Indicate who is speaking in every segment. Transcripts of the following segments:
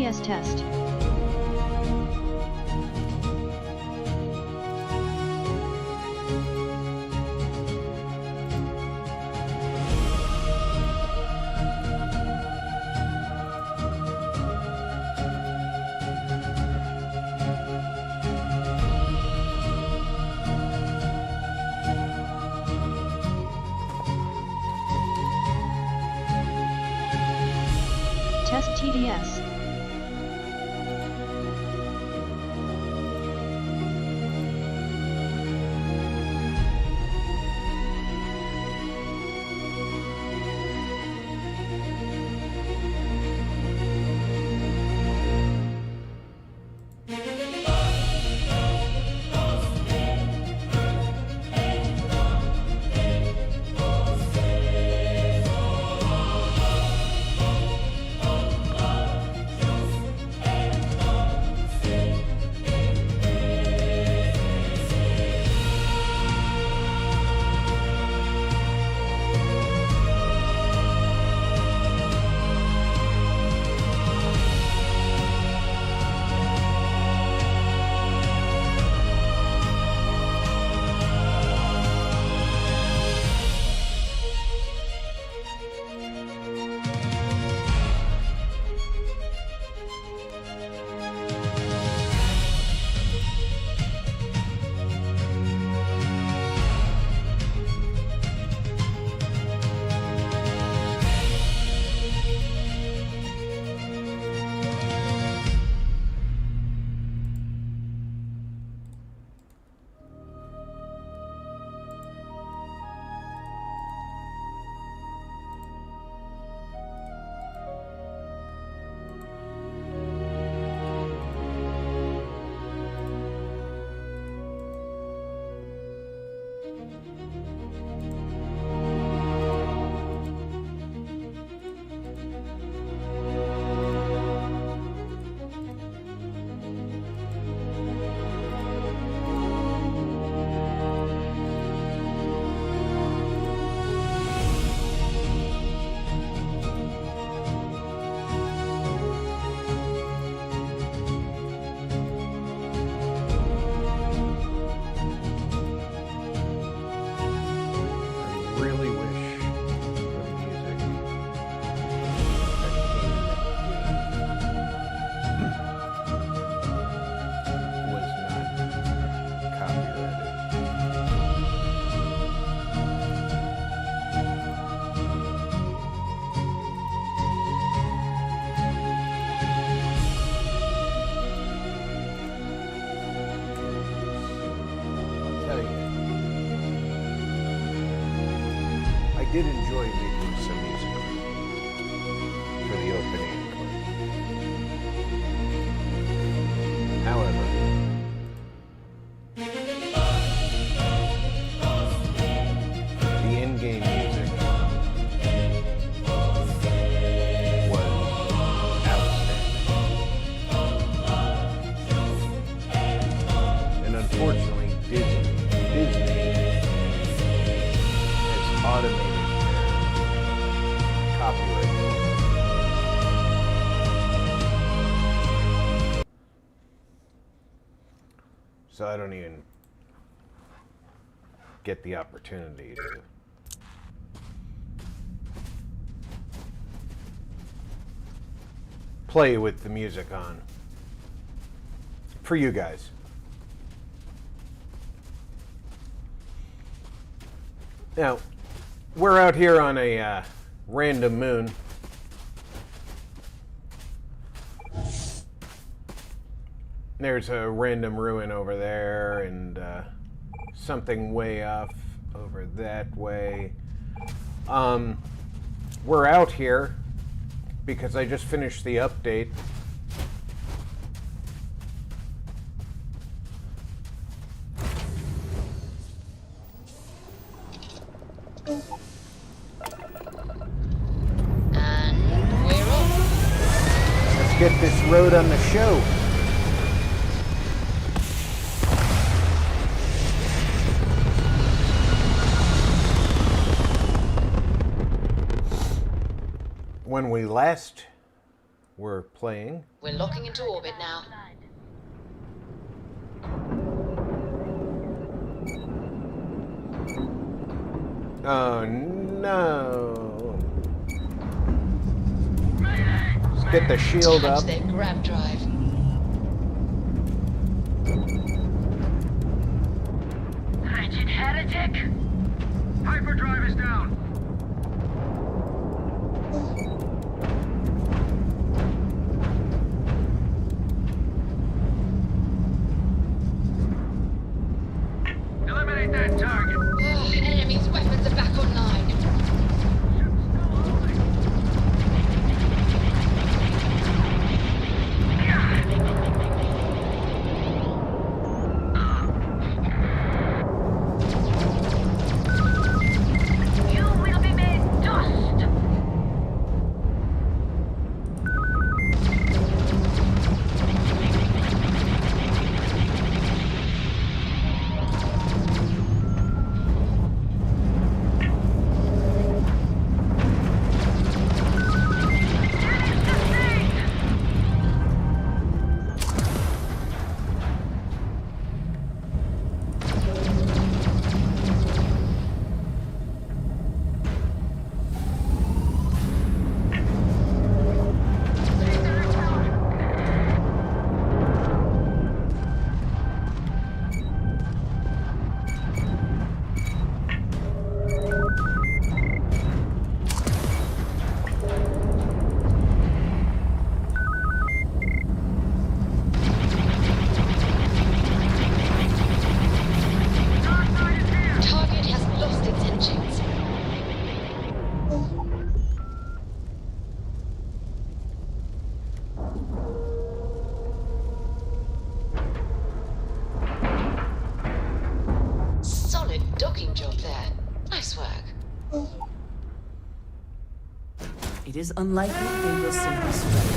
Speaker 1: TDS test. Test TDS.
Speaker 2: Did enjoy making some music for the opening clip. However, the in-game music was outstanding. And unfortunately, Disney has automated copyright. So I don't even get the opportunity to play with the music on for you guys. Now, we're out here on a random moon. There's a random ruin over there and something way off over that way. We're out here because I just finished the update. Get this road on the show. When we last we're playing.
Speaker 1: We're locking into orbit now.
Speaker 2: Oh no! Let's get the shield
Speaker 1: Touch
Speaker 2: up.
Speaker 1: their grab drive.
Speaker 3: Wretched heretic! Hyperdrive is down. Eliminate that target.
Speaker 1: Enemy's weapons are back online.
Speaker 3: You will be made dust.
Speaker 1: Target has lost its engines. Solid docking job there. Nice work.
Speaker 4: It is unlikely they will simply surrender.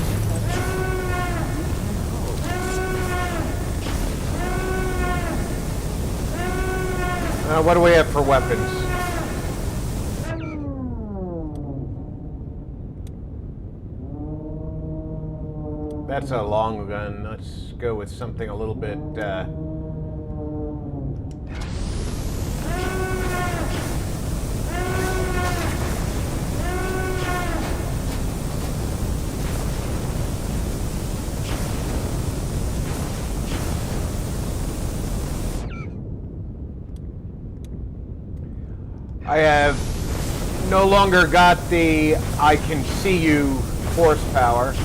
Speaker 2: What do we have for weapons? That's a long gun. Let's go with something a little bit. I have no longer got the I can see you horsepower.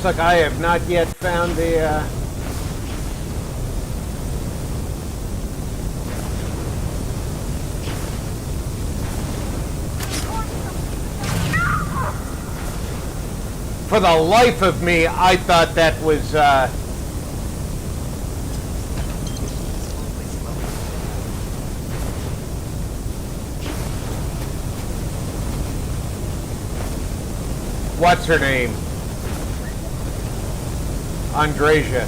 Speaker 2: looks like I have not yet found the, For the life of me, I thought that was, what's her name? Andresia.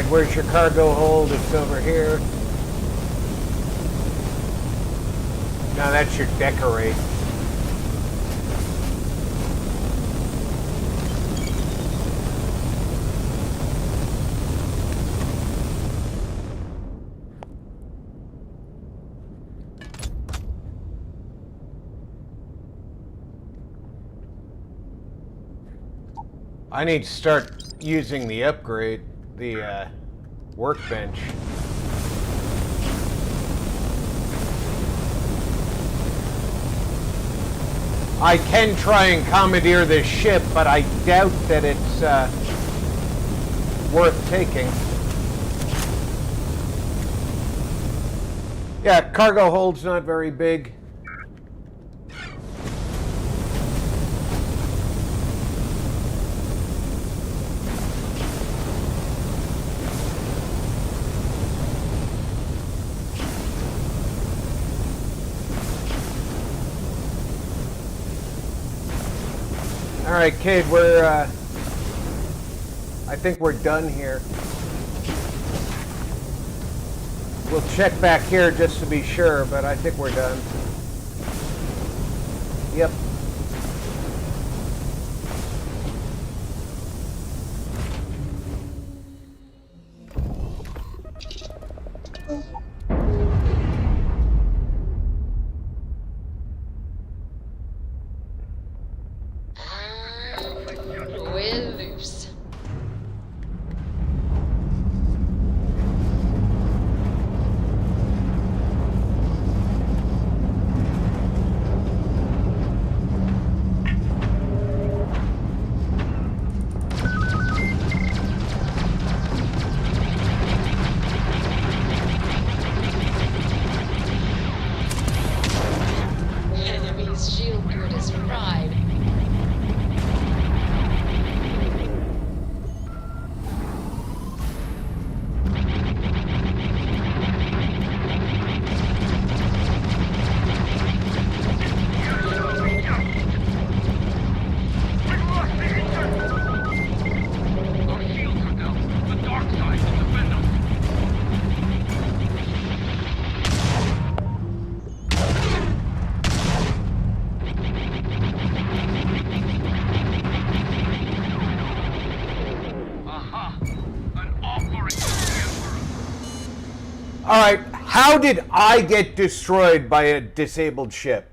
Speaker 2: Where's your cargo hold? It's over here. Now that's your decorate. I need to start using the upgrade, the workbench. I can try and commandeer this ship, but I doubt that it's worth taking. Yeah, cargo hold's not very big. All right, kid, I think we're done here. We'll check back here just to be sure, but I think we're done. Yep. All right, how did I get destroyed by a disabled ship?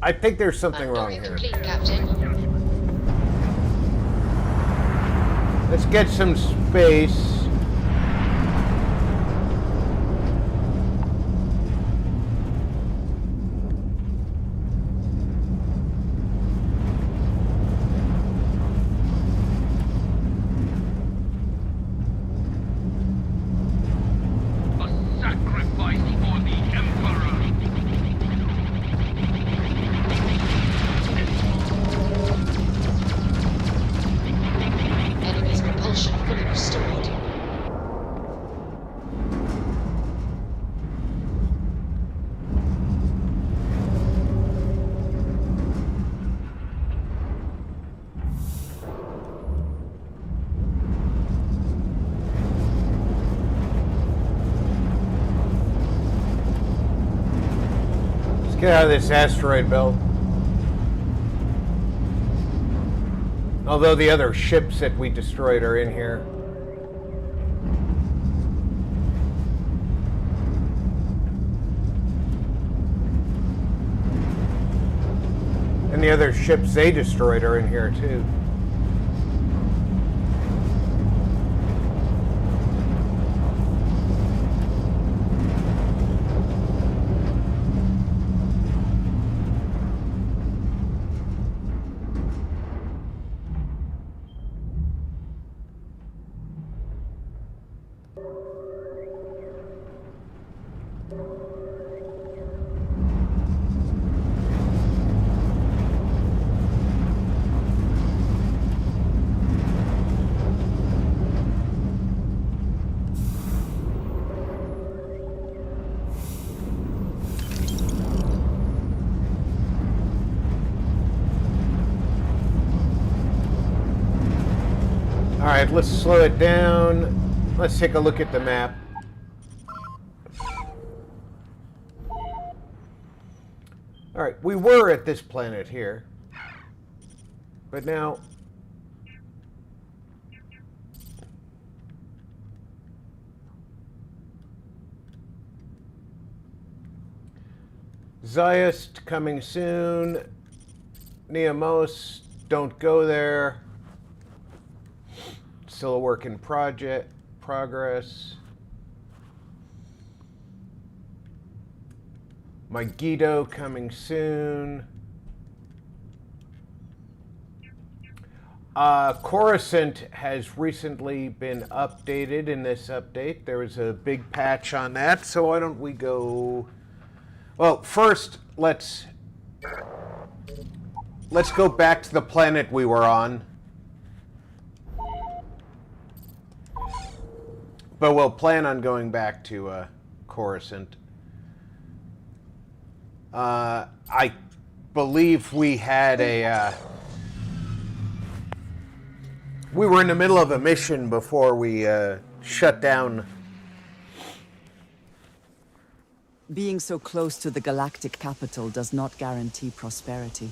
Speaker 2: I think there's something wrong here.
Speaker 1: Complete, Captain.
Speaker 2: Let's get some space. Get out of this asteroid belt. Although the other ships that we destroyed are in here. And the other ships they destroyed are in here too. All right, let's slow it down. Let's take a look at the map. All right, we were at this planet here, but now Zayast coming soon. Neamos, don't go there. Still a work in progress. My Guido coming soon. Coruscant has recently been updated in this update. There was a big patch on that, so why don't we go... Well, first, let's go back to the planet we were on. But we'll plan on going back to Coruscant. I believe we had a... we were in the middle of a mission before we shut down.
Speaker 4: Being so close to the galactic capital does not guarantee prosperity.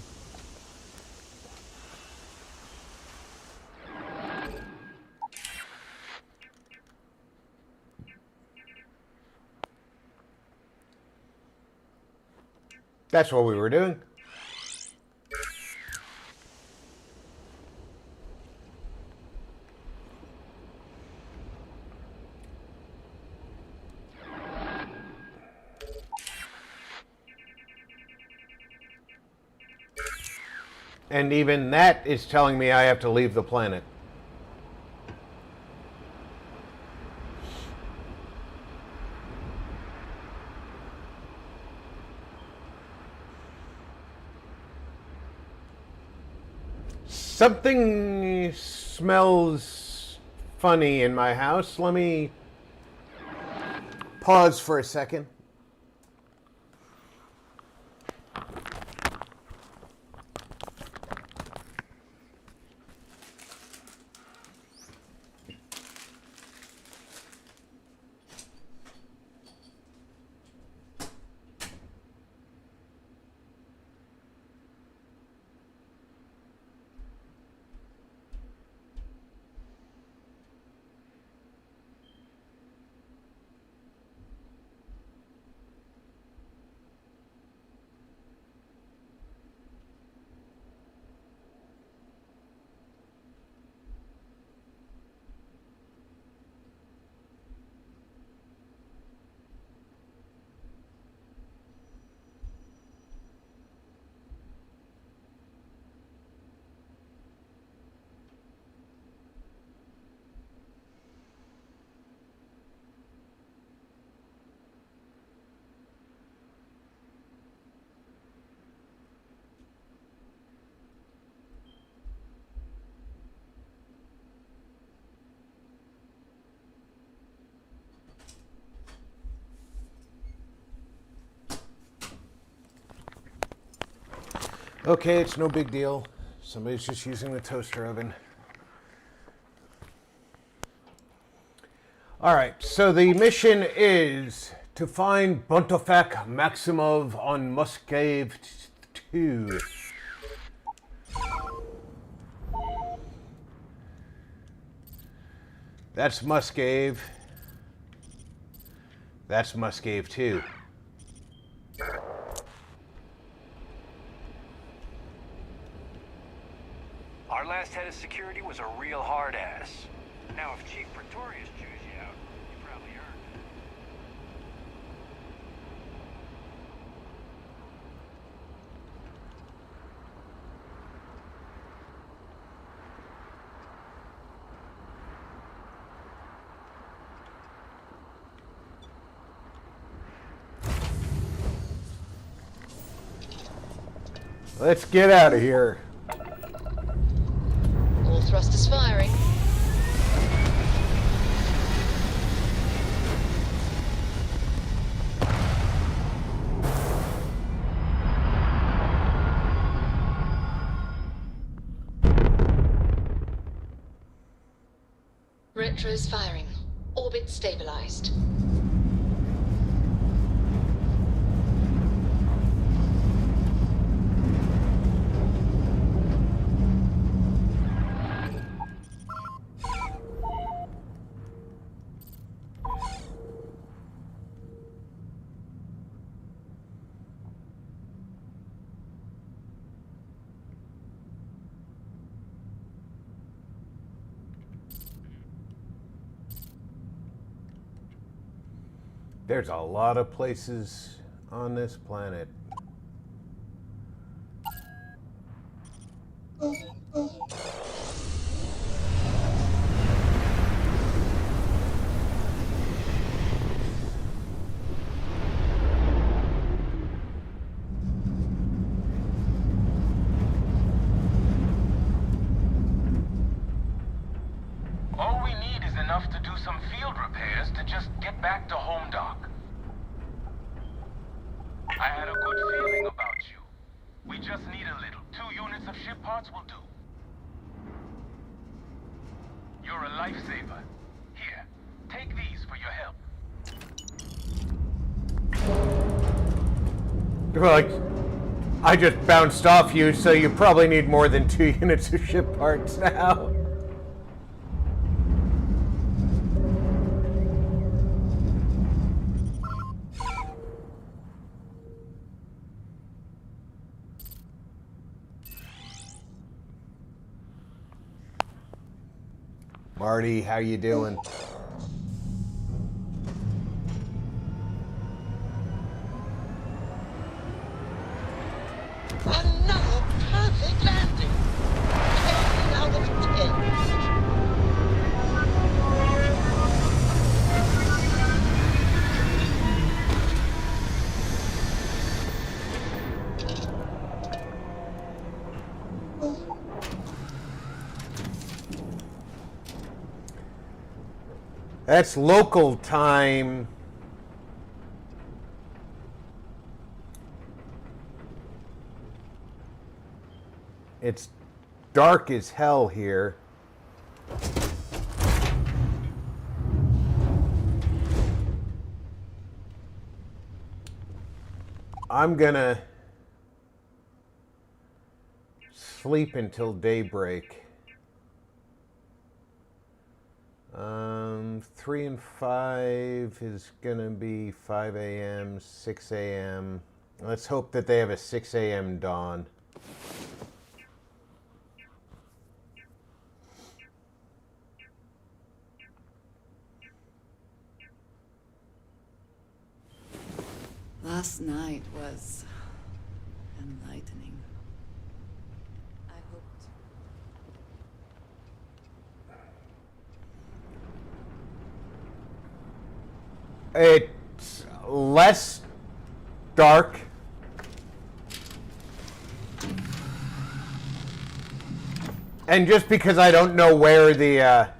Speaker 2: That's what we were doing. And even that is telling me I have to leave the planet. Something smells funny in my house. Let me pause for a second. Okay, it's no big deal. Somebody's just using the toaster oven. All right, so the mission is To find Bontefak Maximov on Muscave 2. That's Muscave. That's Muscave 2.
Speaker 5: Our last head of security was a real hard ass. Now if Chief Pretorius chews you out, you probably earned it.
Speaker 2: Let's get out of here.
Speaker 1: All thrusters firing. Retros firing. Orbit stabilized.
Speaker 2: There's a lot of places on this planet.
Speaker 3: All we need is enough to do some field repairs to just get back to home dock. I had a good feeling about you. We just need a little. 2 units of ship parts will do. You're a lifesaver. Here, take these for your help.
Speaker 2: Like, I just bounced off you, so you probably need more than 2 units of ship parts now. Marty, how you doing?
Speaker 1: Another perfect landing. 10 out of 10.
Speaker 2: That's local time. It's dark as hell here. I'm gonna sleep until daybreak. 3 and 5 is gonna be 5 a.m., 6 a.m. Let's hope that they have a 6 a.m. dawn.
Speaker 4: Last night was enlightening. I hoped.
Speaker 2: It's less dark. And just because I don't know where the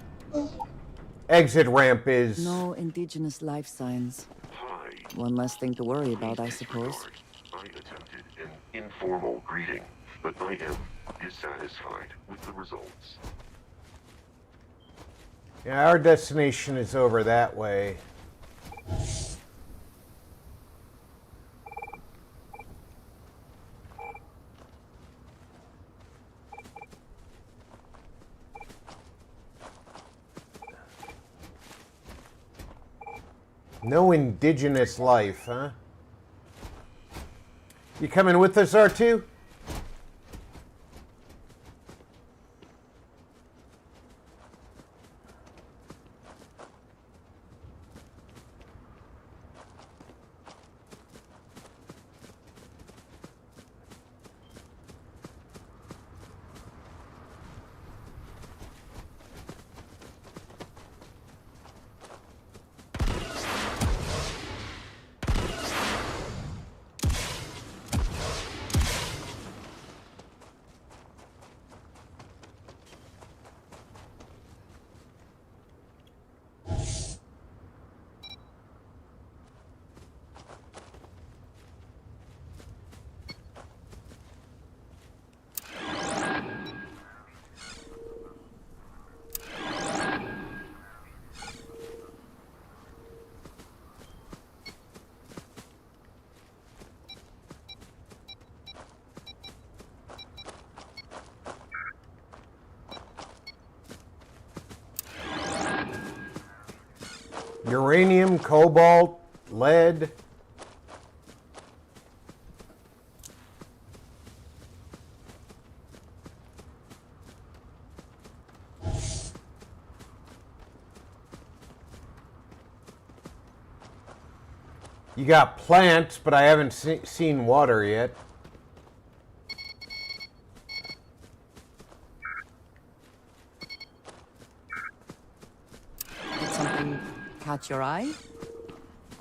Speaker 2: exit ramp is.
Speaker 4: No indigenous life signs.
Speaker 6: Hi.
Speaker 4: One less thing to worry about, I suppose.
Speaker 6: I attempted an informal greeting, but I am dissatisfied with the results.
Speaker 2: Yeah, our destination is over that way. No indigenous life, huh? You coming with us, R2? Uranium, cobalt, lead. You got plants, but I haven't seen water yet.
Speaker 4: Did something catch your eye?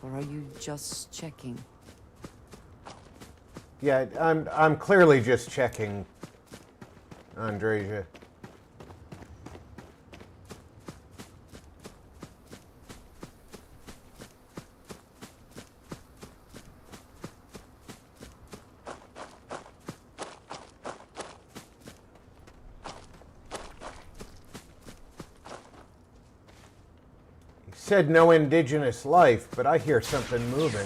Speaker 4: Or are you just checking?
Speaker 2: Yeah, I'm clearly just checking, Andreja. Said no indigenous life, but I hear something moving.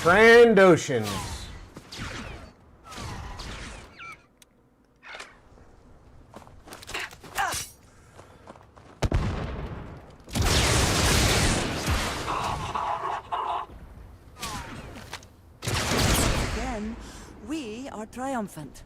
Speaker 2: Trandoshans.
Speaker 4: Again, we are triumphant.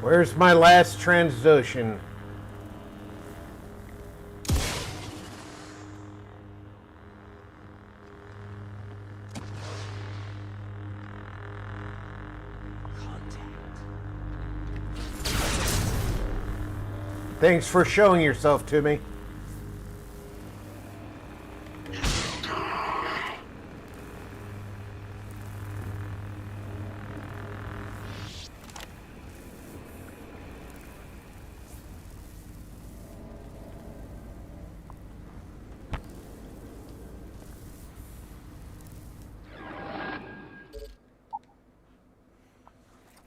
Speaker 2: Where's my last Transocean? Thanks for showing yourself to me.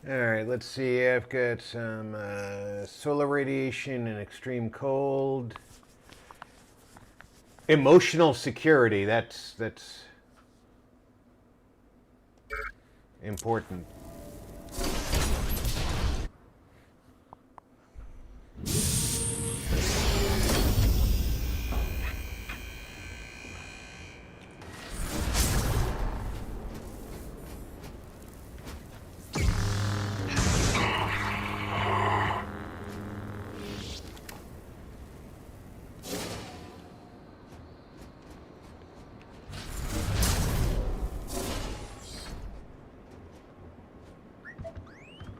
Speaker 2: Alright, let's see. I've got some solar radiation and extreme cold. Emotional security, that's important.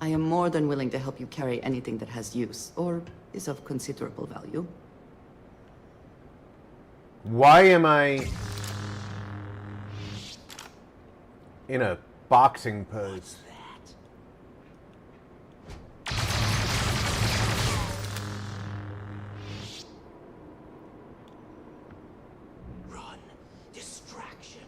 Speaker 7: I am more than willing to help you carry anything that has use, or is of considerable value.
Speaker 2: Why am I in a boxing pose?
Speaker 5: Run. Distraction.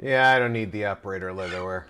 Speaker 2: Yeah, I don't need the operator leatherware.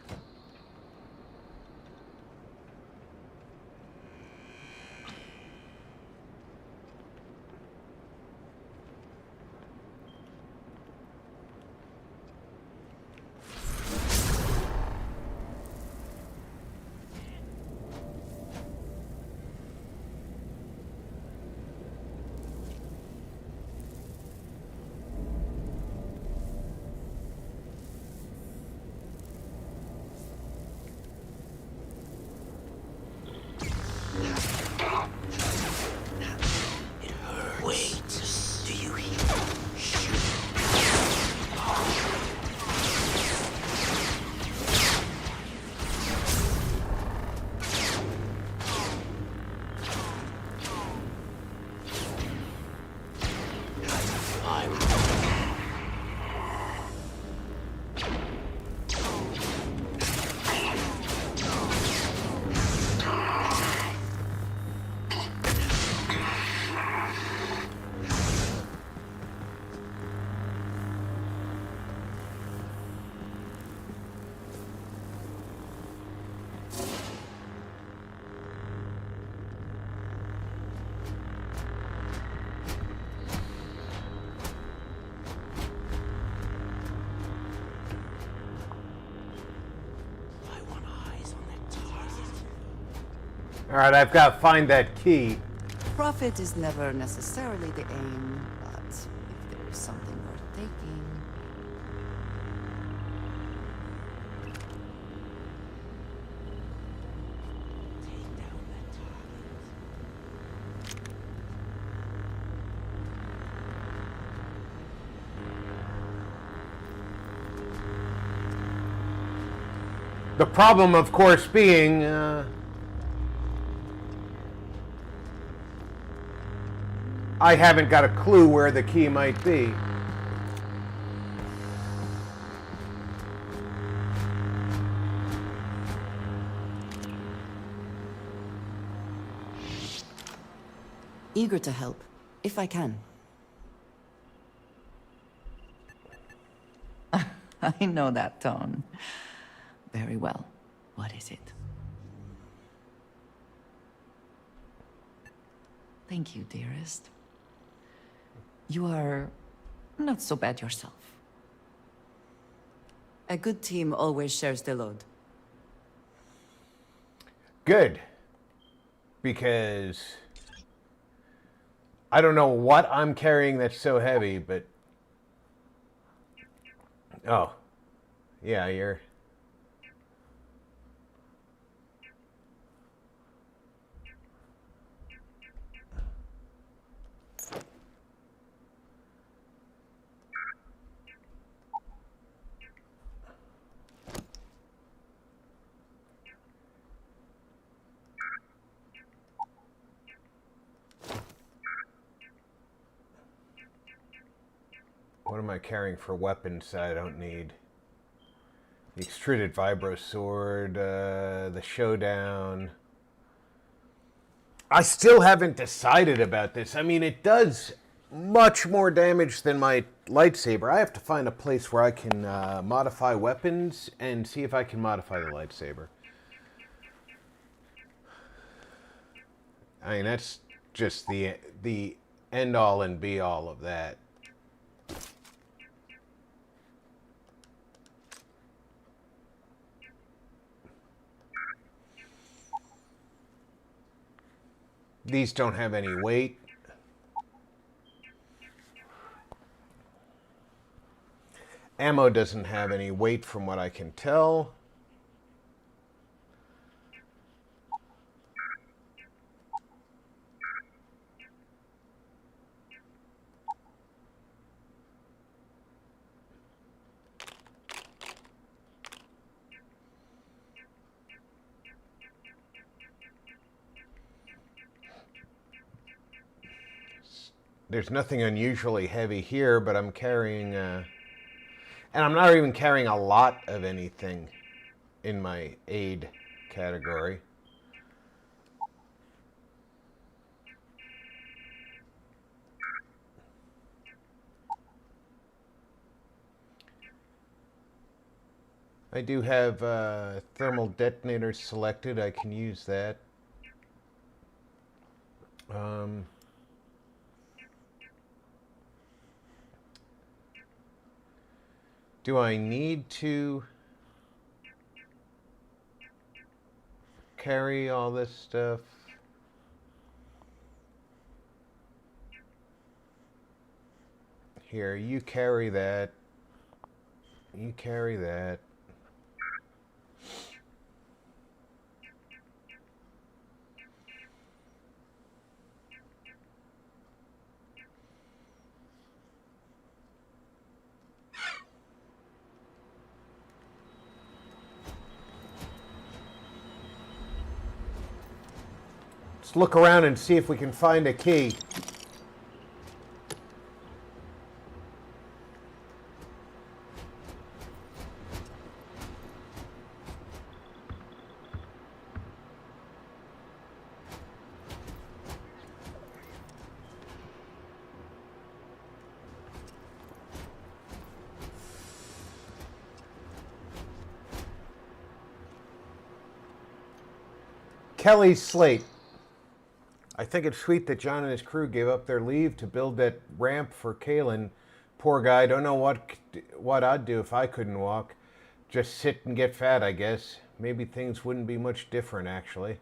Speaker 5: Wait. Do you hear?
Speaker 2: Alright, I've got to find that key.
Speaker 4: Profit is never necessarily the aim, but if there is something worth taking...
Speaker 2: The problem, of course, being... I haven't got a clue where the key might be.
Speaker 4: Eager to help, if I can. I know that tone. Very well. What is it? Thank you, dearest. You are not so bad yourself. A good team always shares the load.
Speaker 2: Good. Because I don't know what I'm carrying that's so heavy, but... Oh. Yeah, you're... What am I carrying for weapons that I don't need? The extruded vibro sword, the showdown. I still haven't decided about this. I mean, it does much more damage than my lightsaber. I have to find a place where I can modify weapons and see if I can modify the lightsaber. I mean, that's just the end all and be all of that. These don't have any weight. Ammo doesn't have any weight from what I can tell. There's nothing unusually heavy here, but I'm carrying... and I'm not even carrying a lot of anything in my aid category. I do have thermal detonators selected. I can use that. Do I need to carry all this stuff? Here, you carry that. You carry that. Let's look around and see if we can find a key. Kelly's slate. I think it's sweet that John and his crew gave up their leave to build that ramp for Kalen. Poor guy, don't know what I'd do if I couldn't walk. Just sit and get fat, I guess. Maybe things wouldn't be much different, actually.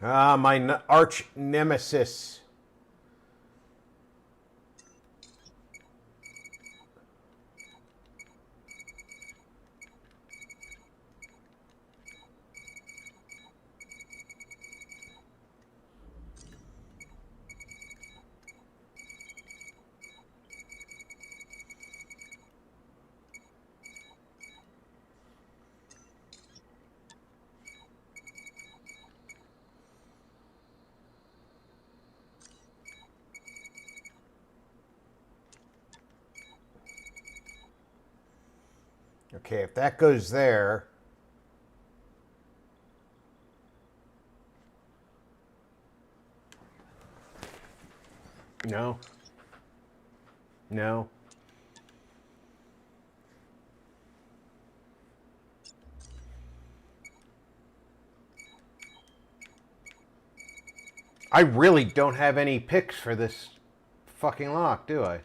Speaker 2: Ah, my arch nemesis. Okay, if that goes there... No. No. I really don't have any picks for this fucking lock, do I?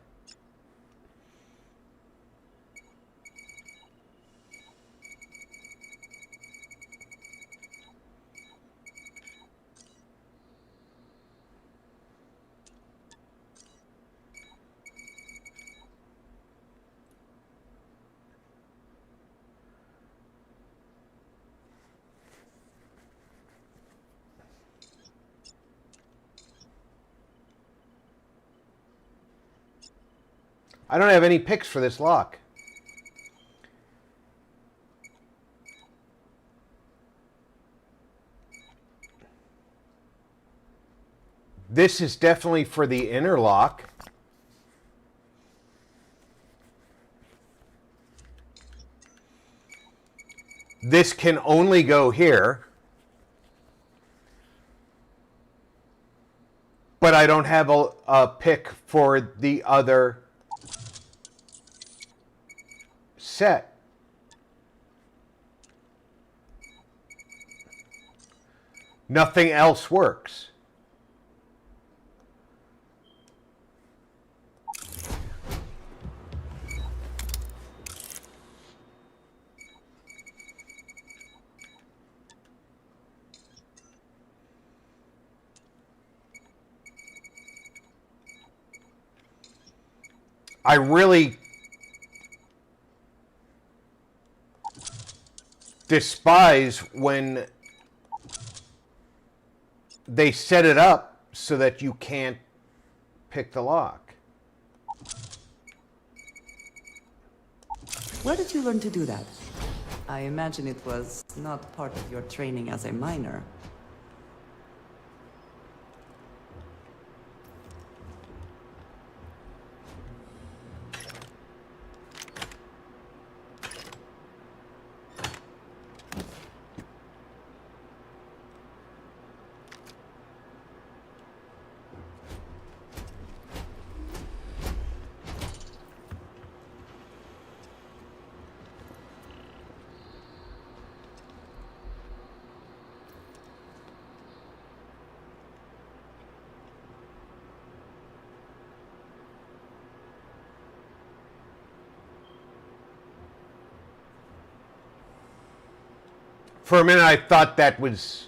Speaker 2: I don't have any picks for this lock. This is definitely for the inner lock. This can only go here. But I don't have a pick for the other set. Nothing else works. I really despise when they set it up so that you can't pick the lock.
Speaker 7: Where did you learn to do that? I imagine it was not part of your training as a miner.
Speaker 2: For a minute, I thought that was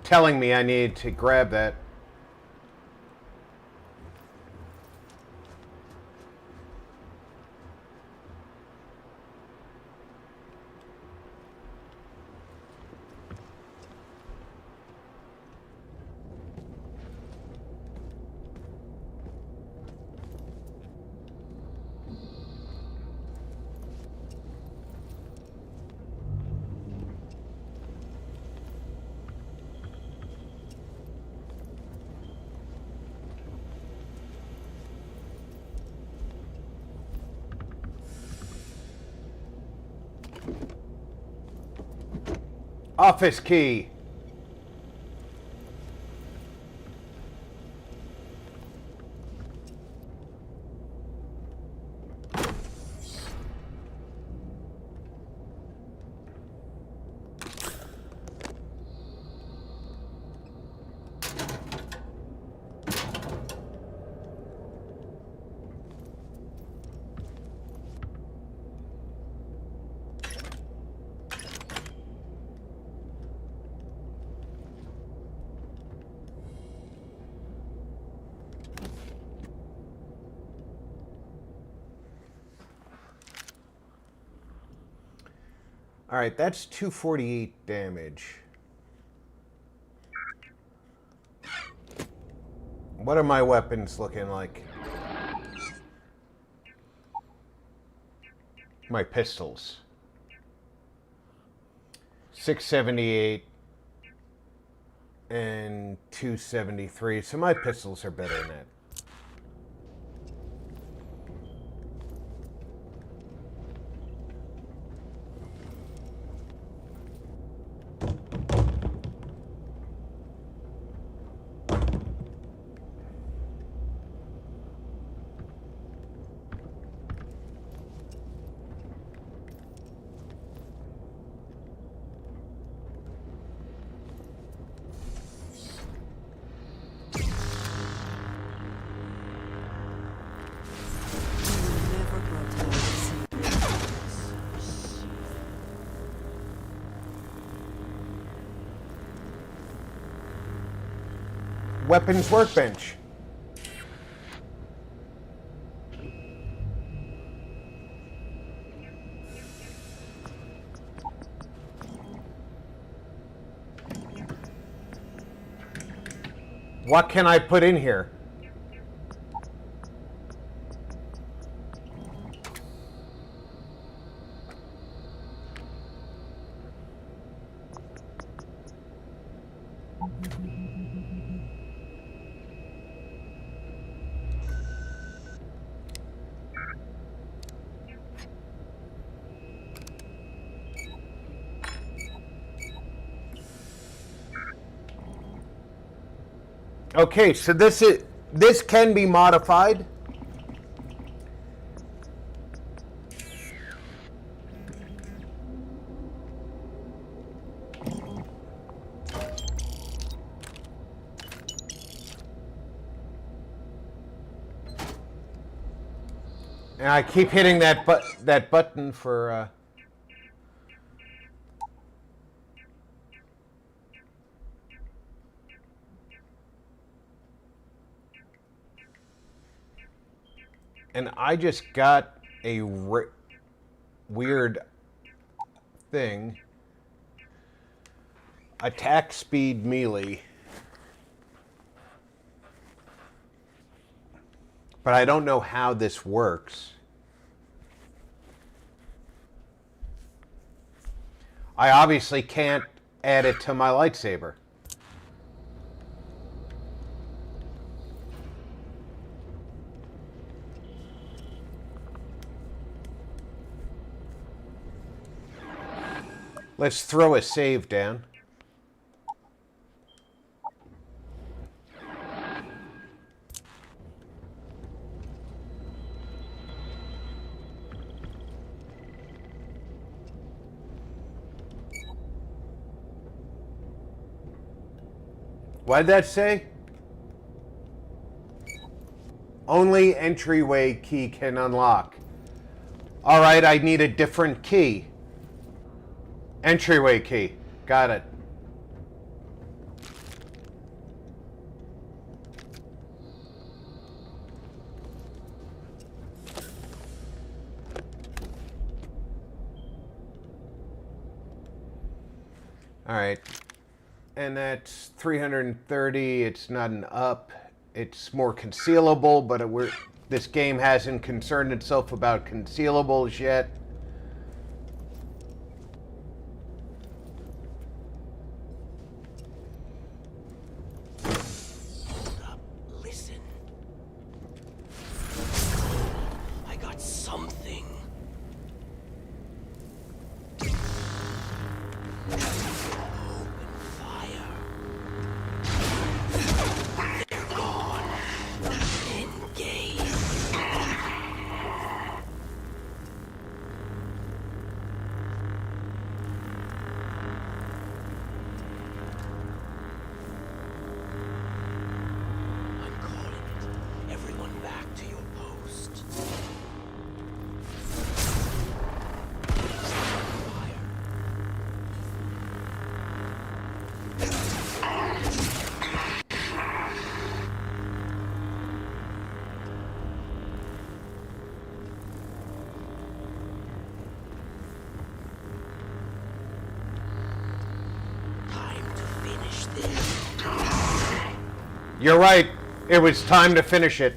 Speaker 2: telling me I needed to grab that. Office key. All right, that's 248 damage. What are my weapons looking like? My pistols. 678 and 273. So my pistols are better than that. weapons workbench. What can I put in here? Okay, so this can be modified. And I keep hitting that button for and I just got a weird thing. Attack speed melee. But I don't know how this works. I obviously can't add it to my lightsaber. Let's throw a save down. What did that say? Only entryway key can unlock. All right, I need a different key. Entryway key. Got it. All right. And that's 330. It's not an up. It's more concealable, but this game hasn't concerned itself about concealables yet.
Speaker 8: Listen. I got something.
Speaker 2: You're right. It was time to finish it.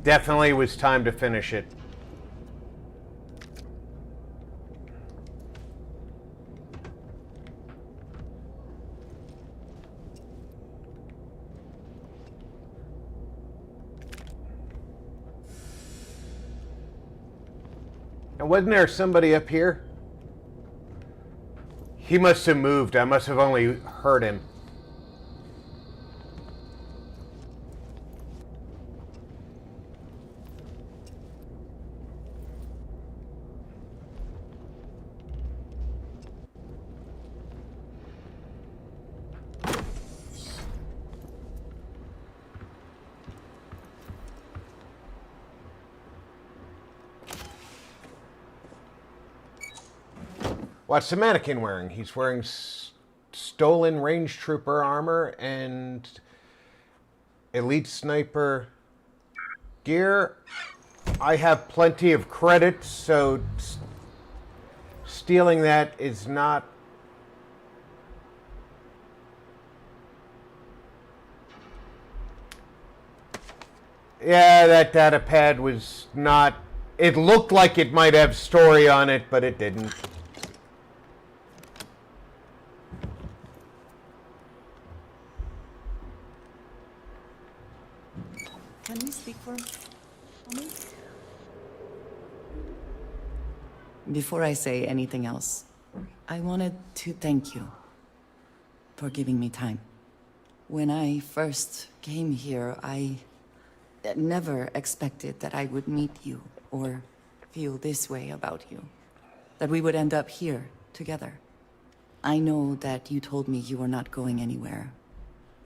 Speaker 2: Definitely was time to finish it. And wasn't there somebody up here? He must have moved. I must have only heard him. What's the mannequin wearing? He's wearing stolen range trooper armor and elite sniper gear. I have plenty of credits, so stealing that is not... Yeah, that data pad was not... It looked like it might have story on it, but it didn't.
Speaker 4: Can we speak for a moment? Before I say anything else, I wanted to thank you for giving me time. When I first came here, I never expected that I would meet you or feel this way about you. That we would end up here together. I know that you told me you were not going anywhere,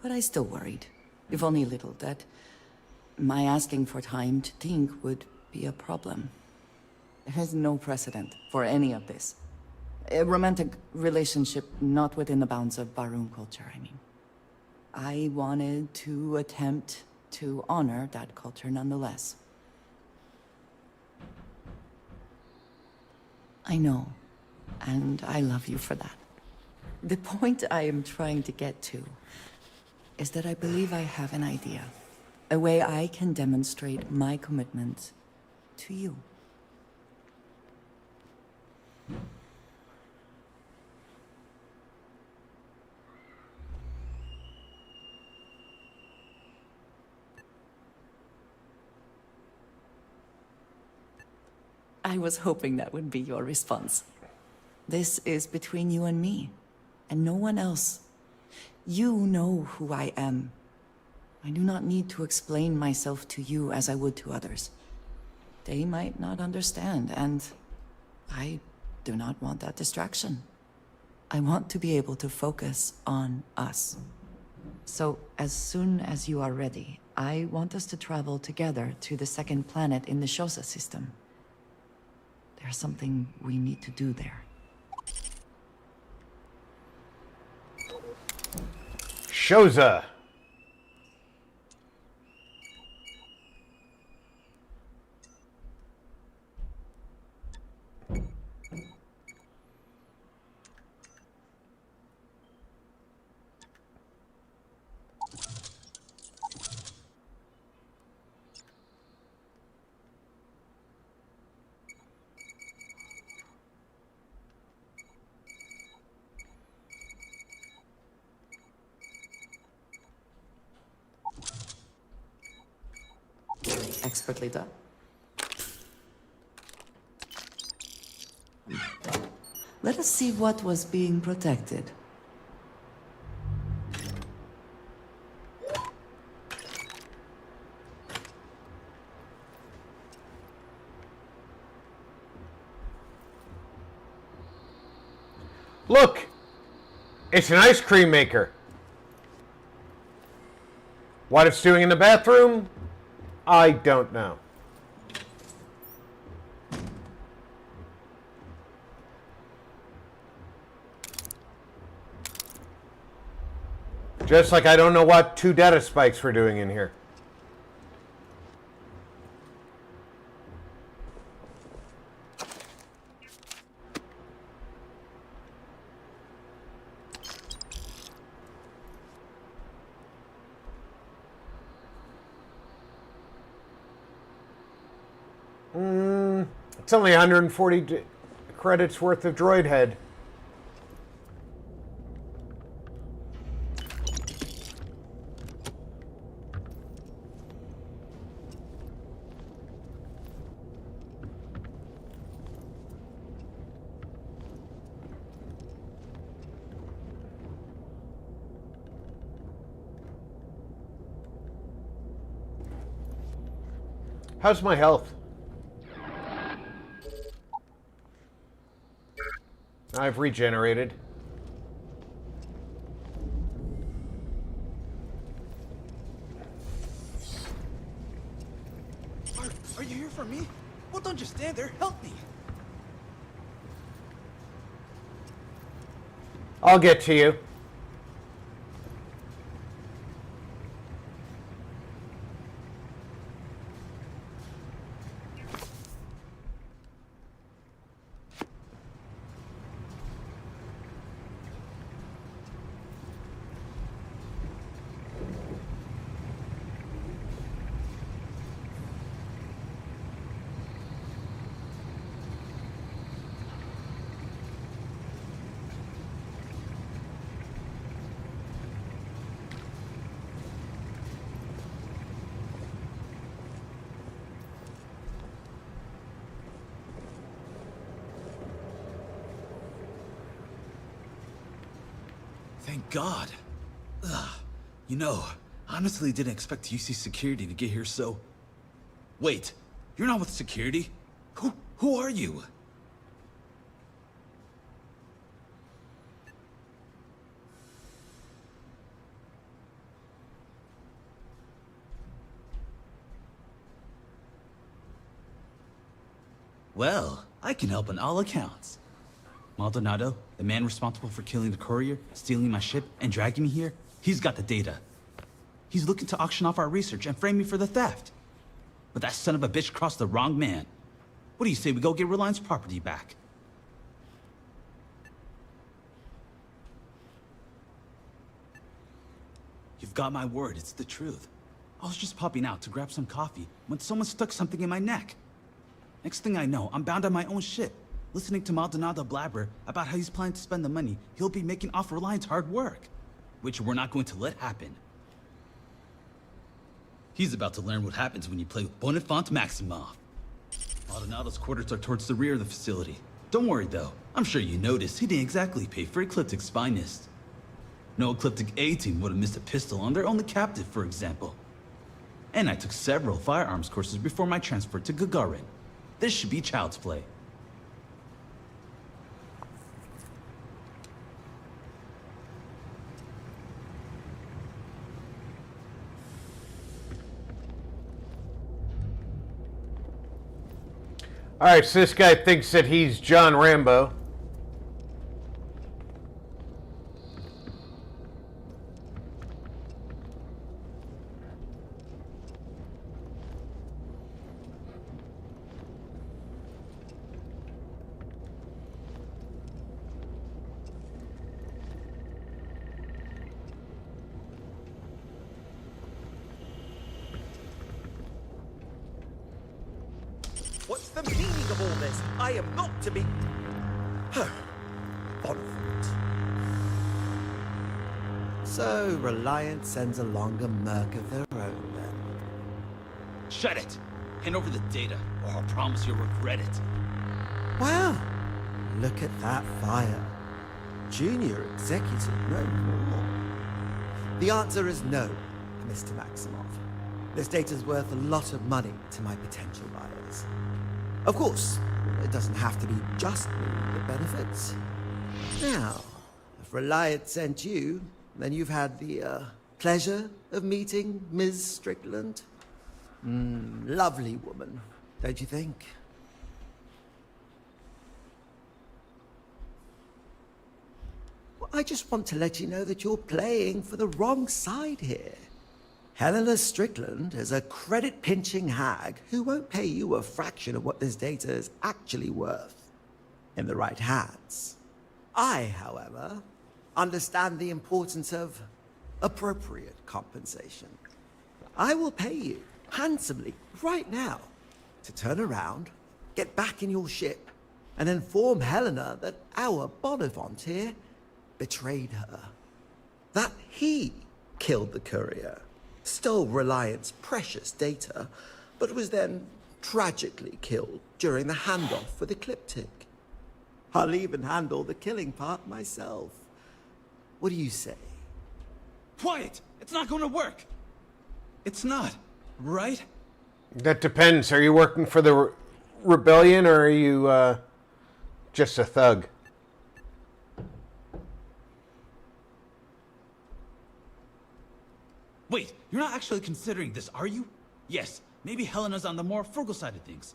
Speaker 4: but I still worried, if only a little, that my asking for time to think would be a problem. There is no precedent for any of this. A romantic relationship not within the bounds of Barun culture, I mean. I wanted to attempt to honor that culture nonetheless. I know, and I love you for that. The point I am trying to get to is that I believe I have an idea. A way I can demonstrate my commitment to you. I was hoping that would be your response. This is between you and me, and no one else. You know who I am. I do not need to explain myself to you as I would to others. They might not understand, and I do not want that distraction. I want to be able to focus on us. So, as soon as you are ready, I want us to travel together to the second planet in the Shosa system. There's something we need to do there.
Speaker 2: Shosa.
Speaker 7: Expertly done.
Speaker 4: Let us see what was being protected.
Speaker 2: Look! It's an ice cream maker. What it's doing in the bathroom? I don't know. Just like I don't know what 2 data spikes were doing in here. It's only 140 credits worth of droid head. How's my health? I've regenerated.
Speaker 9: Are you here for me? Well, don't just stand there. Help me.
Speaker 2: I'll get to you.
Speaker 9: Thank God. Ugh. You know, honestly didn't expect UC security to get here, so... Wait, you're not with security? Who are you? Well, I can help on all accounts. Maldonado, the man responsible for killing the courier, stealing my ship, and dragging me here, he's got the data. He's looking to auction off our research and frame me for the theft. But that son of a bitch crossed the wrong man. What do you say we go get Reliance property back? You've got my word, it's the truth. I was just popping out to grab some coffee when someone stuck something in my neck. Next thing I know, I'm bound on my own ship, listening to Maldonado blabber about how he's planning to spend the money he'll be making off Reliance hard work, which we're not going to let happen. He's about to learn what happens when you play with Bonifant Maximoff. Maldonado's quarters are towards the rear of the facility. Don't worry though, I'm sure you noticed he didn't exactly pay for Ecliptic's finest. No Ecliptic A team would have missed a pistol on their only captive, for example. And I took several firearms courses before my transfer to Gagarin. This should be child's play.
Speaker 2: All right, so this guy thinks that he's John Rambo.
Speaker 8: What's the meaning of all this? I am not to be... Bonfort.
Speaker 10: So, Reliance sends along a merc of their own, then.
Speaker 9: Shut it! Hand over the data, or I'll promise you'll regret it.
Speaker 10: Wow! Look at that fire. Junior executive, no more. The answer is no, Mr. Maximoff. This data's worth a lot of money to my potential buyers. Of course, it doesn't have to be just me that benefits. Now, if Reliance sent you, then you've had the pleasure of meeting Ms. Strickland. Lovely woman, don't you think? Well, I just want to let you know that you're playing for the wrong side here. Helena Strickland is a credit-pinching hag who won't pay you a fraction of what this data is actually worth in the right hands. I, however, understand the importance of appropriate compensation. I will pay you handsomely right now to turn around, get back in your ship, and inform Helena that our Bonifant here betrayed her. That he killed the courier, stole Reliance's precious data, but was then tragically killed during the handoff with Ecliptic. I'll even handle the killing part myself. What do you say?
Speaker 9: Quiet! It's not going to work! It's not, right?
Speaker 2: That depends. Are you working for the rebellion, or are you just a thug?
Speaker 9: Wait, you're not actually considering this, are you? Yes, maybe Helena's on the more frugal side of things.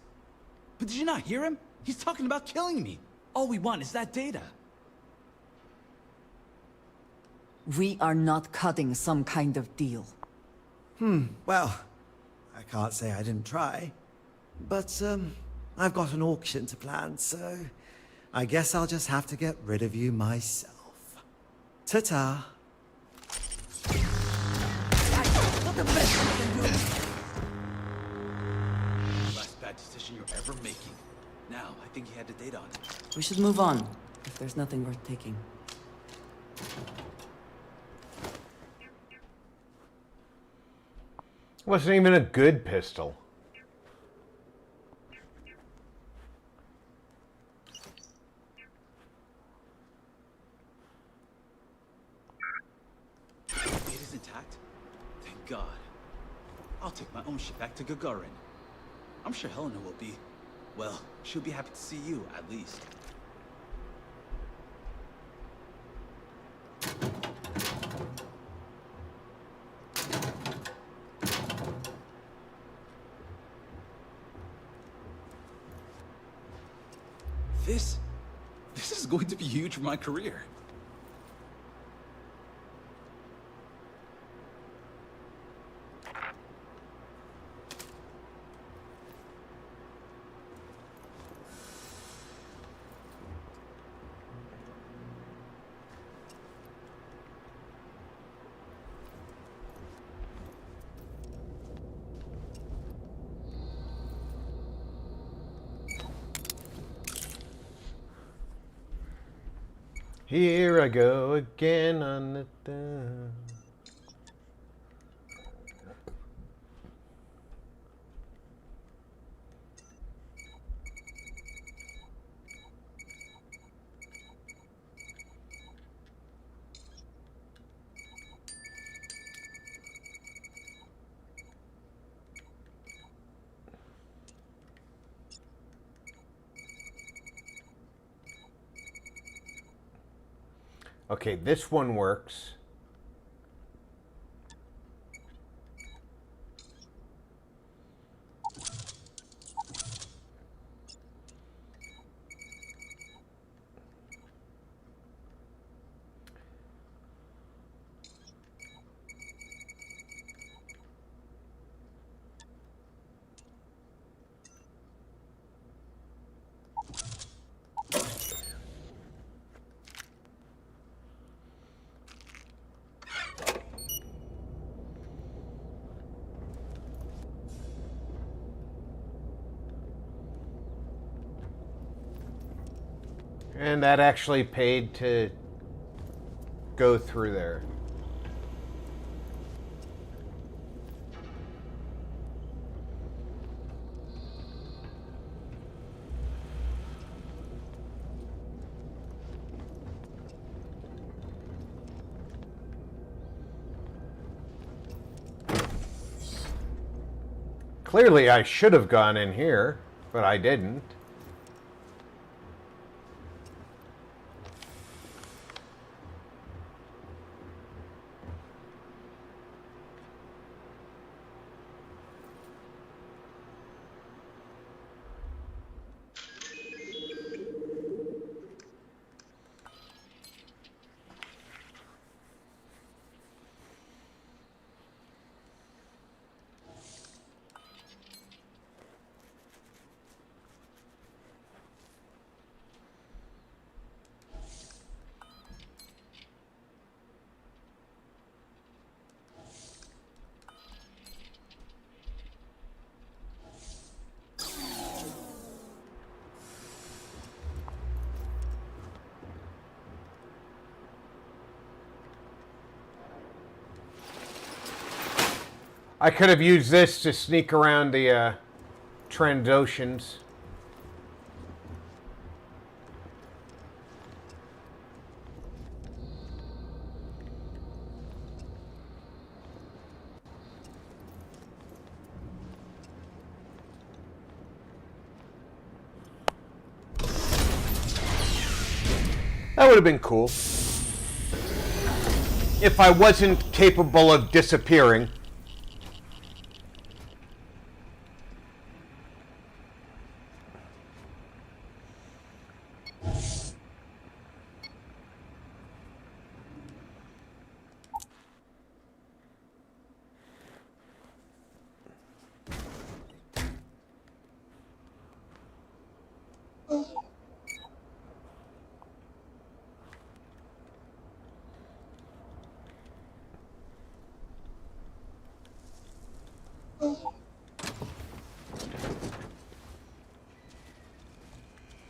Speaker 9: But did you not hear him? He's talking about killing me. All we want is that data.
Speaker 4: We are not cutting some kind of deal.
Speaker 10: Well, I can't say I didn't try. But, I've got an auction to plan, so I guess I'll just have to get rid of you myself. Ta-ta.
Speaker 9: Last bad decision you're ever making. Now, I think he had the data on it.
Speaker 7: We should move on, if there's nothing worth taking.
Speaker 2: Wasn't even a good pistol.
Speaker 9: Data's intact? Thank God. I'll take my own ship back to Gagarin. I'm sure Helena will be. Well, she'll be happy to see you, at least. This is going to be huge for my career.
Speaker 2: Here I go again on the down. Okay, this one works. And that actually paid to go through there. Clearly I should have gone in here, but I didn't. I could have used this to sneak around the Trandoshans. That would have been cool. If I wasn't capable of disappearing.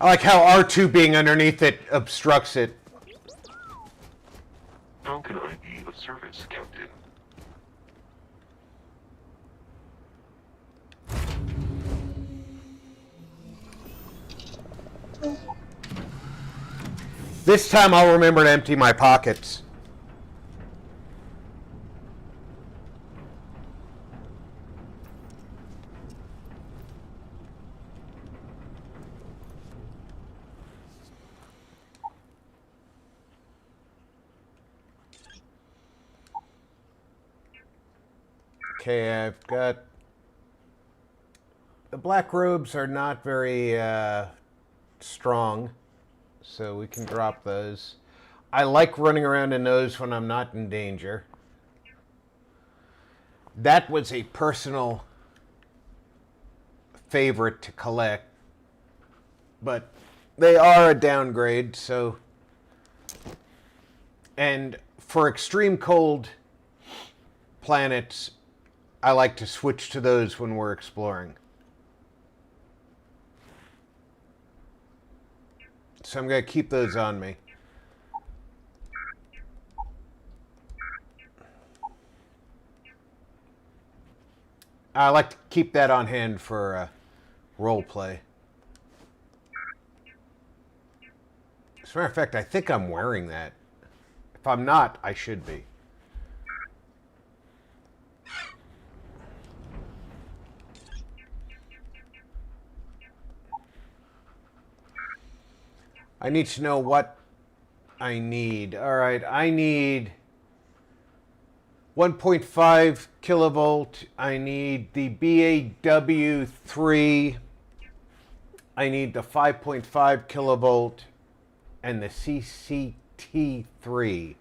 Speaker 2: I like how R2 being underneath it obstructs it.
Speaker 6: How can I be of service, Captain?
Speaker 2: This time I'll remember to empty my pockets. Okay, I've got... The black robes are not very strong, so we can drop those. I like running around in those when I'm not in danger. That was a personal favorite to collect, but they are a downgrade, so... And for extreme cold planets, I like to switch to those when we're exploring. So I'm going to keep those on me. I like to keep that on hand for role play. As a matter of fact, I think I'm wearing that. If I'm not, I should be. I need to know what I need. All right, I need 1.5 kilovolt. I need the BAW3. I need the 5.5 kilovolt and the CCT3.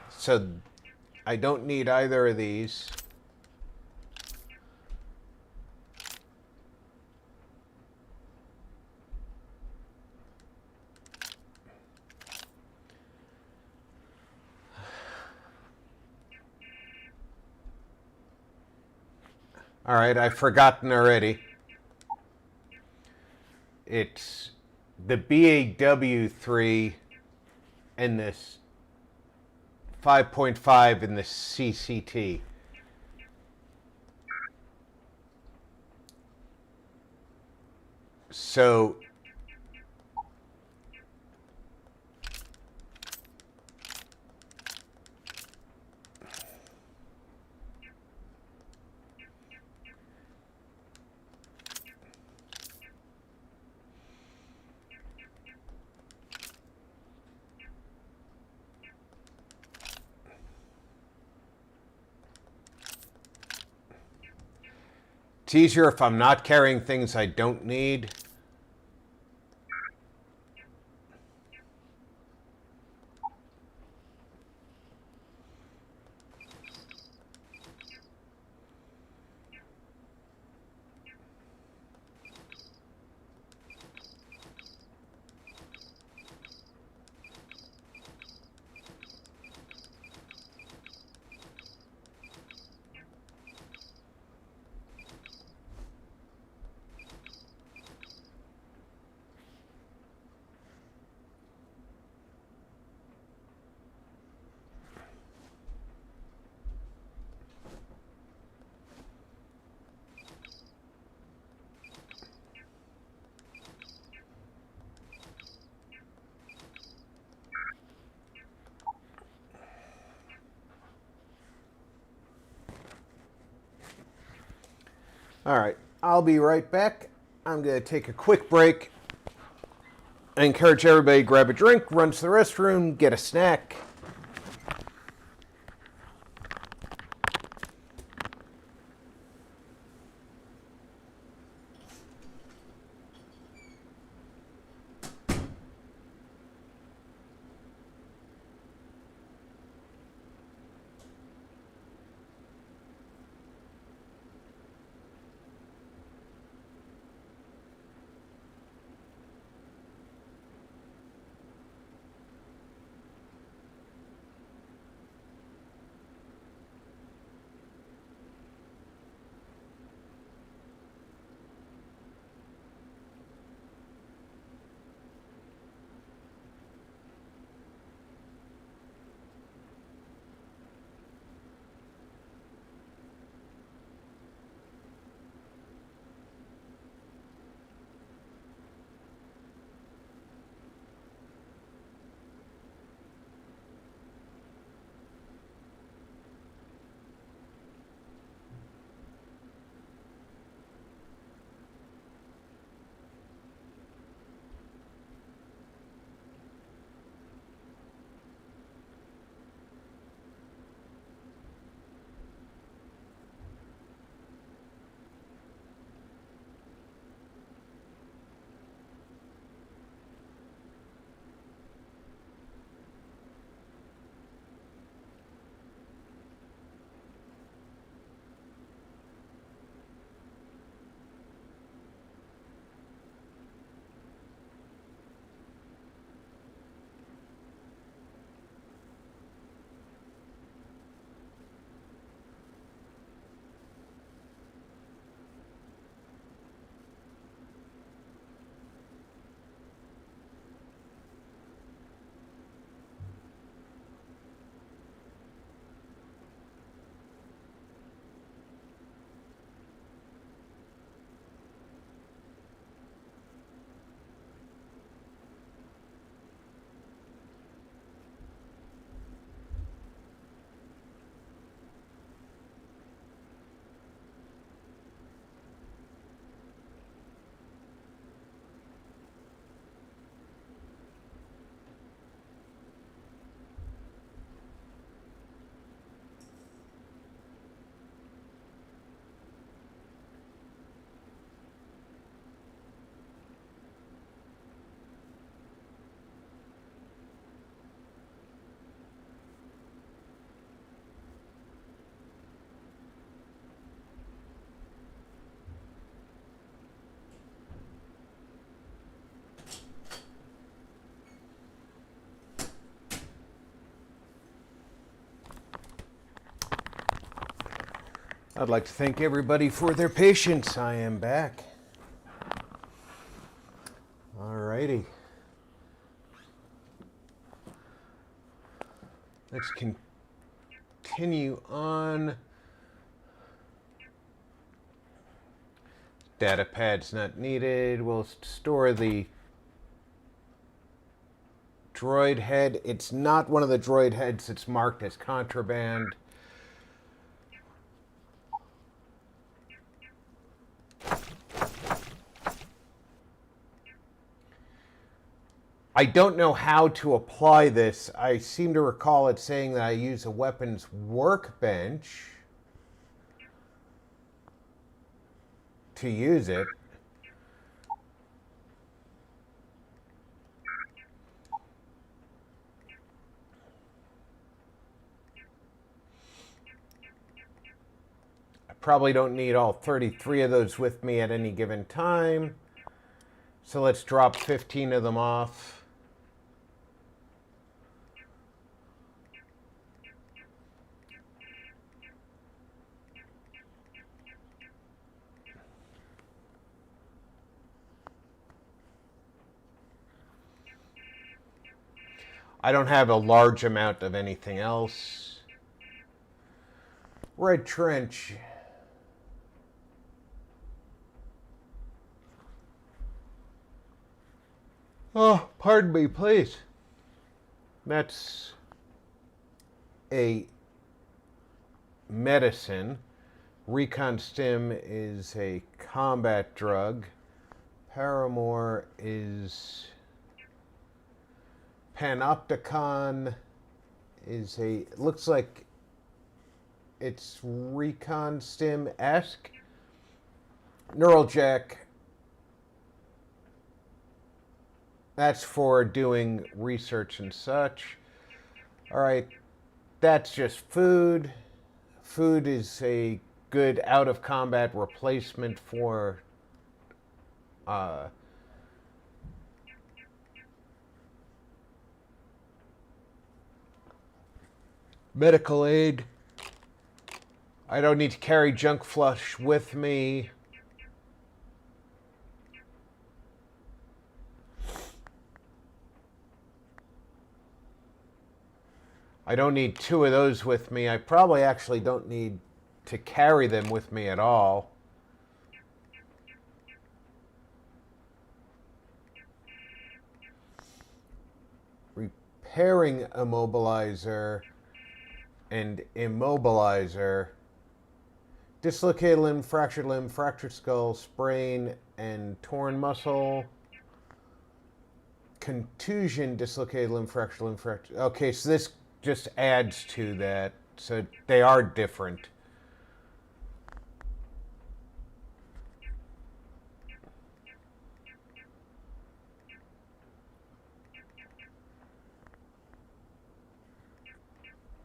Speaker 2: So I don't need either of these. All right, I've forgotten already. It's the BAW3 and this 5.5 in the CCT. So it's easier if I'm not carrying things I don't need. All right, I'll be right back. I'm going to take a quick break. I encourage everybody to grab a drink, run to the restroom, get a snack. I'd like to thank everybody for their patience. I am back. Alrighty. Let's continue on. Data pad's not needed. We'll store the droid head. It's not one of the droid heads that's marked as contraband. I don't know how to apply this. I seem to recall it saying that I use a weapons workbench to use it. I probably don't need all 33 of those with me at any given time. So let's drop 15 of them off. I don't have a large amount of anything else. Red Trench. Oh, pardon me, please. That's a medicine. Recon Stim is a combat drug. Paramore is... Panopticon is a... looks like it's Recon Stim-esque. Neural Jack... that's for doing research and such. All right, that's just food. Food is a good out-of-combat replacement for medical aid. I don't need to carry junk flush with me. I don't need 2 of those with me. I probably actually don't need to carry them with me at all. Repairing immobilizer and immobilizer. Dislocated limb, fractured skull, sprain, and torn muscle. Contusion, dislocated limb, fractured. Okay, so this just adds to that, so they are different.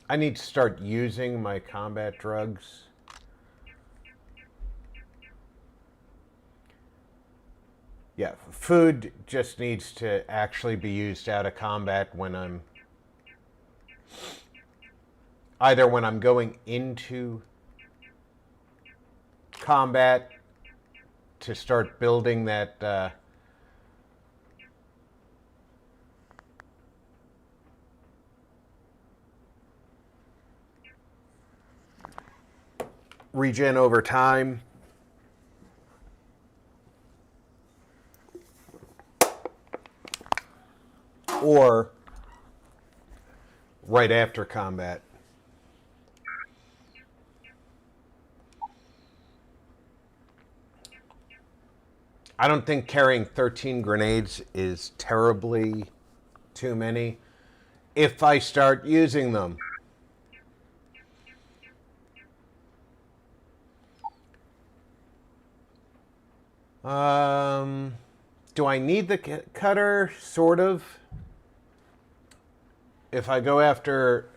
Speaker 2: I need to start using my combat drugs. Yeah, food just needs to actually be used out of combat when I'm... either when I'm going into combat to start building that regen over time. Or right after combat. I don't think carrying 13 grenades is terribly too many if I start using them. Do I need the cutter? Sort of. If I go after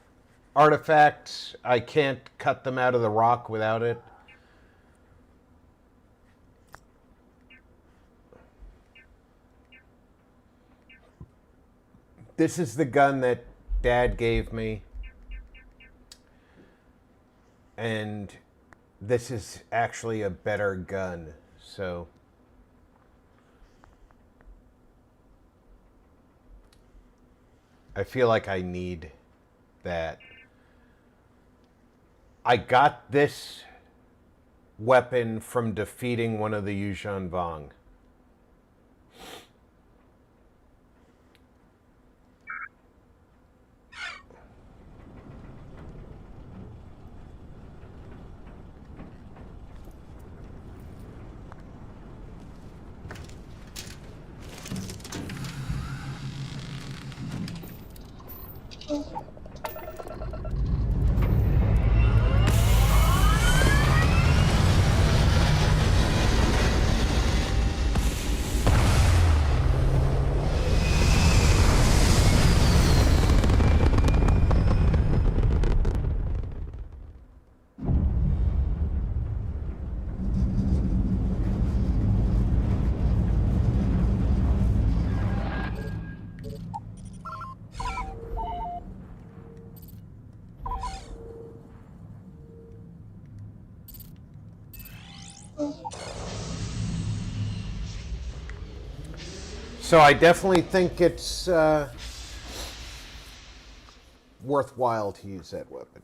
Speaker 2: artifacts, I can't cut them out of the rock without it. This is the gun that Dad gave me. And this is actually a better gun. So I feel like I need that. I got this weapon from defeating one of the Yuzhan Vong. So I definitely think it's worthwhile to use that weapon.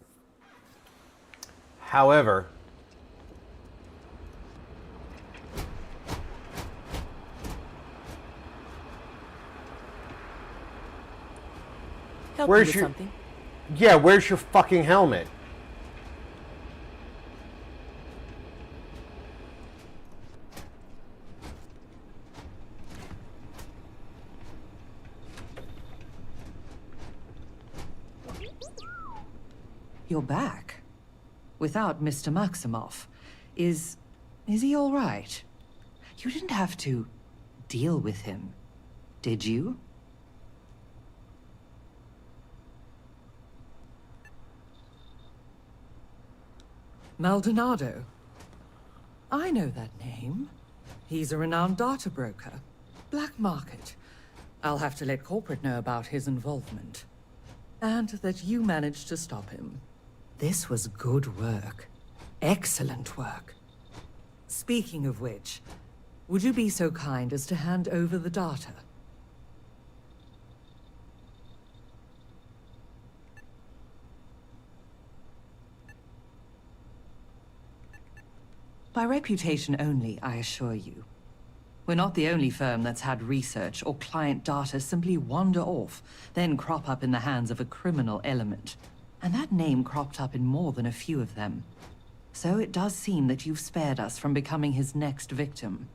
Speaker 2: However,
Speaker 11: Help
Speaker 2: where's
Speaker 11: you with
Speaker 2: your
Speaker 11: something?
Speaker 2: yeah? Where's your fucking helmet?
Speaker 4: You're back. Without Mr. Maximoff. Is he all right? You didn't have to deal with him, did you? Maldonado. I know that name. He's a renowned data broker. Black market. I'll have to let corporate know about his involvement. And that you managed to stop him. This was good work. Excellent work. Speaking of which, would you be so kind as to hand over the data? By reputation only, I assure you. We're not the only firm that's had research or client data simply wander off, then crop up in the hands of a criminal element. And that name cropped up in more than a few of them. So it does seem that you've spared us from becoming his next victim.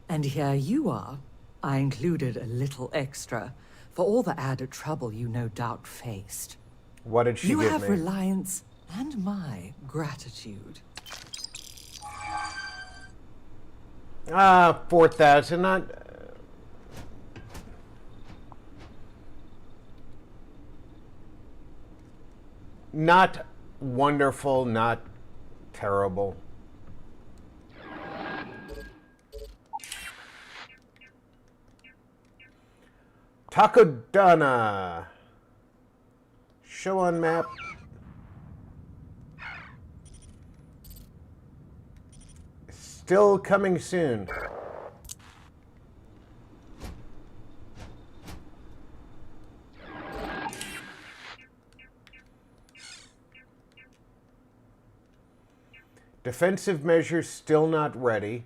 Speaker 4: And here you are. I included a little extra for all the added trouble you no doubt faced.
Speaker 2: What did she give me?
Speaker 4: You have reliance and my gratitude.
Speaker 2: 4,000, not wonderful, not terrible. Takodana. Show on map. Still coming soon. Defensive measures still not ready.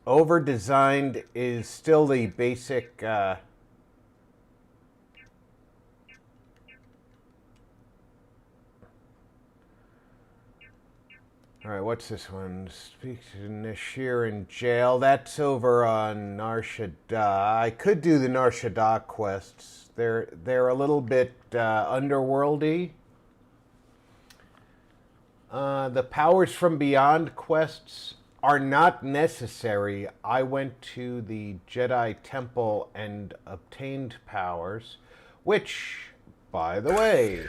Speaker 2: Over-designed is still the basic... Alright, what's this one? Speak to Nashir in jail. That's over on Nar Shaddaa. I could do the Nar Shaddaa quests. They're a little bit underworldy. The Powers from Beyond quests are not necessary. I went to the Jedi Temple and obtained powers, which, by the way,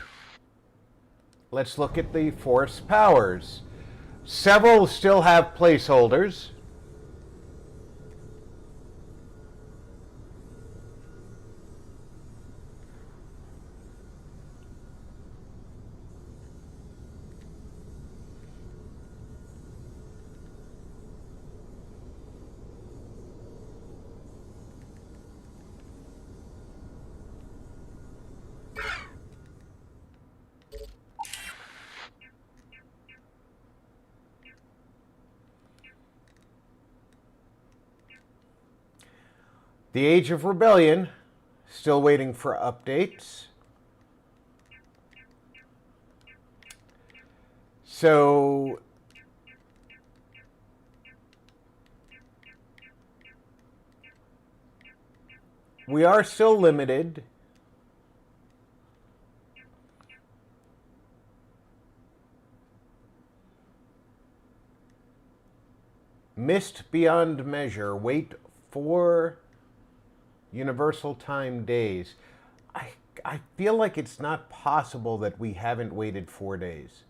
Speaker 2: let's look at the Force powers. Several still have placeholders. The Age of Rebellion, still waiting for updates. So we are still limited. Missed beyond measure. Wait 4 Universal Time days. I feel like it's not possible that we haven't waited 4 days.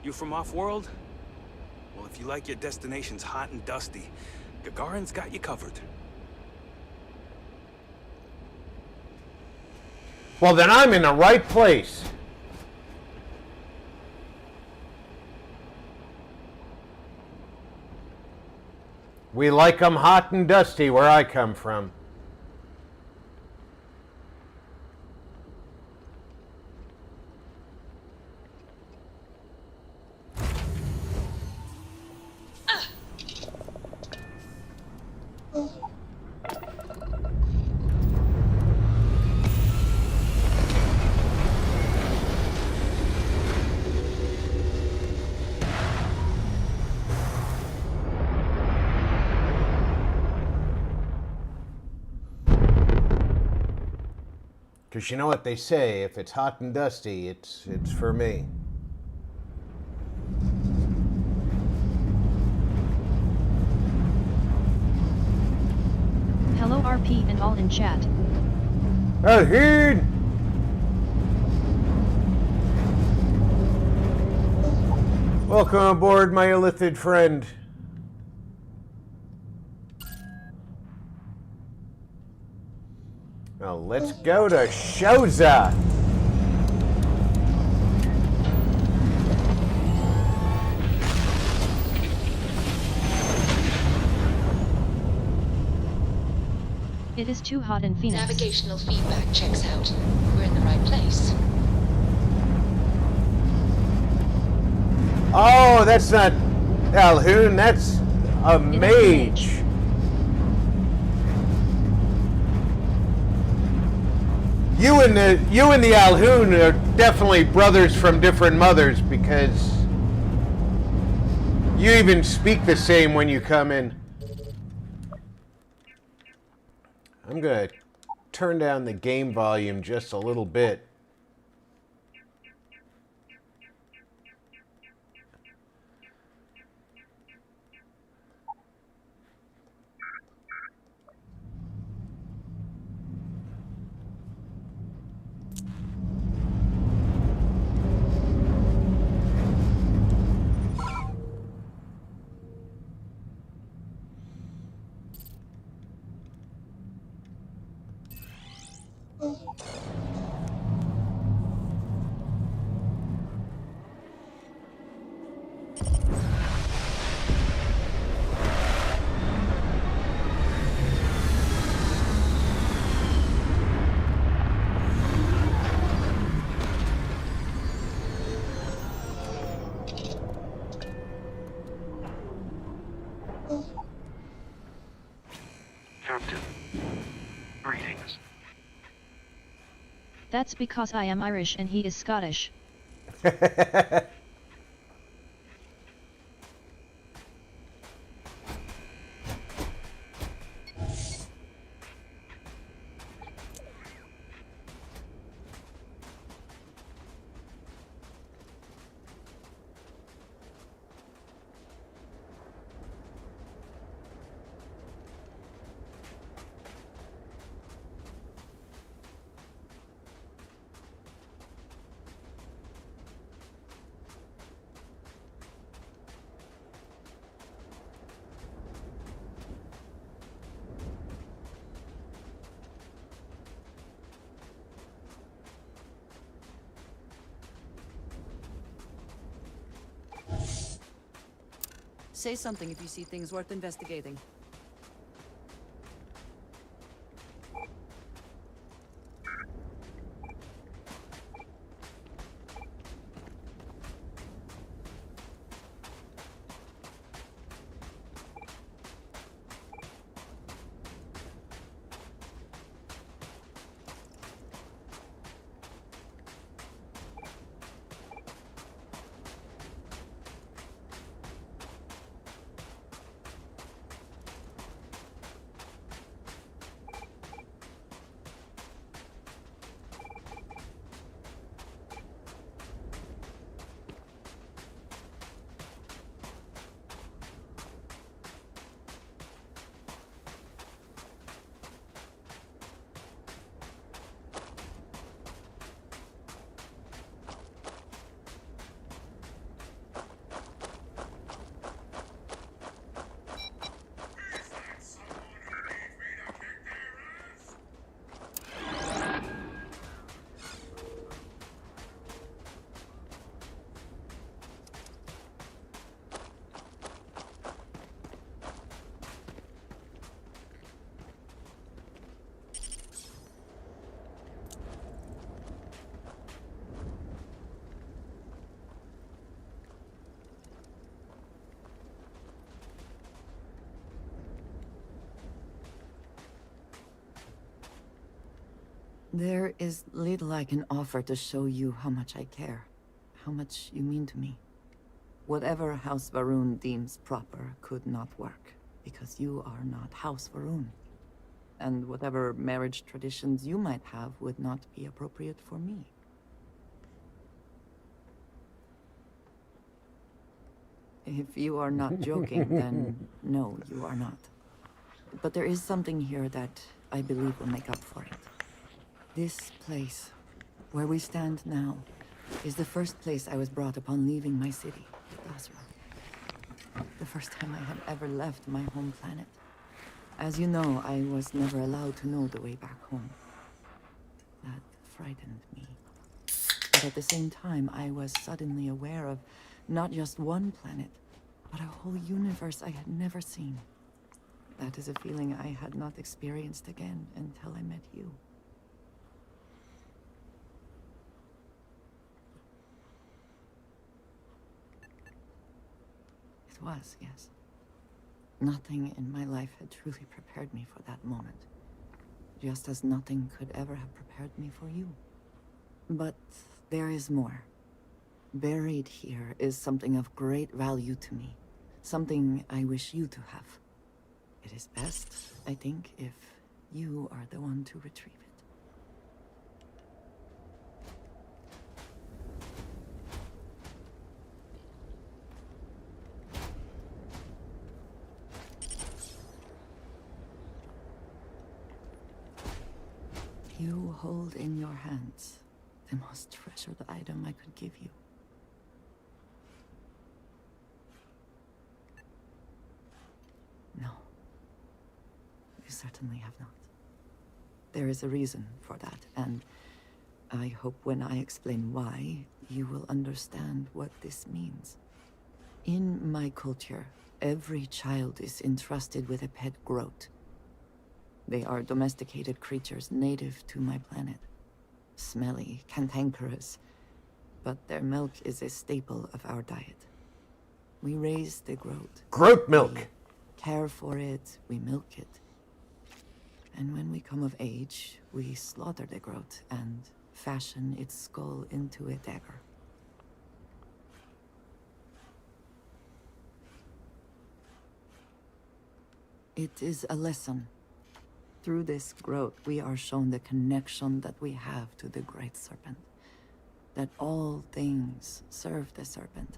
Speaker 5: You from off-world? Well, if you like your destinations hot and dusty, Gagarin's got you covered.
Speaker 2: Well, then I'm in the right place. We like 'em hot and dusty where I come from. Because you know what they say, if it's hot and dusty, it's for me.
Speaker 12: Hello RP and all in chat.
Speaker 2: Oh, dude! Welcome aboard, my illithid friend. Now let's go to Shoza.
Speaker 12: It is too hot in Phoenix.
Speaker 1: Navigational feedback checks out. We're in the right place.
Speaker 2: Oh, that's not Alhoon, that's a mage. You and the Alhoon are definitely brothers from different mothers, because you even speak the same when you come in. I'm gonna turn down the game volume just a little bit.
Speaker 6: Captain, greetings.
Speaker 12: That's because I am Irish and he is Scottish.
Speaker 7: Say something if you see things worth investigating. There is little I can offer to show you how much I care, how much you mean to me. Whatever House Varun deems proper could not work, because you are not House Varun. And whatever marriage traditions you might have would not be appropriate for me. If you are not joking, then no, you are not. But there is something here that I believe will make up for it. This place, where we stand now, is the first place I was brought upon leaving my city, Basra. The first time I had ever left my home planet. As you know, I was never allowed to know the way back home. That frightened me. But at the same time, I was suddenly aware of not just one planet, but a whole universe I had never seen. That is a feeling I had not experienced again until I met you. It was, yes. Nothing in my life had truly prepared me for that moment. Just as nothing could ever have prepared me for you. But there is more. Buried here is something of great value to me. Something I wish you to have. It is best, I think, if you are the one to retrieve it. You hold in your hands the most treasured item I could give you. No. You certainly have not. There is a reason for that, and I hope when I explain why, you will understand what this means. In my culture, every child is entrusted with a pet groat. They are domesticated creatures native to my planet. Smelly, cantankerous, but their milk is a staple of our diet. We raise the groat.
Speaker 2: Groat milk!
Speaker 7: We care for it, we milk it. And when we come of age, we slaughter the groat and fashion its skull into a dagger. It is a lesson. Through this groat, we are shown the connection that we have to the Great Serpent. That all things serve the Serpent,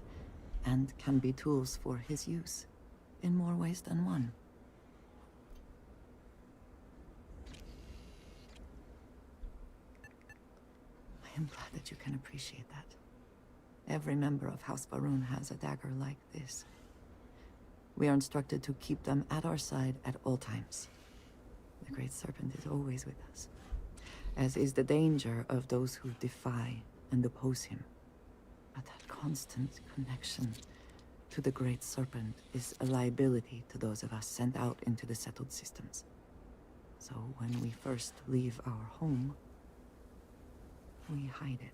Speaker 7: and can be tools for his use, in more ways than one. I am glad that you can appreciate that. Every member of House Varun has a dagger like this. We are instructed to keep them at our side at all times. The Great Serpent is always with us, as is the danger of those who defy and oppose him. But that constant connection to the Great Serpent is a liability to those of us sent out into the settled systems. So when we first leave our home, we hide it.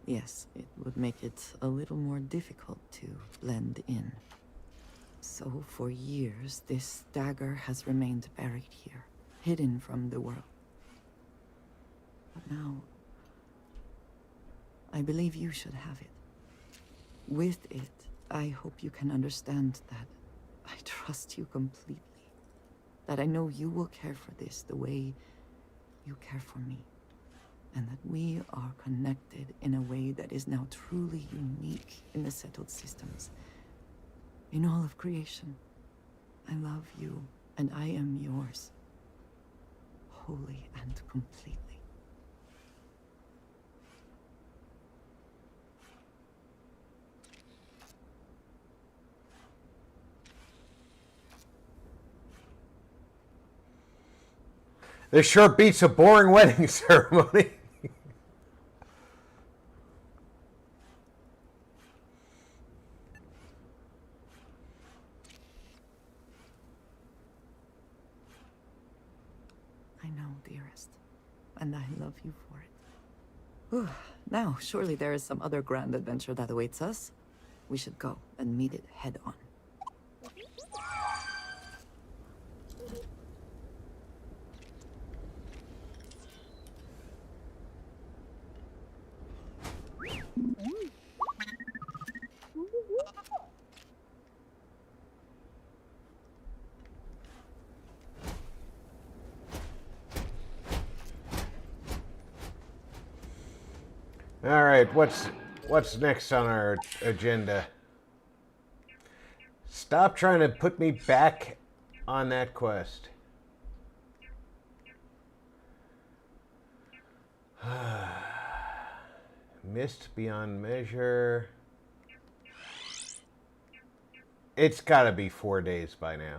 Speaker 7: Yes, it would make it a little more difficult to blend in. So for years, this dagger has remained buried here, hidden from the world. But now, I believe you should have it. With it, I hope you can understand that I trust you completely. That I know you will care for this the way you care for me. And that we are connected in a way that is now truly unique in the settled systems. In all of creation, I love you, and I am yours. Wholly and completely.
Speaker 2: This sure beats a boring wedding ceremony.
Speaker 7: I know, dearest. And I love you for it. Whew. Now, surely there is some other grand adventure that awaits us. We should go and meet it head on.
Speaker 2: All right, what's next on our agenda? Stop trying to put me back on that quest. Missed beyond measure. It's got to be 4 days by now.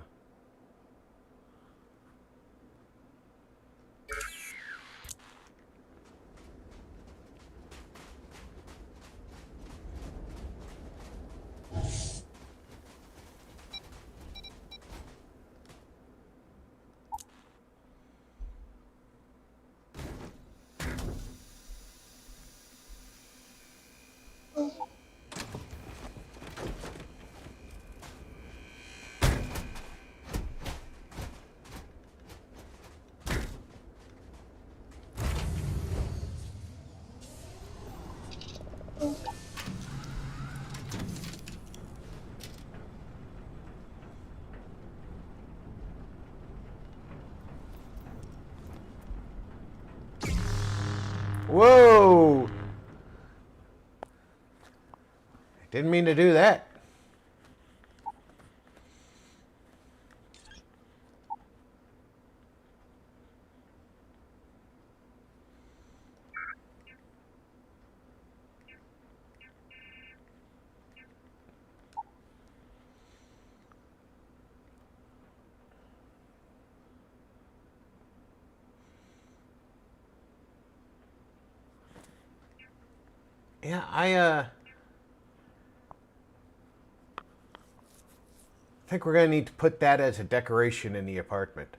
Speaker 2: Whoa! Didn't mean to do that. Yeah, I think we're gonna need to put that as a decoration in the apartment.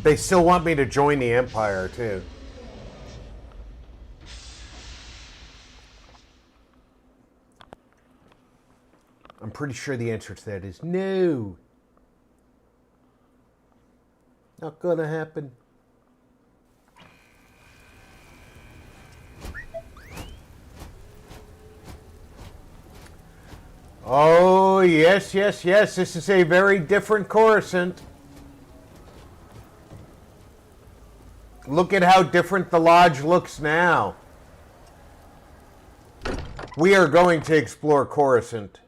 Speaker 2: They still want me to join the Empire, too. I'm pretty sure the answer to that is no. Not gonna happen. Oh, yes, yes, yes. This is a very different Coruscant. Look at how different the Lodge looks now. We are going to explore Coruscant.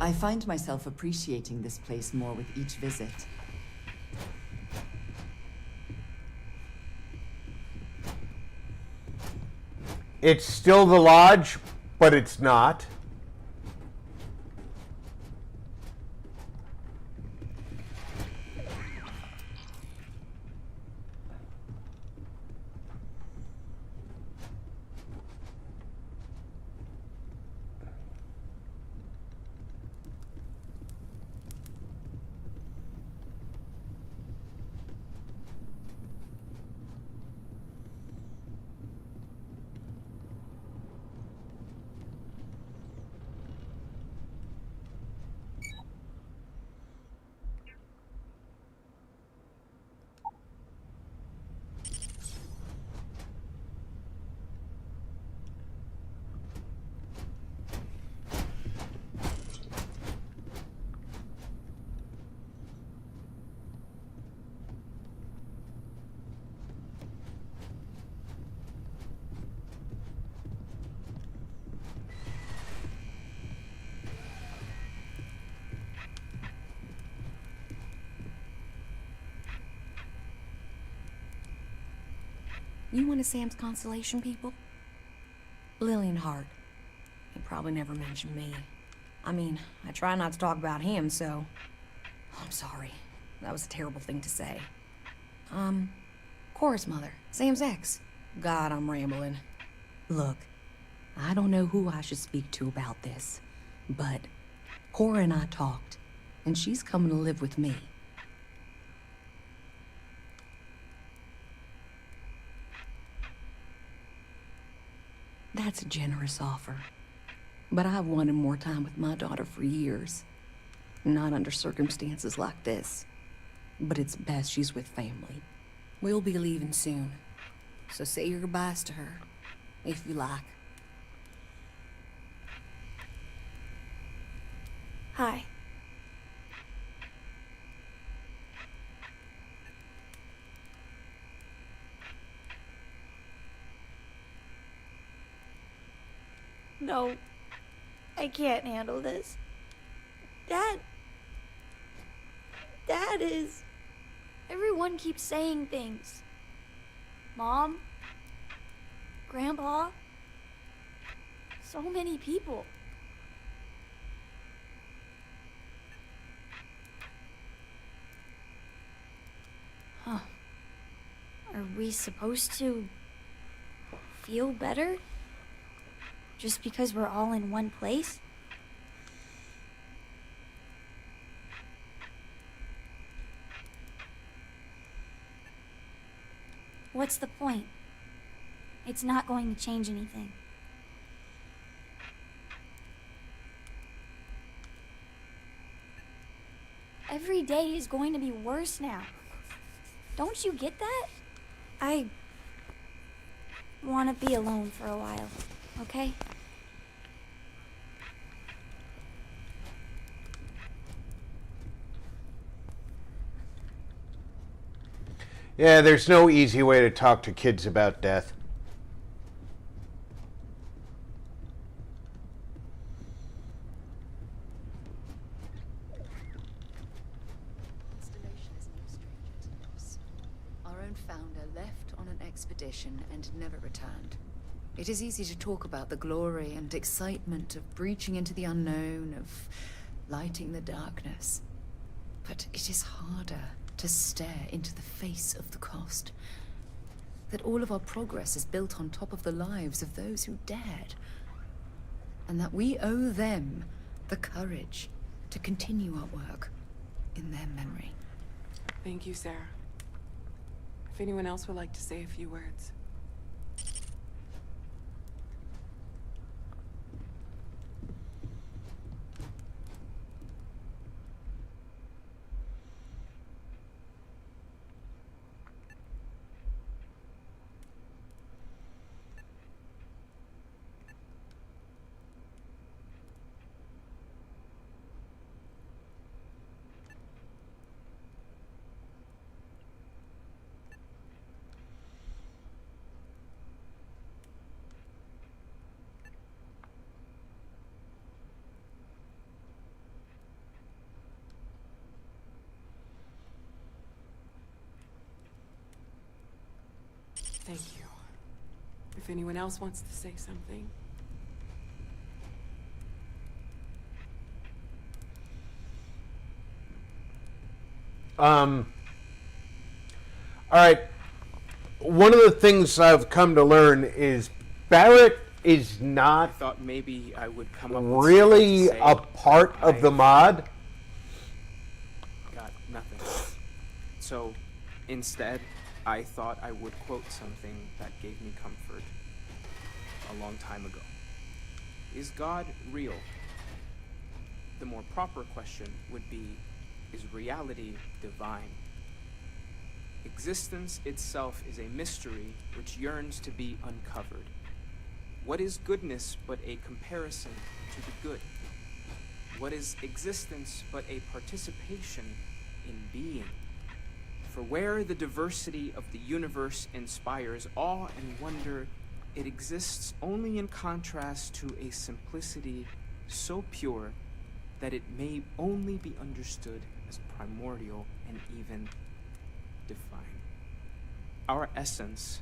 Speaker 4: I find myself appreciating this place more with each visit.
Speaker 2: It's still the Lodge, but it's not.
Speaker 11: You one of Sam's constellation people? Lillian Hart. He probably never mentioned me. I mean, I try not to talk about him, so... I'm sorry. That was a terrible thing to say. Cora's mother. Sam's ex. God, I'm rambling. Look, I don't know who I should speak to about this, but Cora and I talked, and she's coming to live with me. That's a generous offer. But I've wanted more time with my daughter for years. Not under circumstances like this. But it's best she's with family. We'll be leaving soon. So say your goodbyes to her, if you like. Hi.
Speaker 13: No, I can't handle this. Dad is... Everyone keeps saying things. Mom, Grandpa, so many people. Huh. Are we supposed to feel better? Just because we're all in one place? What's the point? It's not going to change anything. Every day is going to be worse now. Don't you get that? I want to be alone for a while, okay?
Speaker 2: Yeah, there's no easy way to talk to kids about death.
Speaker 14: Constellation is no stranger to loss. Our own founder left on an expedition and never returned. It is easy to talk about the glory and excitement of breaching into the unknown, of lighting the darkness. But it is harder to stare into the face of the cost. That all of our progress is built on top of the lives of those who dared. And that we owe them the courage to continue our work in their memory.
Speaker 15: Thank you, Sarah. If anyone else would like to say a few words. Thank you. If anyone else wants to say something.
Speaker 2: All right. One of the things I've come to learn is Barrett is not
Speaker 16: I thought maybe I would come up with
Speaker 2: really
Speaker 16: something to say,
Speaker 2: a part of the mod.
Speaker 16: Got nothing. So, instead, I thought I would quote something that gave me comfort a long time ago. Is God real? The more proper question would be, is reality divine? Existence itself is a mystery which yearns to be uncovered. What is goodness but a comparison to the good? What is existence but a participation in being? For where the diversity of the universe inspires awe and wonder, it exists only in contrast to a simplicity so pure that it may only be understood as primordial and even divine. Our essence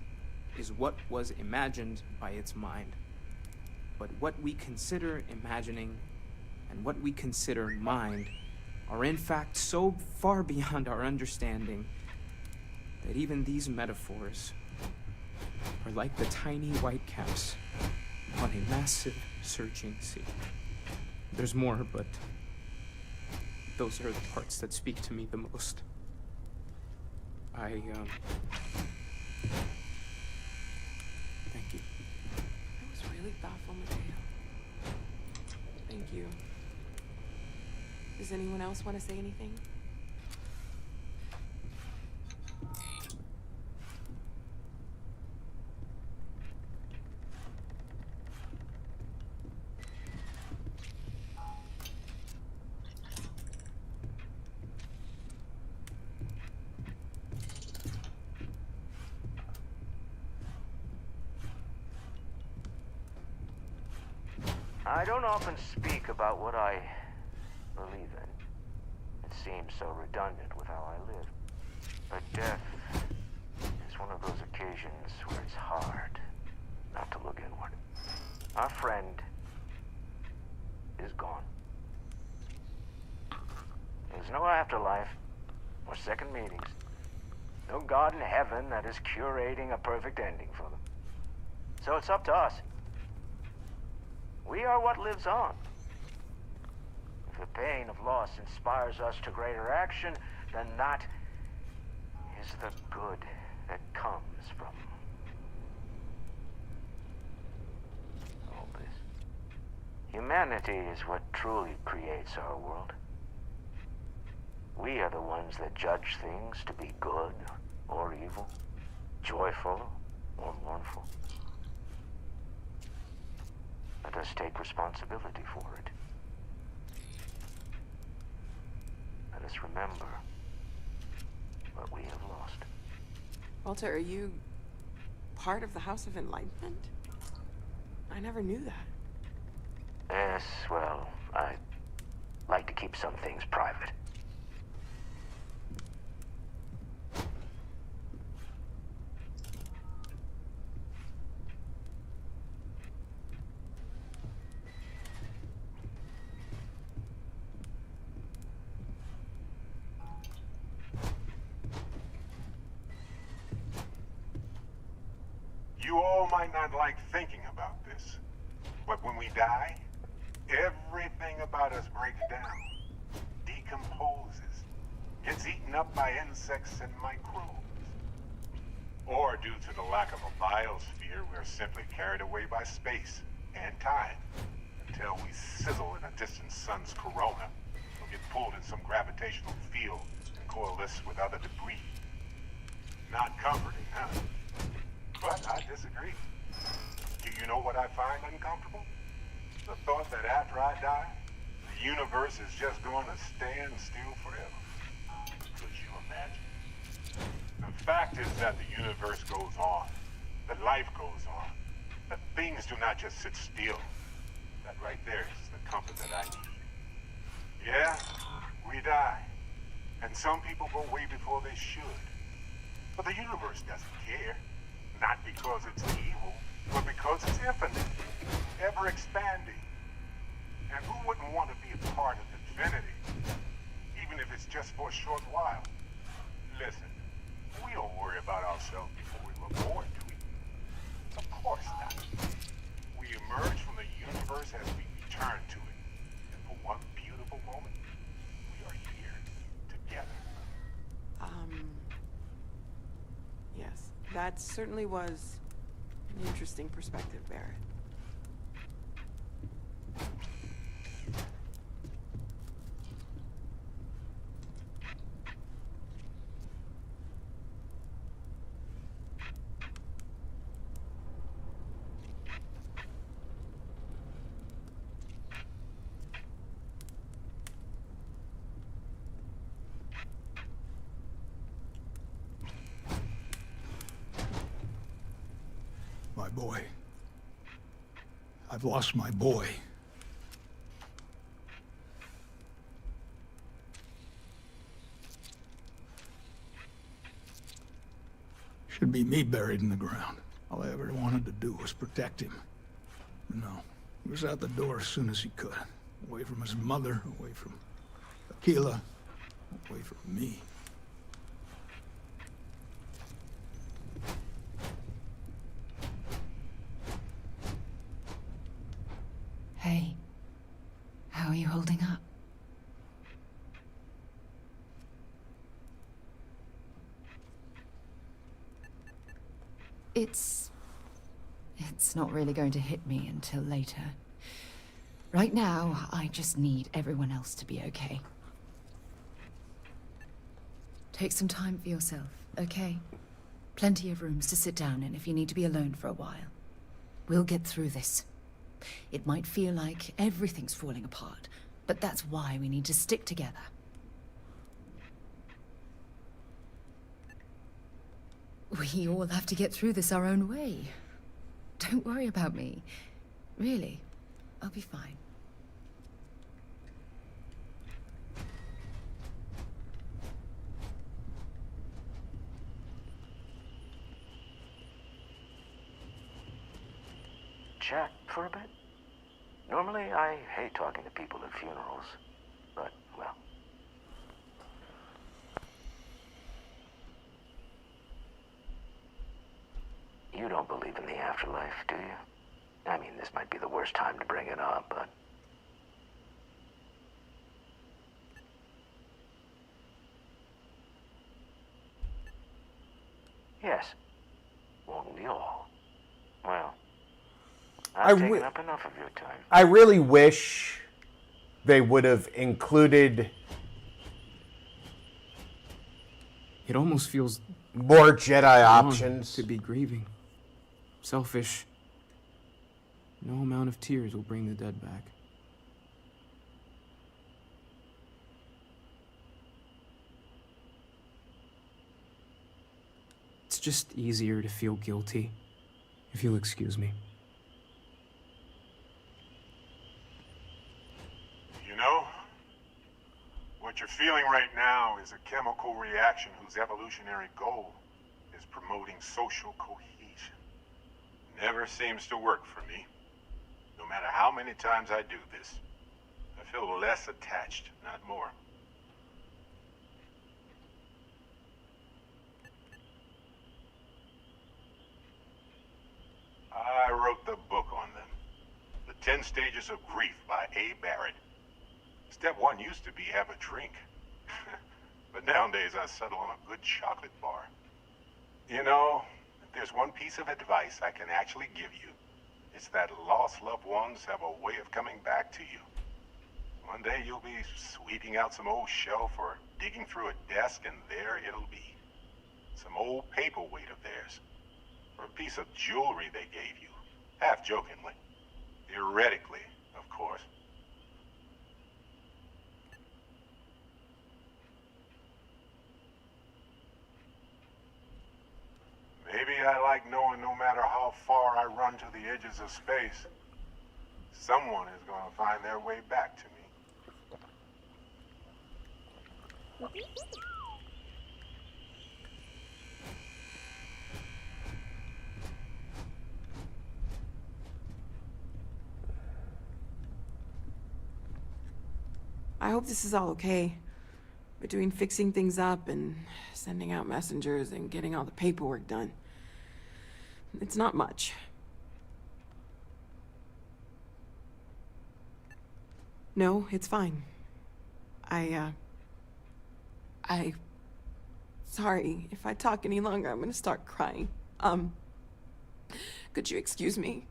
Speaker 16: is what was imagined by its mind, but what we consider imagining and what we consider mind are in fact so far beyond our understanding that even these metaphors are like the tiny white caps on a massive surging sea. There's more, but those are the parts that speak to me the most. Thank you.
Speaker 15: That was really thoughtful, Mateo. Thank you. Does anyone else want to say anything?
Speaker 5: I don't often speak about what I believe in. It seems so redundant with how I live. But death is one of those occasions where it's hard not to look inward. Our friend is gone. There's no afterlife or second meetings. No God in heaven that is curating a perfect ending for them. So it's up to us. We are what lives on. If the pain of loss inspires us to greater action, then that is the good that comes from all this. Humanity is what truly creates our world. We are the ones that judge things to be good or evil, joyful or mournful. Let us take responsibility for it. Let us remember what we have lost.
Speaker 15: Walter, are you part of the House of Enlightenment? I never knew that.
Speaker 5: Yes, well, I like to keep some things private.
Speaker 17: You all might not like thinking about this, but when we die, everything about us breaks down, decomposes, gets eaten up by insects and microbes. Or due to the lack of a biosphere, we're simply carried away by space and time until we sizzle in a distant sun's corona or get pulled in some gravitational field and coalesce with other debris. Not comforting, huh? But I disagree. Do you know what I find uncomfortable? The thought that after I die, the universe is just going to stand still forever. Could you imagine? The fact is that the universe goes on, that life goes on, that things do not just sit still. That right there is the comfort that I need. Yeah, we die. And some people go way before they should. But the universe doesn't care. Not because it's evil, but because it's infinite, ever expanding. And who wouldn't want to be a part of infinity, even if it's just for a short while? Listen, we don't worry about ourselves before we were born, do we? Of course not. We emerge from the universe as we return to it. And for one beautiful moment, we are here together.
Speaker 15: Yes, that certainly was an interesting perspective, Barrett.
Speaker 18: My boy. I've lost my boy. Should be me buried in the ground. All I ever wanted to do was protect him. No, he was out the door as soon as he could. Away from his mother, away from Aquila, away from me.
Speaker 14: Hey, how are you holding up? It's not really going to hit me until later. Right now, I just need everyone else to be okay. Take some time for yourself, okay? Plenty of rooms to sit down in if you need to be alone for a while. We'll get through this. It might feel like everything's falling apart, but that's why we need to stick together. We all have to get through this our own way. Don't worry about me. Really, I'll be fine.
Speaker 5: Chat for a bit? Normally, I hate talking to people at funerals, but, well. You don't believe in the afterlife, do you? I mean, this might be the worst time to bring it up, but... Yes. Won't we all? Well, I've taken up enough of your time.
Speaker 2: I really wish they would have included
Speaker 16: It almost feels
Speaker 2: more Jedi
Speaker 16: wrong
Speaker 2: options.
Speaker 16: to be grieving. Selfish. No amount of tears will bring the dead back. It's just easier to feel guilty, if you'll excuse me.
Speaker 17: You know, what you're feeling right now is a chemical reaction whose evolutionary goal is promoting social cohesion. Never seems to work for me. No matter how many times I do this, I feel less attached, not more. I wrote the book on them. The 10 Stages of Grief by A. Barrett. Step 1 used to be have a drink. But nowadays I settle on a good chocolate bar. You know, if there's one piece of advice I can actually give you, it's that lost loved ones have a way of coming back to you. One day you'll be sweeping out some old shelf or digging through a desk, and there it'll be. Some old paperweight of theirs. Or a piece of jewelry they gave you. Half jokingly. Theoretically, of course. Maybe I like knowing no matter how far I run to the edges of space, someone is going to find their way back to me.
Speaker 15: I hope this is all okay. Between fixing things up and sending out messengers and getting all the paperwork done. It's not much. No, it's fine. Sorry, if I talk any longer, I'm gonna start crying. Could you excuse me?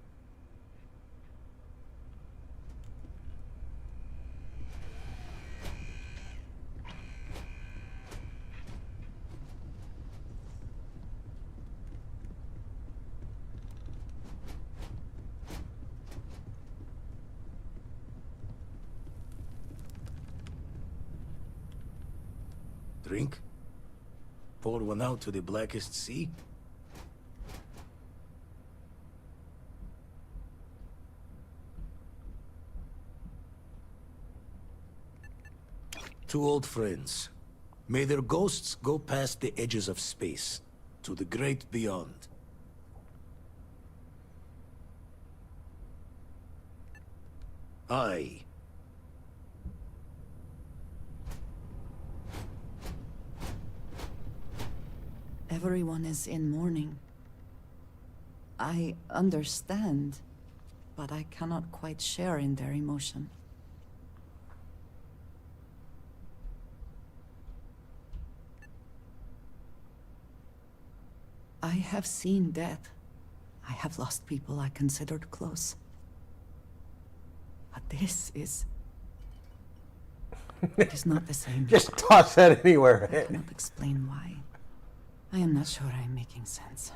Speaker 19: Drink? Pour one out to the blackest sea? Two old friends. May their ghosts go past the edges of space, to the great beyond. Aye.
Speaker 4: Everyone is in mourning. I understand, but I cannot quite share in their emotion. I have seen death. I have lost people I considered close. But this is... It is not the same.
Speaker 2: Just toss that anywhere.
Speaker 4: I cannot explain why. I am not sure I am making sense.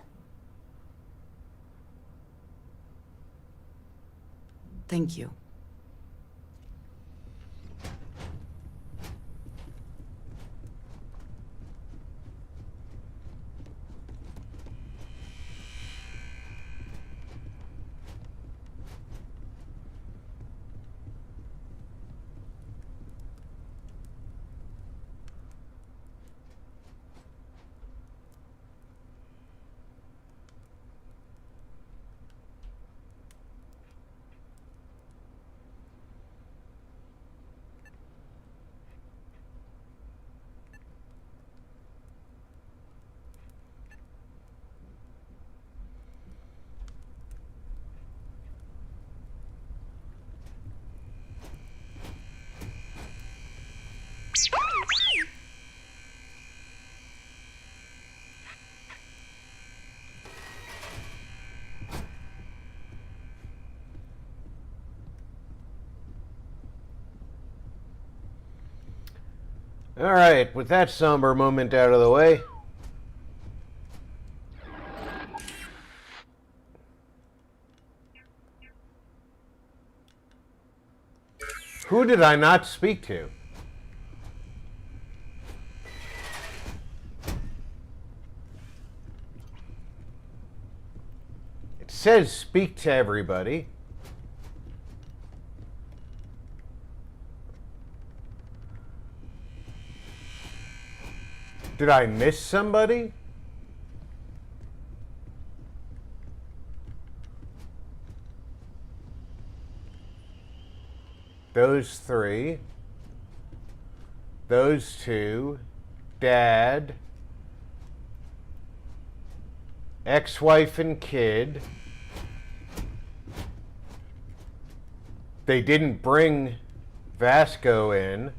Speaker 4: Thank you.
Speaker 2: All right, with that somber moment out of the way, who did I not speak to? It says speak to everybody. Did I miss somebody? Those three. Those two. Dad. Ex-wife and kid. They didn't bring Vasco in.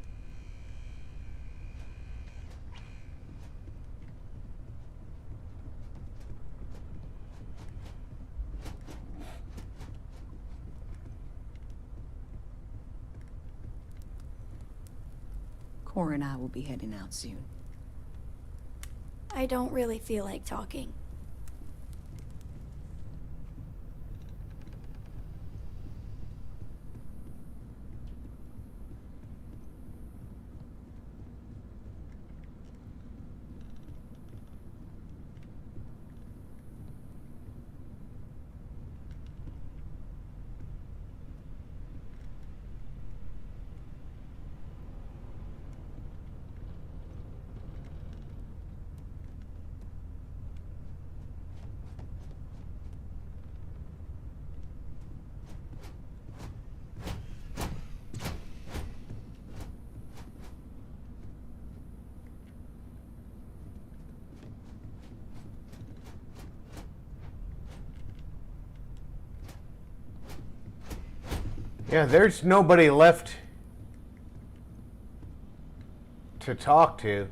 Speaker 11: Cora and I will be heading out soon.
Speaker 13: I don't really feel like talking.
Speaker 2: Yeah, there's nobody left to talk to.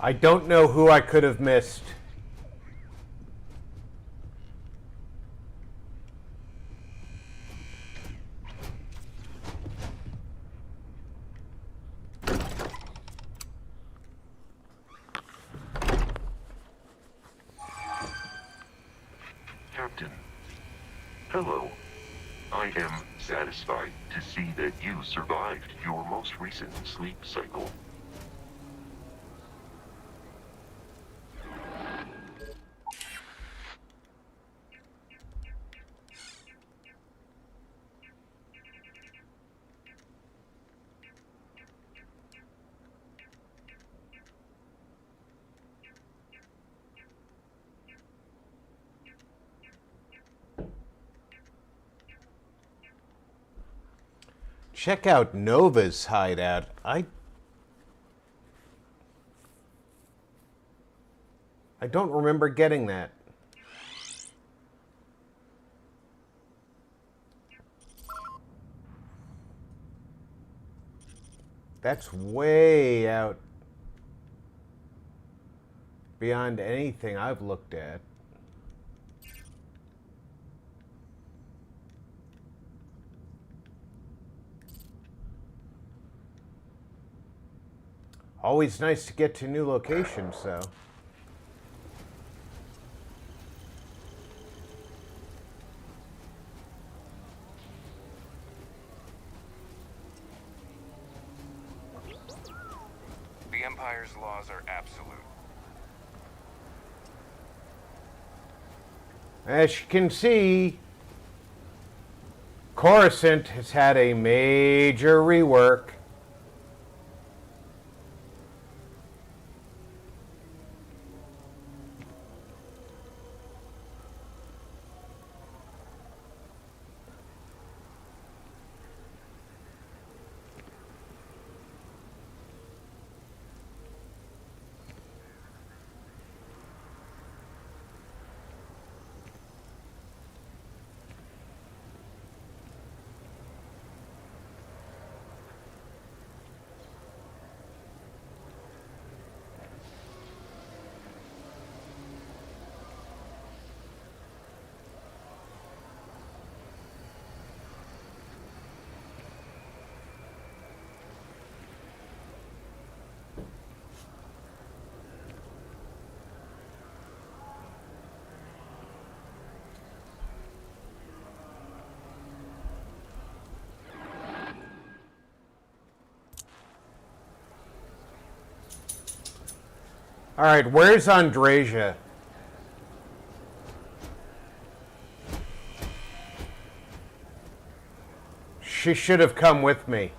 Speaker 2: I don't know who I could have missed.
Speaker 6: Captain. Hello. I am satisfied to see that you survived your most recent sleep cycle.
Speaker 2: Check out Nova's hideout. I don't remember getting that. That's way out beyond anything I've looked at. Always nice to get to new locations, though.
Speaker 3: Empire's laws are absolute.
Speaker 2: As you can see, Coruscant has had a major rework. All right, where's Andrasia? She should have come with me.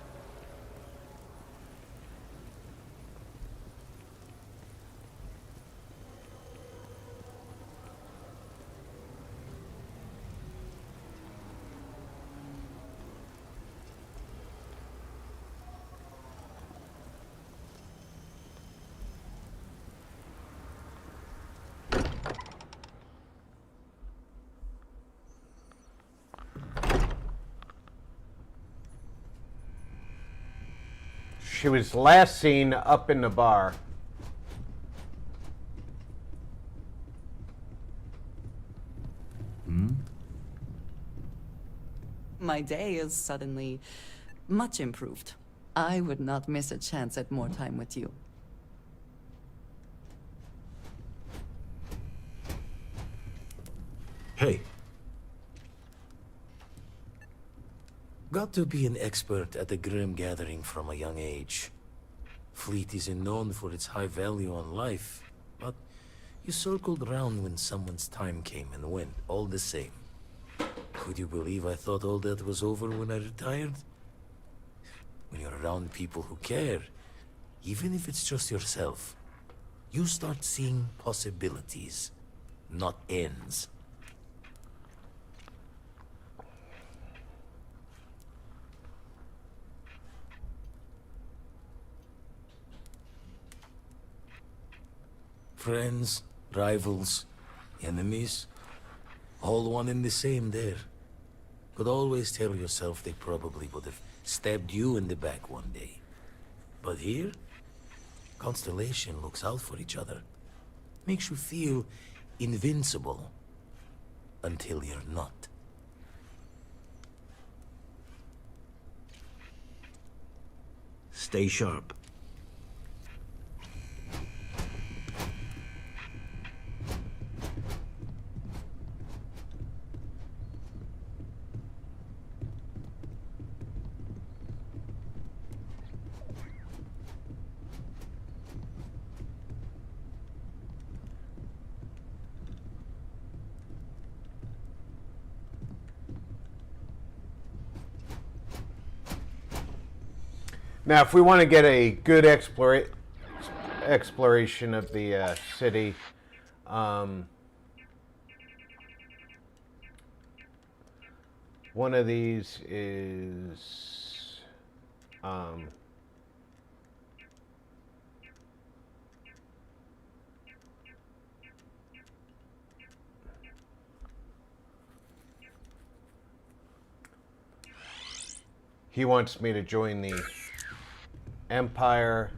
Speaker 2: She was last seen up in the bar.
Speaker 4: My day is suddenly much improved. I would not miss a chance at more time with you.
Speaker 19: Hey. Got to be an expert at the Grim Gathering from a young age. Fleet isn't known for its high value on life, but you circled around when someone's time came and went, all the same. Could you believe I thought all that was over when I retired? When you're around people who care, even if it's just yourself, you start seeing possibilities, not ends. Friends, rivals, enemies, all one and the same there. Could always tell yourself they probably would have stabbed you in the back one day. But here, Constellation looks out for each other. Makes you feel invincible until you're not.
Speaker 10: Stay sharp.
Speaker 2: Now, if we want to get a good exploration of the city, one of these is he wants me to join the Empire.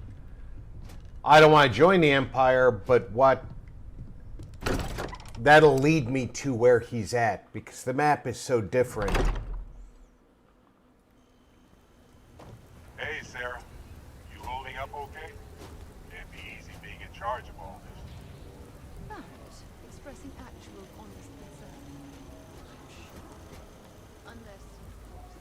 Speaker 2: I don't want to join the Empire, but that'll lead me to where he's at, because the map is so different.
Speaker 17: Hey, Sarah. You holding up okay? Can't be easy being in charge of all this.
Speaker 14: That, expressing actual honest concern. Unless, of course.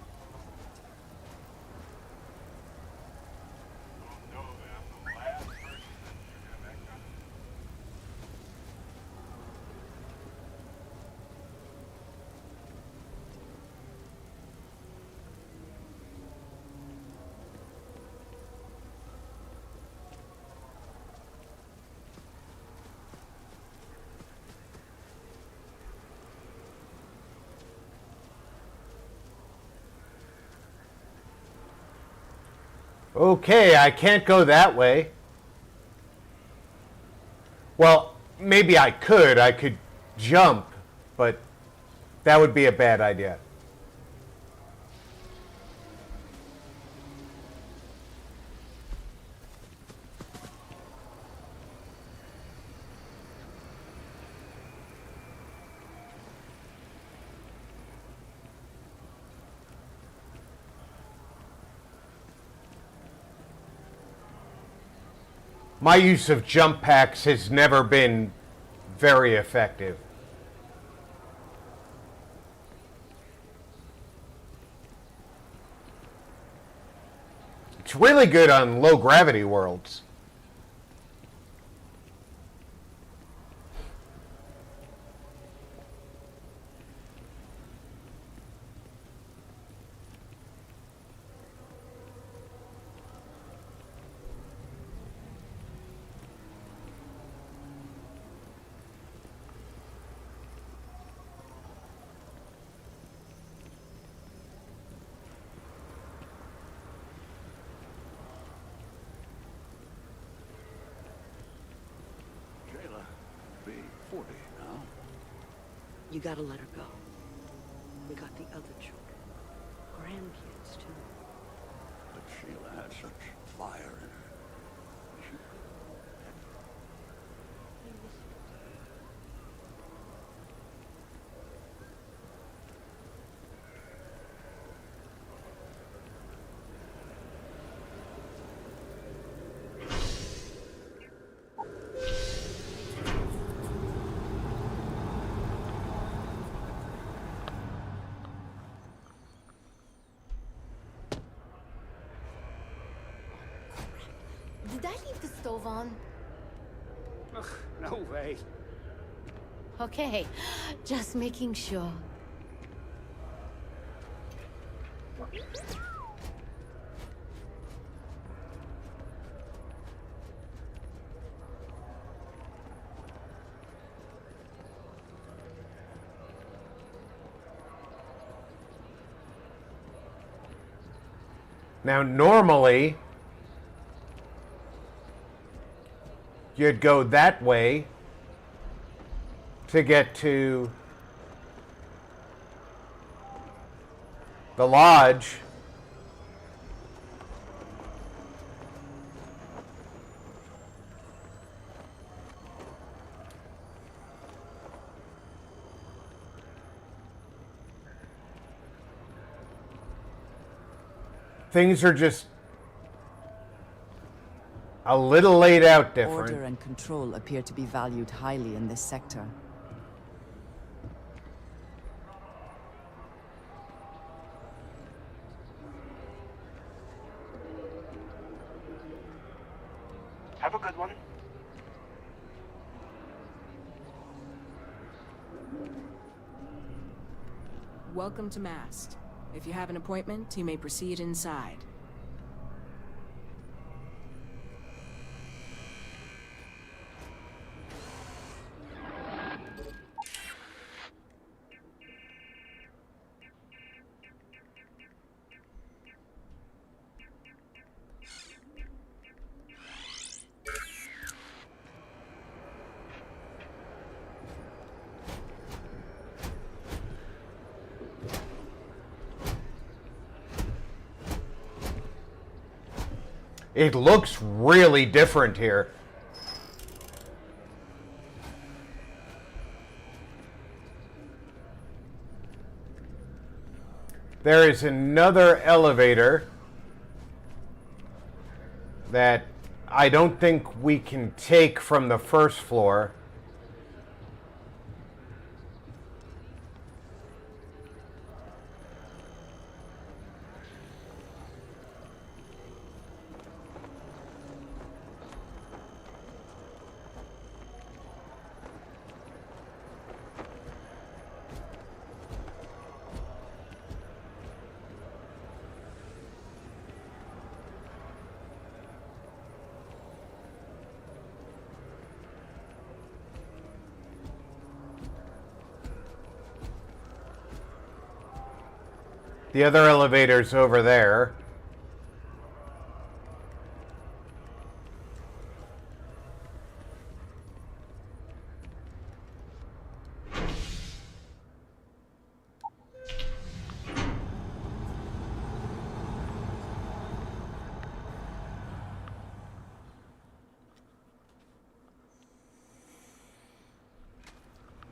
Speaker 17: Don't know that I'm the last person
Speaker 2: Okay, I can't go that way. Well, maybe I could. I could jump, but that would be a bad idea. My use of jump packs has never been very effective. It's really good on low gravity worlds.
Speaker 20: Be 40 now.
Speaker 21: You gotta let her go. We got the other children. Grandkids, too.
Speaker 20: But Sheila had such fire in her. She
Speaker 22: Did I leave the stove on?
Speaker 20: Ugh, no way.
Speaker 22: Okay, just making sure.
Speaker 2: Now, normally, you'd go that way to get to the lodge. Things are just a little laid out different.
Speaker 4: Order and control appear to be valued highly in this sector.
Speaker 5: Have a good one.
Speaker 11: Welcome to Mast. If you have an appointment, you may proceed inside.
Speaker 2: It looks really different here. There is another elevator that I don't think we can take from the first floor. The other elevator's over there.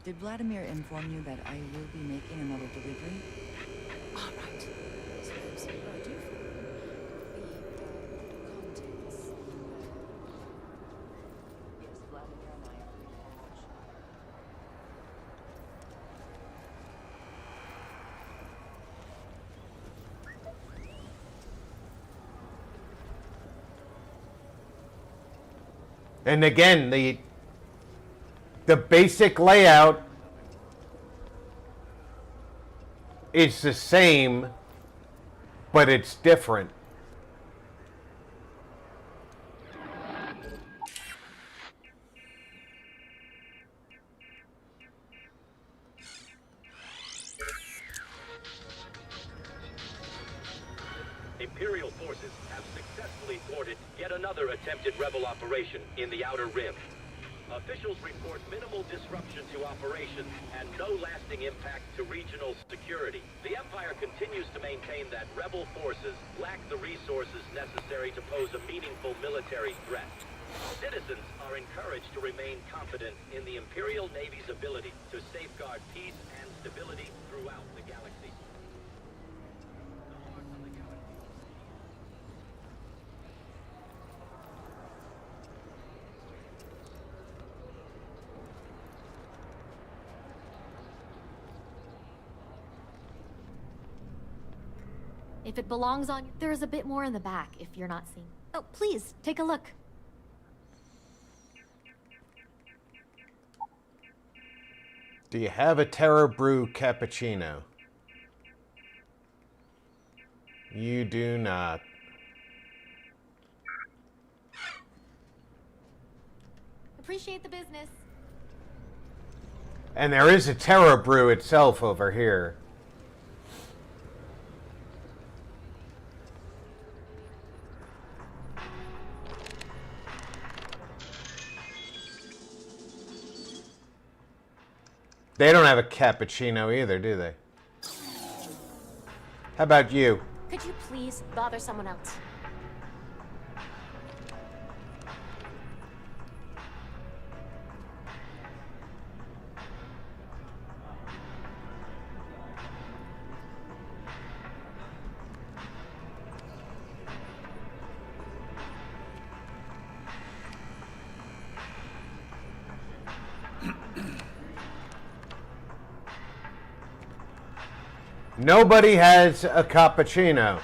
Speaker 4: Did Vladimir inform you that I will be making another delivery?
Speaker 14: All right. So there's a due for the contents.
Speaker 4: Yes, Vladimir and I agreed on much.
Speaker 2: And again, the basic layout is the same, but it's different.
Speaker 8: Imperial forces have successfully thwarted yet another attempted rebel operation in the Outer Rim. Officials report minimal disruption to operations and no lasting impact to regional security. The Empire continues to maintain that rebel forces lack the resources necessary to pose a meaningful military threat. Citizens are encouraged to remain confident in the Imperial Navy's ability to safeguard peace and stability throughout the galaxy.
Speaker 13: If it belongs on, there is a bit more in the back if you're not seeing. Oh, please, take a look.
Speaker 2: Do you have a Terra Brew cappuccino? You do not.
Speaker 13: Appreciate the business.
Speaker 2: And there is a Terra Brew itself over here. They don't have a cappuccino either, do they? How about you?
Speaker 13: Could you please bother someone else?
Speaker 2: Nobody has a cappuccino.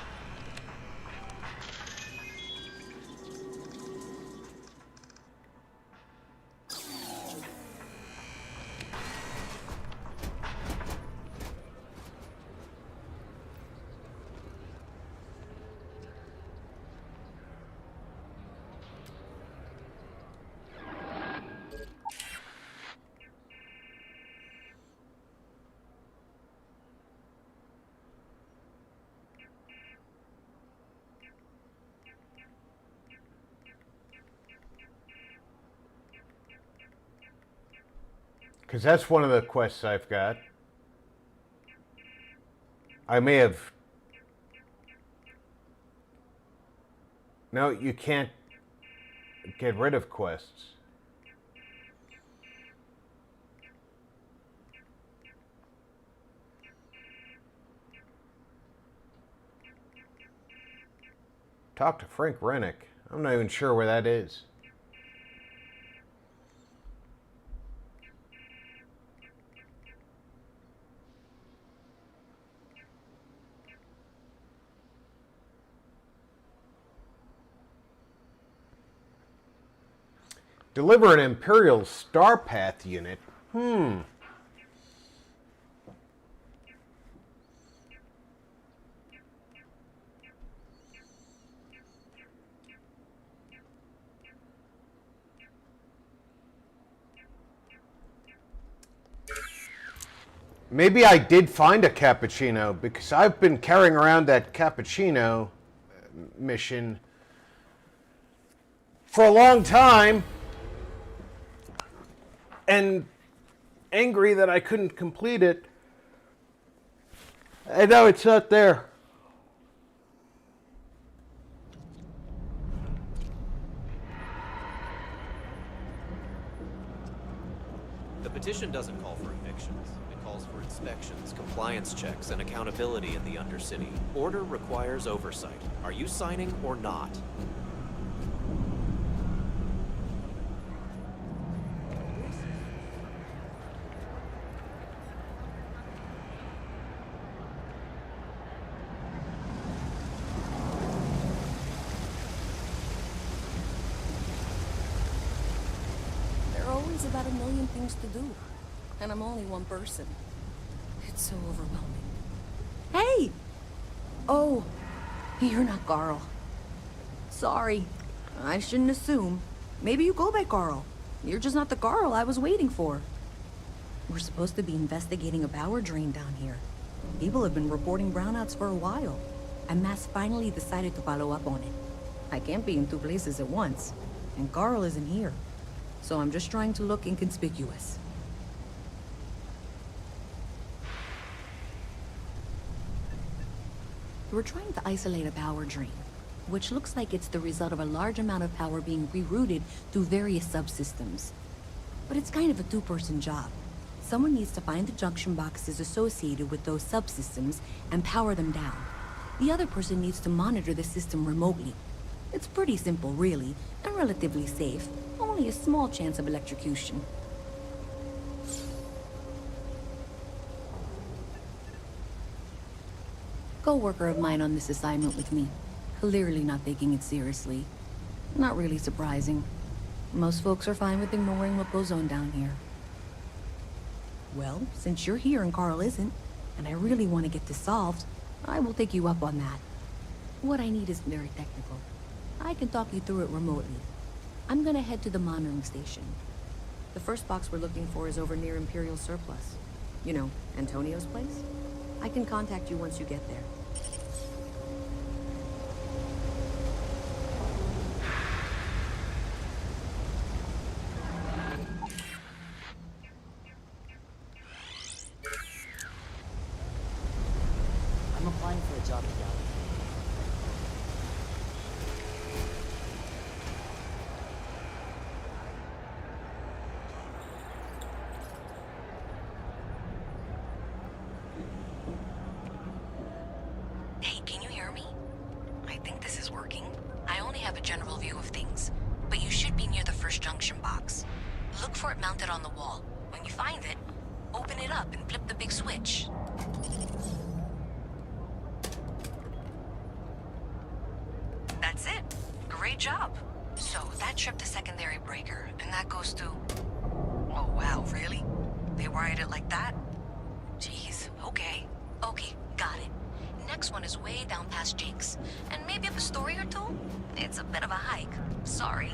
Speaker 2: Because that's one of the quests I've got. I may have... No, you can't get rid of quests. Talk to Frank Rennick. I'm not even sure where that is. Deliver an Imperial Starpath unit. Maybe I did find a cappuccino because I've been carrying around that cappuccino mission for a long time and angry that I couldn't complete it. I know it's not there.
Speaker 9: The
Speaker 1: petition doesn't call for evictions. It calls for inspections, compliance checks, and accountability in the Undercity. Order requires oversight. Are you signing or not?
Speaker 11: There are always about a million things to do, and I'm only one person. It's so overwhelming. Hey! Oh, you're not Carl. Sorry, I shouldn't assume. Maybe you go by Carl. You're just not the Carl I was waiting for. We're supposed to be investigating a power drain down here. People have been reporting brownouts for a while, and Mass finally decided to follow up on it. I can't be in two places at once, and Carl isn't here. So I'm just trying to look inconspicuous. We're trying to isolate a power drain, which looks like it's the result of a large amount of power being rerouted through various subsystems. But it's kind of a two-person job. Someone needs to find the junction boxes associated with those subsystems and power them down. The other person needs to monitor the system remotely. It's pretty simple, really, and relatively safe. Only a small chance of electrocution. Co-worker of mine on this assignment with me. Clearly not taking it seriously. Not really surprising. Most folks are fine with ignoring what goes on down here. Well, since you're here and Carl isn't, and I really want to get this solved, I will take you up on that. What I need is very technical. I can talk you through it remotely. I'm gonna head to the monitoring station. The first box we're looking for is over near Imperial Surplus. You know, Antonio's place? I can contact you once you get there.
Speaker 9: I'm applying for a job at Galaxy.
Speaker 11: Hey, can you hear me? I think this is working. I only have a general view of things, but you should be near the first junction box. Look for it mounted on the wall. When you find it, open it up and flip the big switch. That's it. Great job. So that tripped the secondary breaker, and that goes to... Oh wow, really? They wired it like that? Jeez, okay. Okay, got it. Next one is way down past Jake's. And maybe up a story or two? It's a bit of a hike. Sorry.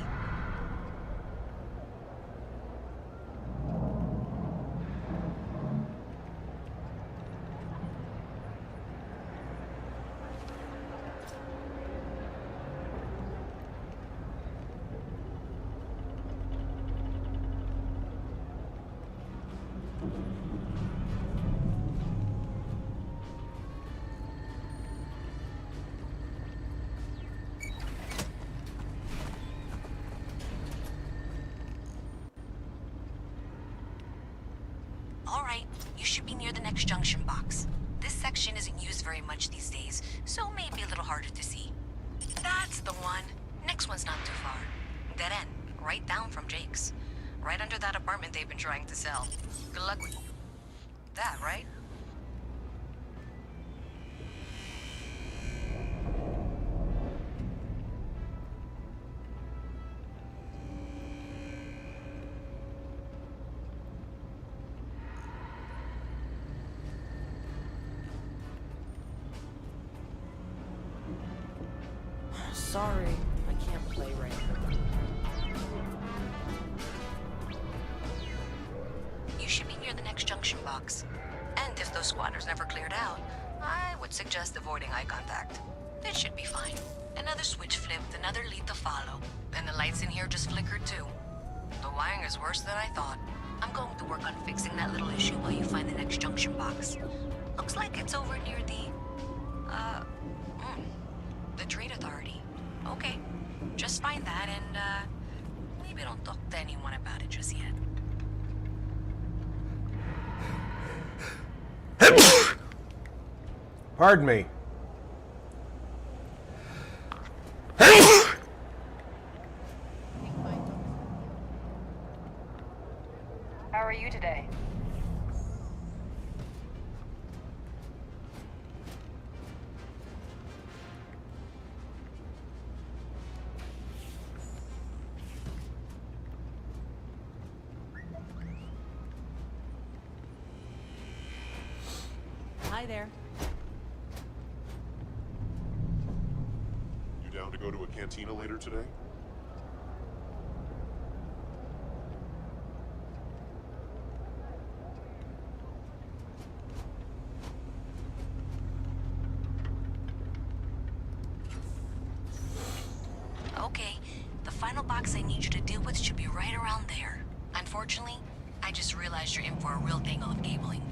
Speaker 11: Alright, you should be near the next junction box. This section isn't used very much these days, so it may be a little harder to see. That's the one. Next one's not too far. Dead end, right down from Jake's. Right under that apartment they've been trying to sell. Good luck with that, right?
Speaker 9: Sorry, I can't play right now.
Speaker 11: You should be near the next junction box. And if those squatters never cleared out, I would suggest avoiding eye contact. It should be fine. Another switch flipped, another lead to follow. And the lights in here just flickered too. The wiring is worse than I thought. I'm going to work on fixing that little issue while you find the next junction box. Looks like it's over near the Trade Authority. Okay, just find that and, maybe don't talk to anyone about it just yet.
Speaker 2: Pardon me.
Speaker 7: How are you today?
Speaker 9: Hi there.
Speaker 12: You down to go to a cantina later today?
Speaker 11: Okay, the final box I need you to deal with should be right around there. Unfortunately, I just realized you're in for a real tangle of cabling.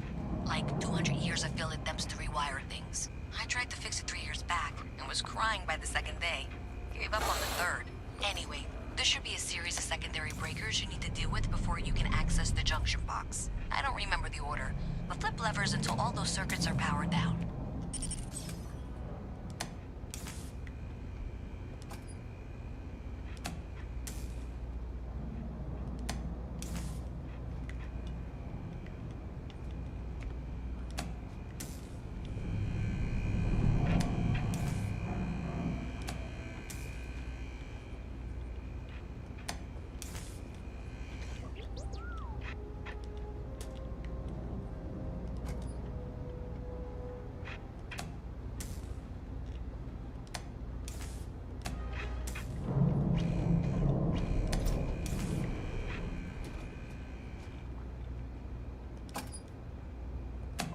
Speaker 11: Like 200 years of field attempts to rewire things. I tried to fix it 3 years back and was crying by the second day. Gave up on the third. Anyway, there should be a series of secondary breakers you need to deal with before you can access the junction box. I don't remember the order, but flip levers until all those circuits are powered down.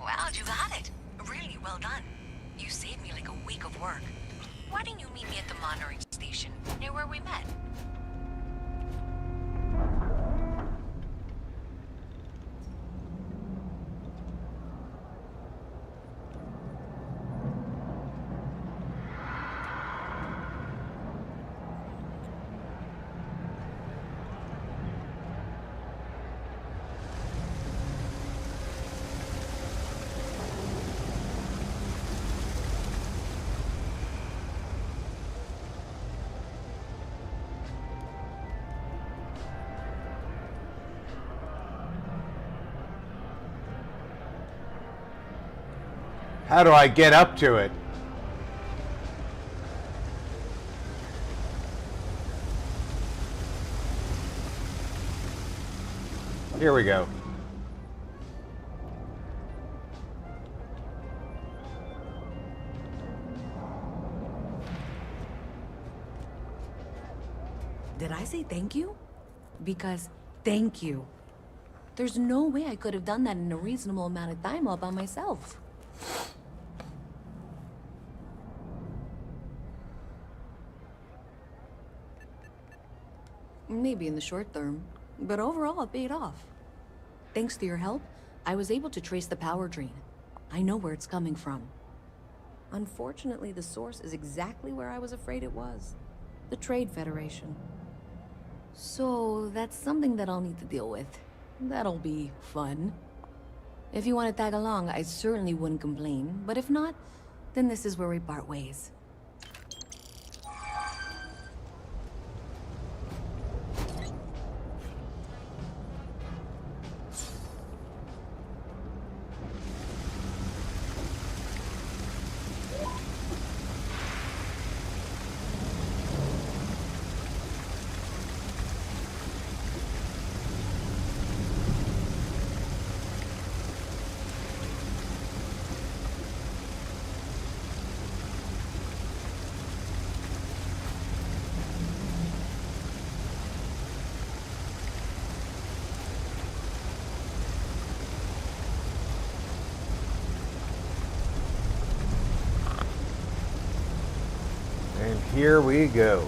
Speaker 11: Wow, you got it. Really well done. You saved me like a week of work. Why didn't you meet me at the monitoring station, near where we met?
Speaker 2: How do I get up to it? Here we go.
Speaker 11: Did I say thank you? Because thank you. There's no way I could have done that in a reasonable amount of time all by myself. Maybe in the short term, but overall it paid off. Thanks to your help, I was able to trace the power drain. I know where it's coming from. Unfortunately, the source is exactly where I was afraid it was. The Trade Federation. So that's something that I'll need to deal with. That'll be fun. If you want to tag along, I certainly wouldn't complain, but if not, then this is where we part ways.
Speaker 2: And here we go.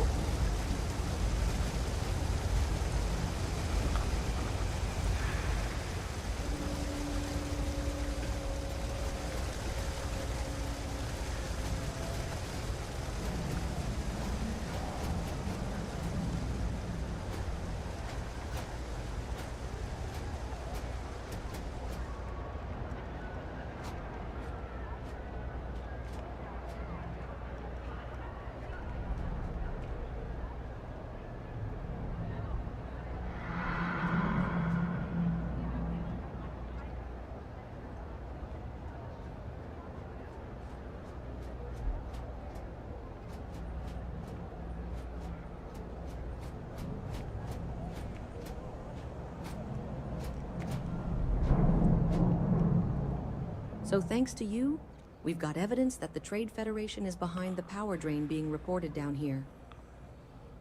Speaker 11: So thanks to you, we've got evidence that the Trade Federation is behind the power drain being reported down here.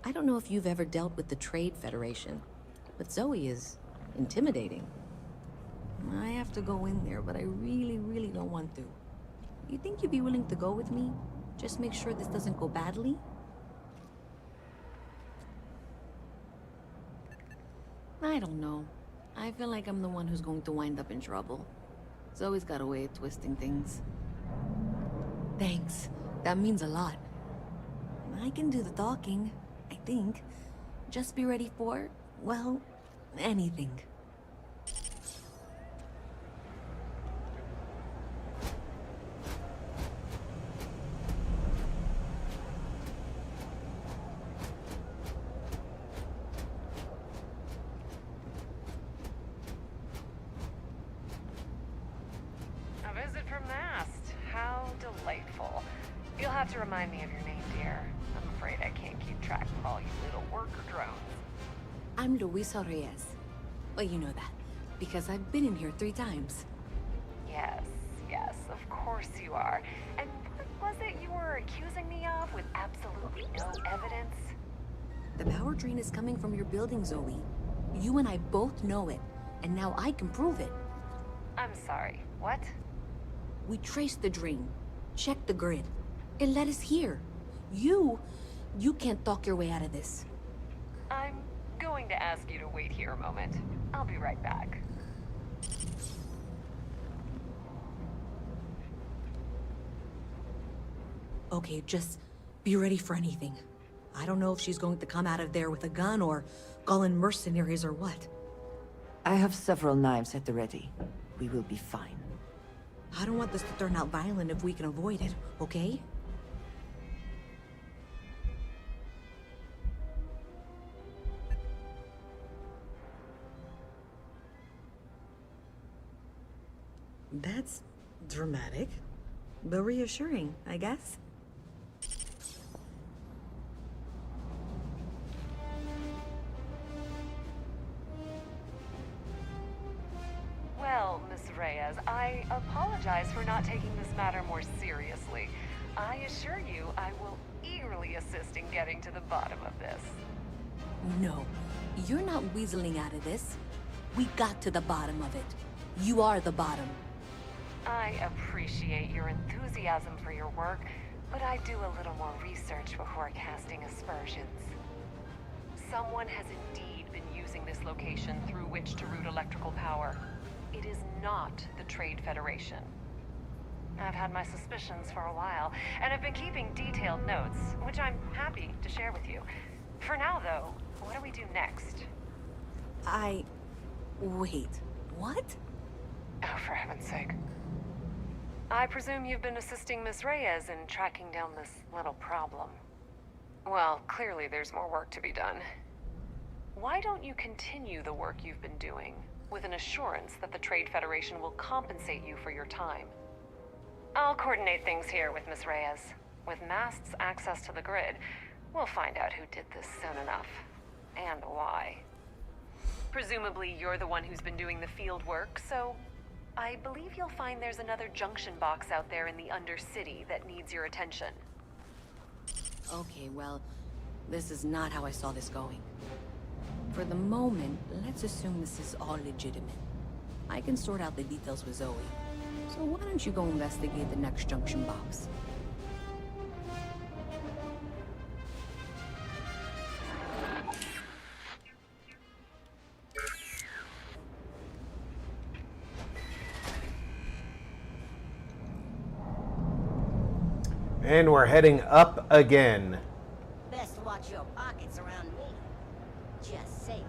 Speaker 11: I don't know if you've ever dealt with the Trade Federation, but Zoe is intimidating. I have to go in there, but I really, really don't want to. You think you'd be willing to go with me? Just make sure this doesn't go badly? I don't know. I feel like I'm the one who's going to wind up in trouble. Zoe's got a way of twisting things. Thanks. That means a lot. I can do the talking, I think. Just be ready for, well, anything.
Speaker 7: A visit from Nast. How delightful. You'll have to remind me of your name, dear. I'm afraid I can't keep track of all you little worker drones.
Speaker 11: I'm Luisa Reyes. Well, you know that, because I've been in here 3 times.
Speaker 7: Yes, yes, of course you are. And what was it you were accusing me of with absolutely no evidence?
Speaker 11: The power drain is coming from your building, Zoe. You and I both know it, and now I can prove it.
Speaker 7: I'm sorry, what?
Speaker 11: We traced the drain, checked the grid. It led us here. You can't talk your way out of this.
Speaker 7: I'm going to ask you to wait here a moment. I'll be right back.
Speaker 11: Okay, just be ready for anything. I don't know if she's going to come out of there with a gun or call in mercenaries or what.
Speaker 16: I have several knives at the ready. We will be fine.
Speaker 11: I don't want this to turn out violent if we can avoid it, okay? That's dramatic, but reassuring, I guess.
Speaker 7: Well, Miss Reyes, I apologize for not taking this matter more seriously. I assure you I will eagerly assist in getting to the bottom of this.
Speaker 11: No, you're not weaseling out of this. We got to the bottom of it. You are the bottom.
Speaker 7: I appreciate your enthusiasm for your work, but I do a little more research before casting aspersions. Someone has indeed been using this location through which to route electrical power. It is not the Trade Federation. I've had my suspicions for a while, and have been keeping detailed notes, which I'm happy to share with you. For now, though, what do we do next?
Speaker 11: Wait, what?
Speaker 7: Oh, for heaven's sake. I presume you've been assisting Miss Reyes in tracking down this little problem. Well, clearly there's more work to be done. Why don't you continue the work you've been doing, with an assurance that the Trade Federation will compensate you for your time? I'll coordinate things here with Miss Reyes. With Mast's access to the grid, we'll find out who did this soon enough, and why. Presumably you're the one who's been doing the field work, so I believe you'll find there's another junction box out there in the Undercity that needs your attention.
Speaker 11: Okay, well, this is not how I saw this going. For the moment, let's assume this is all legitimate. I can sort out the details with Zoe. So why don't you go investigate the next junction box?
Speaker 2: And we're heading up again.
Speaker 18: Best watch your pockets around me. Just saying.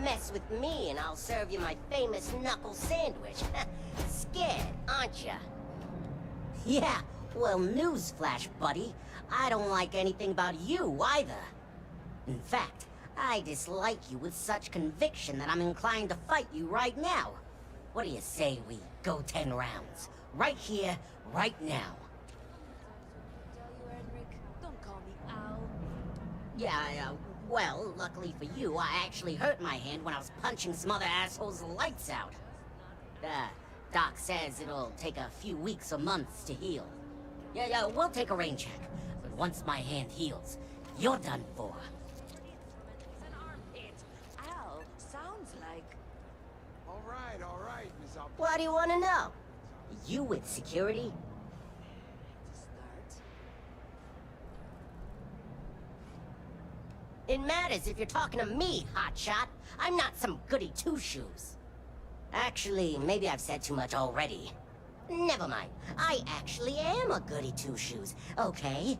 Speaker 18: Mess with me and I'll serve you my famous knuckle sandwich. Scared, aren't ya? Yeah, well, newsflash, buddy. I don't like anything about you either. In fact, I dislike you with such conviction that I'm inclined to fight you right now. What do you say we go 10 rounds? Right here, right now.
Speaker 22: Don't call me Owl.
Speaker 18: Yeah, well, luckily for you, I actually hurt my hand when I was punching some other assholes' lights out. Doc says it'll take a few weeks or months to heal. Yeah, we'll take a rain check. But once my hand heals, you're done for.
Speaker 21: Ow, sounds like...
Speaker 6: All right, Miss Al...
Speaker 18: Why do you want to know? You with security? It matters if you're talking to me, hotshot. I'm not some goody two-shoes. Actually, maybe I've said too much already. Never mind. I actually am a goody two-shoes, okay?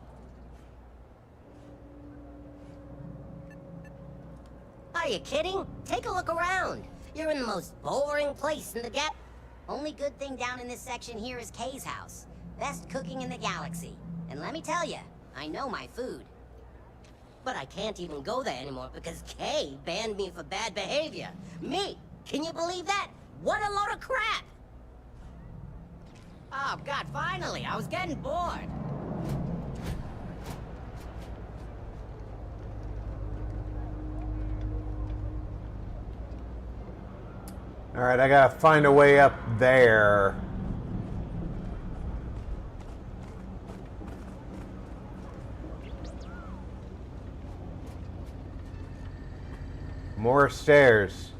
Speaker 18: Are you kidding? Take a look around. You're in the most boring place in the gap. Only good thing down in this section here is Kay's house. Best cooking in the galaxy. And let me tell you, I know my food. But I can't even go there anymore because Kay banned me for bad behavior. Me! Can you believe that? What a load of crap! Oh god, finally! I was getting bored.
Speaker 2: Alright, I gotta find a way up there. More stairs.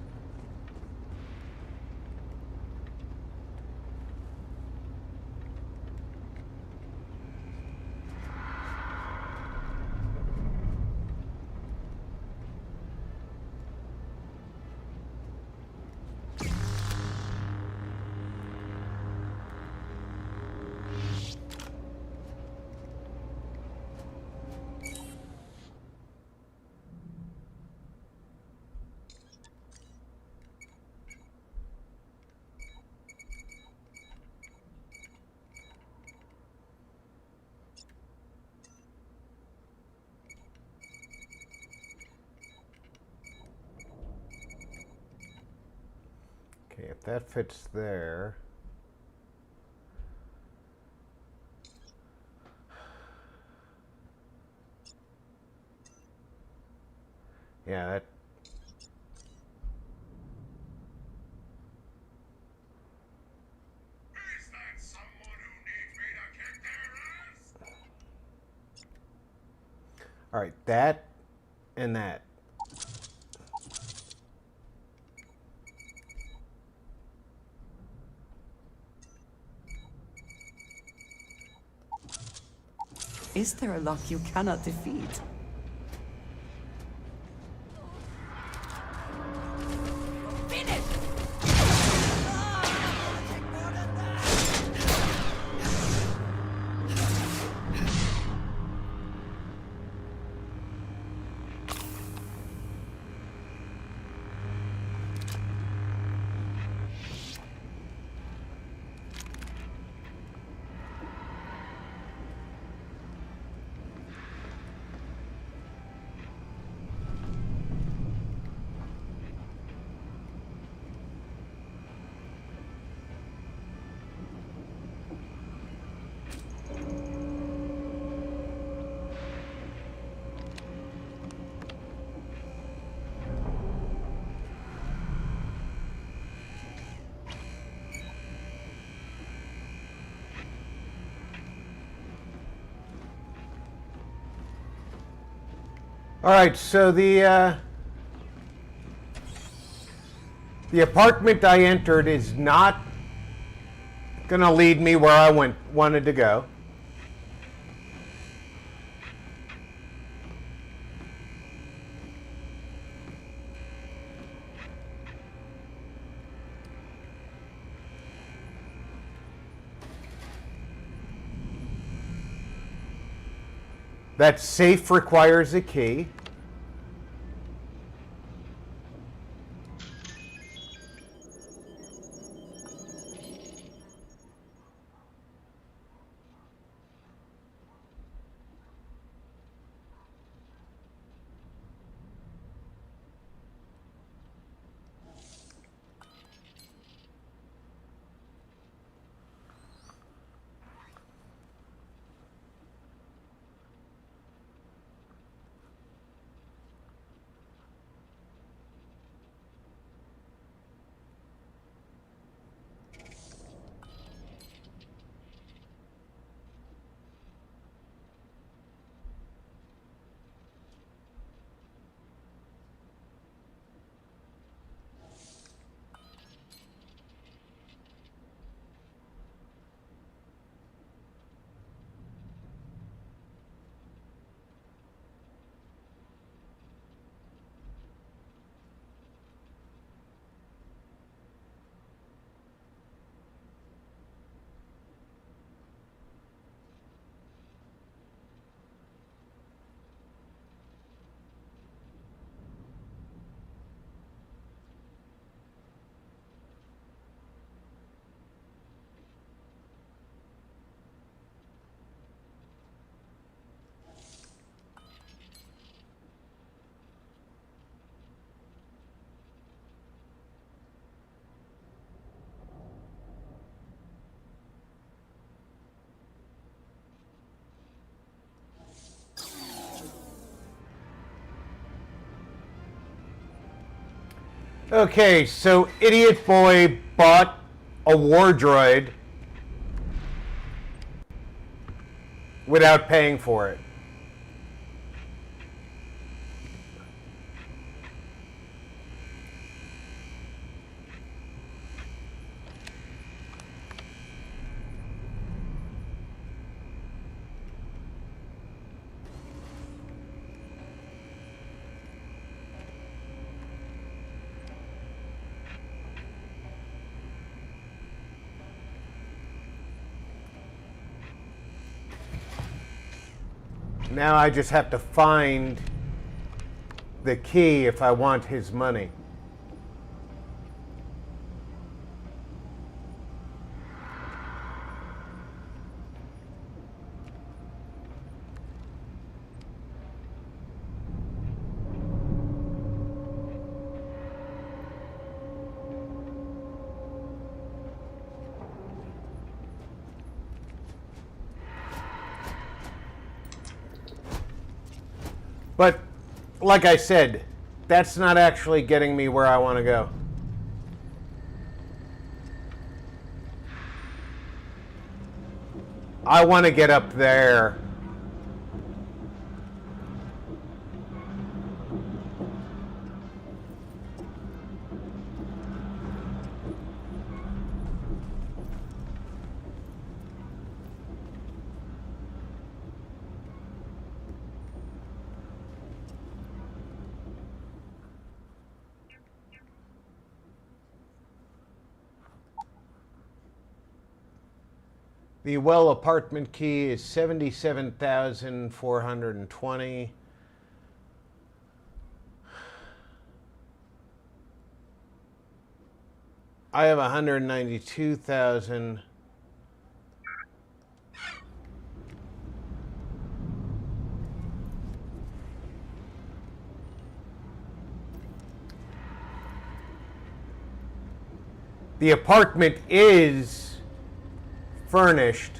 Speaker 2: Okay, if that fits there. Yeah, that. All right, that and that.
Speaker 4: Is there a lock you cannot defeat?
Speaker 2: All right, so the apartment I entered is not going to lead me where I wanted to go. That safe requires a key. Okay, so Idiot Boy bought a war droid without paying for it. Now I just have to find the key if I want his money. But, like I said, that's not actually getting me where I want to go. I want to get up there. The well apartment key is 77,420. I have 192,000. The apartment is furnished,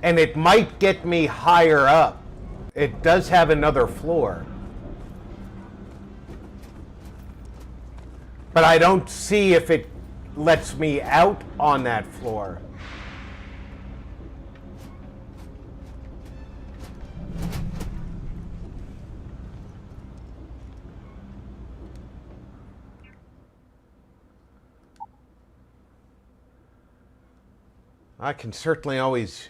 Speaker 2: and it might get me higher up. It does have another floor, but I don't see if it lets me out on that floor. I can certainly always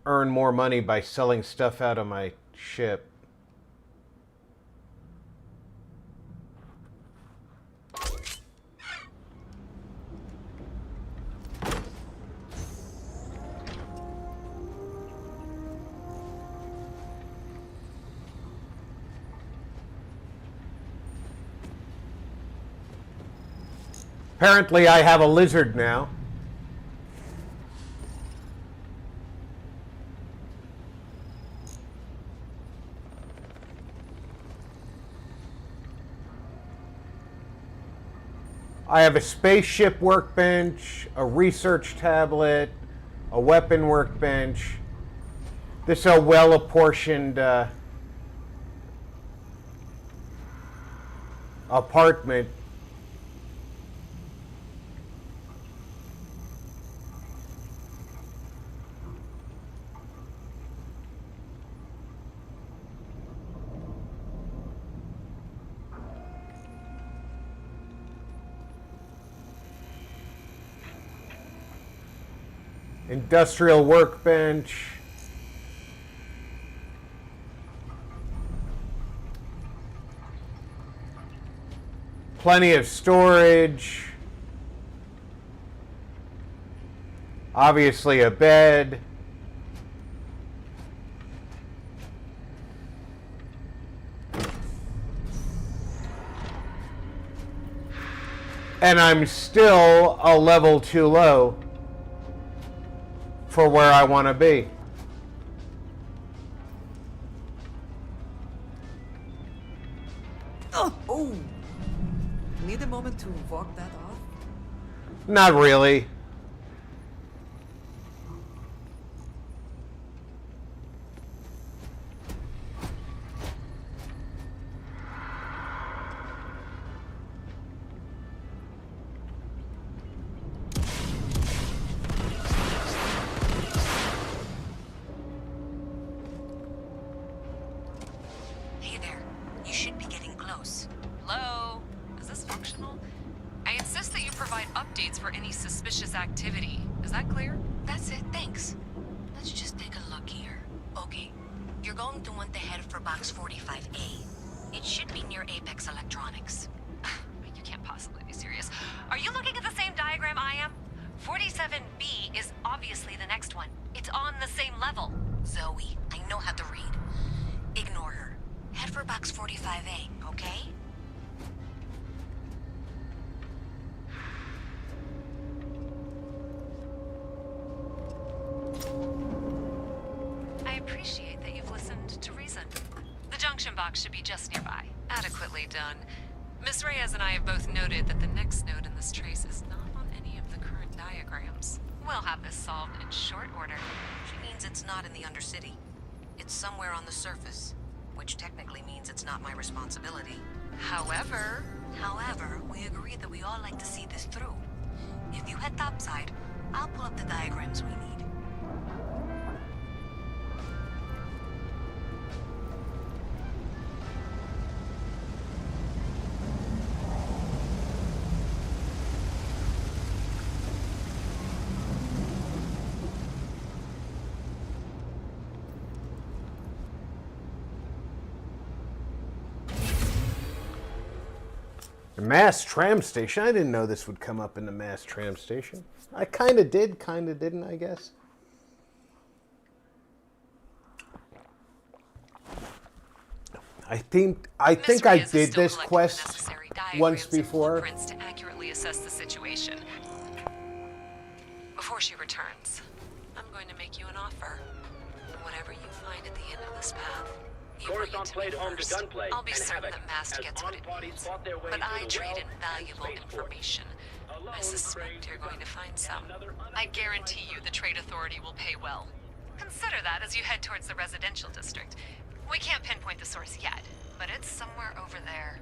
Speaker 2: earn more money by selling stuff out of my ship. Apparently I have a lizard now. I have a spaceship workbench, a research tablet, a weapon workbench. This is a well-apportioned apartment. Industrial workbench. Plenty of storage. Obviously a bed. And I'm still a level too low for where I want to be.
Speaker 4: Oh! Need a moment to walk that off?
Speaker 2: Not really.
Speaker 7: activity. Is that clear?
Speaker 11: That's it, thanks. Let's just take a look here. Okay, you're going to want to head for box 45A. It should be near Apex Electronics.
Speaker 7: You can't possibly be serious. Are you looking at the same diagram I am? 47B is obviously the next one. It's on the same level.
Speaker 11: Zoe, I know how to read. Ignore her. Head for box 45A, okay?
Speaker 7: I appreciate that you've listened to reason. The junction box should be just nearby. Adequately done. Miss Reyes and I have both noted that the next node in this trace is not on any of the current diagrams. We'll have this solved in short order.
Speaker 11: She means it's not in the Undercity. It's somewhere on the surface, which technically means it's not my responsibility.
Speaker 7: However,
Speaker 11: we agreed that we all like to see this through. If you head topside, I'll pull up the diagrams we need.
Speaker 2: The mass tram station. I didn't know this would come up in the mass tram station. I kind of did, kind of didn't, I guess. I think I did this quest once before.
Speaker 7: Blueprints to accurately assess the situation. Before she returns, I'm going to make you an offer. Whatever you find at the end of this path, you bring it to me first. I'll be certain that Mast gets what it needs, but I trade in valuable information. I suspect you're going to find some. I guarantee you the Trade Authority will pay well. Consider that as you head towards the residential district. We can't pinpoint the source yet, but it's somewhere over there.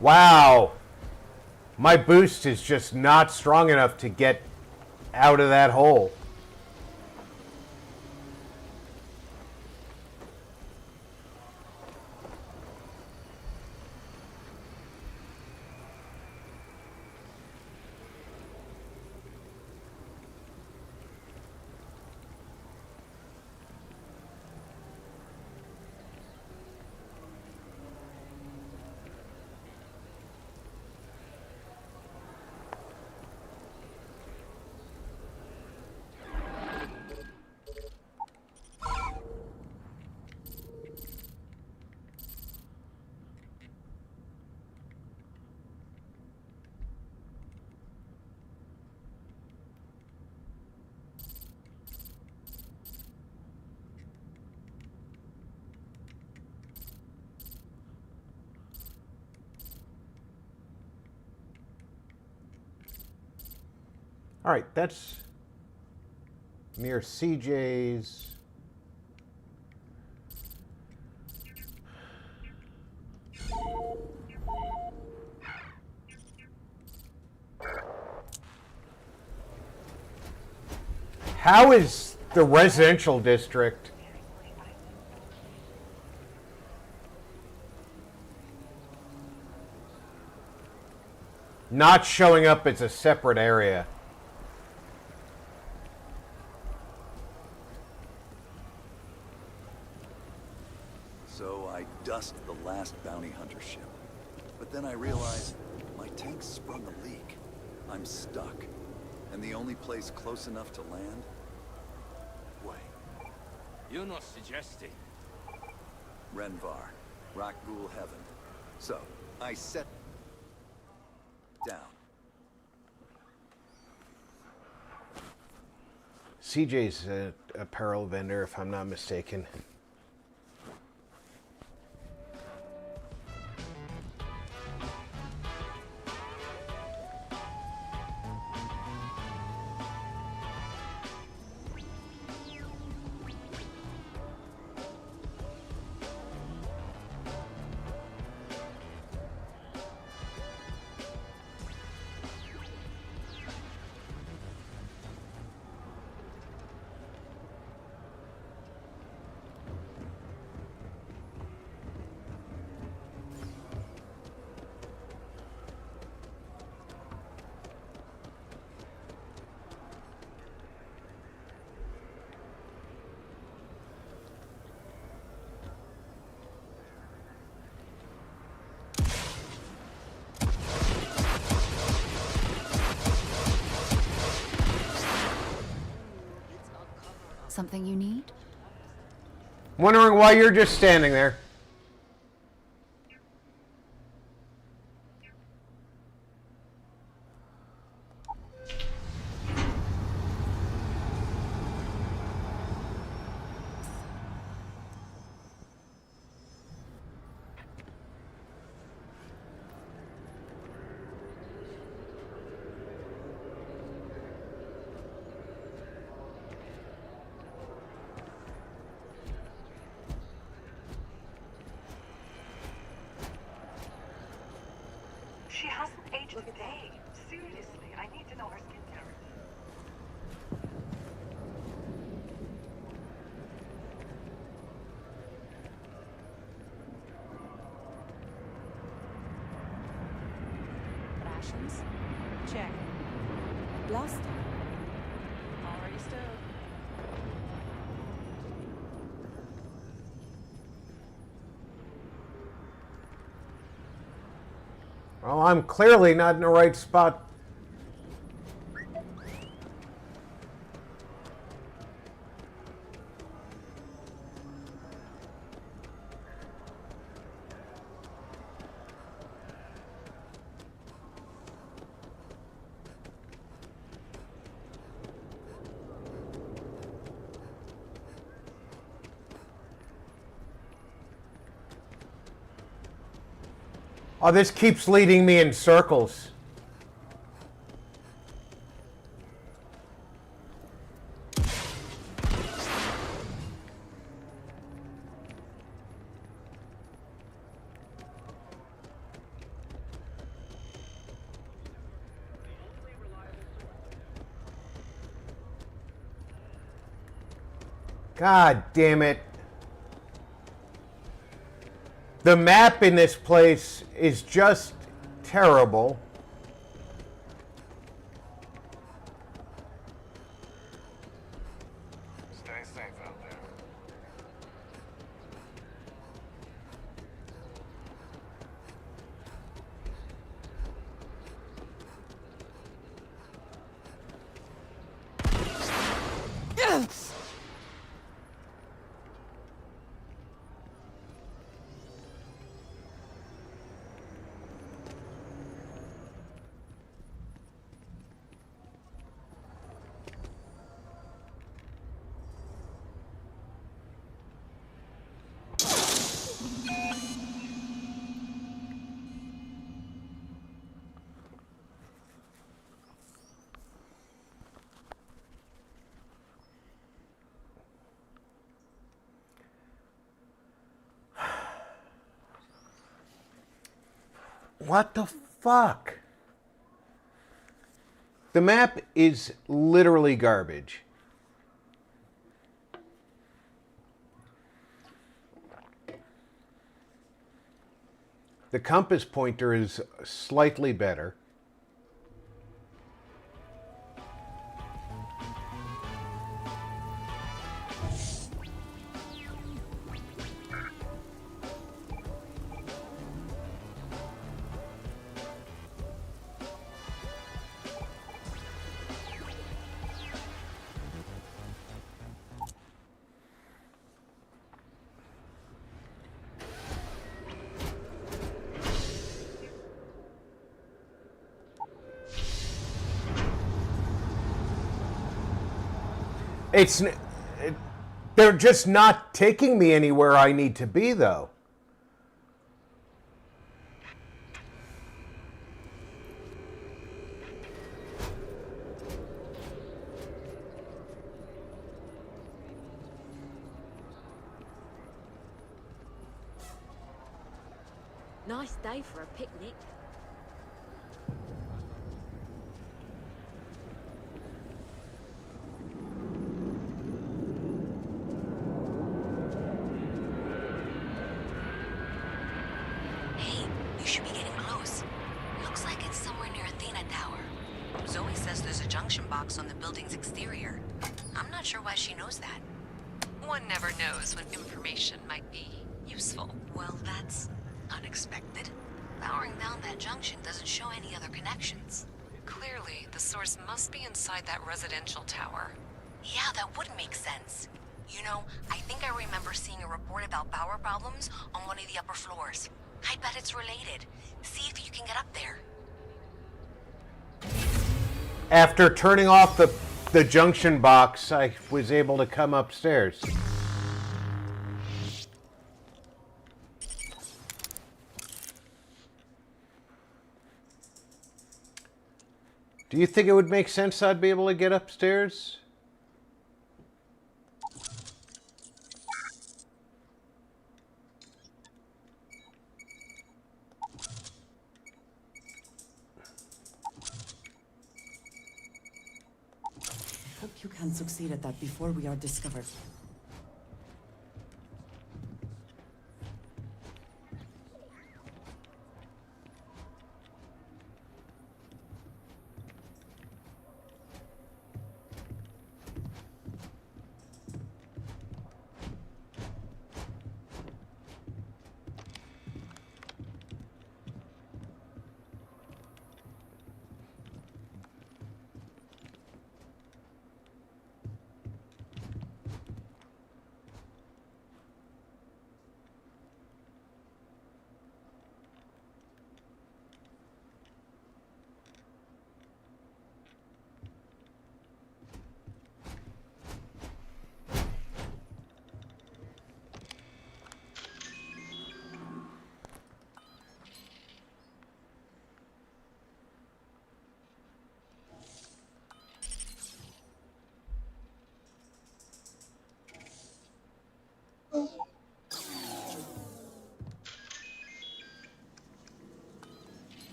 Speaker 2: Wow. My boost is just not strong enough to get out of that hole. All right, that's near CJ's. How is the residential district not showing up as a separate area?
Speaker 3: So I dust the last bounty hunter ship. But then I realized my tank sprung a leak. I'm stuck. And the only place close enough to land? Wait.
Speaker 15: You're not suggesting.
Speaker 3: Renvar. Rakghoul Heaven. So, I set down.
Speaker 2: CJ's a apparel vendor, if I'm not mistaken.
Speaker 14: Something you need?
Speaker 2: Wondering why you're just standing there.
Speaker 10: She hasn't aged a day. Seriously, I need to know her skin color.
Speaker 9: Rations? Check. Blaster? Already stowed.
Speaker 2: Well, I'm clearly not in the right spot. Oh, this keeps leading me in circles. God damn it. The map in this place is just terrible.
Speaker 17: Stay safe out there.
Speaker 2: What the fuck? The map is literally garbage. The compass pointer is slightly better. They're just not taking me anywhere I need to be, though.
Speaker 9: Nice day for a picnic.
Speaker 19: Hey, you should be getting close. Looks like it's somewhere near Athena Tower. Zoe says there's a junction box on the building's exterior. I'm not sure why she knows that. One never knows when information might be useful. Well, that's unexpected. Powering down that junction doesn't show any other connections. Clearly, the source must be inside that residential tower. Yeah, that would make sense. You know, I think I remember seeing a report about power problems on one of the upper floors. I bet it's related. See if you can get up there.
Speaker 2: After turning off the junction box, I was able to come upstairs. Do you think it would make sense I'd be able to get upstairs?
Speaker 4: I hope you can succeed at that before we are discovered.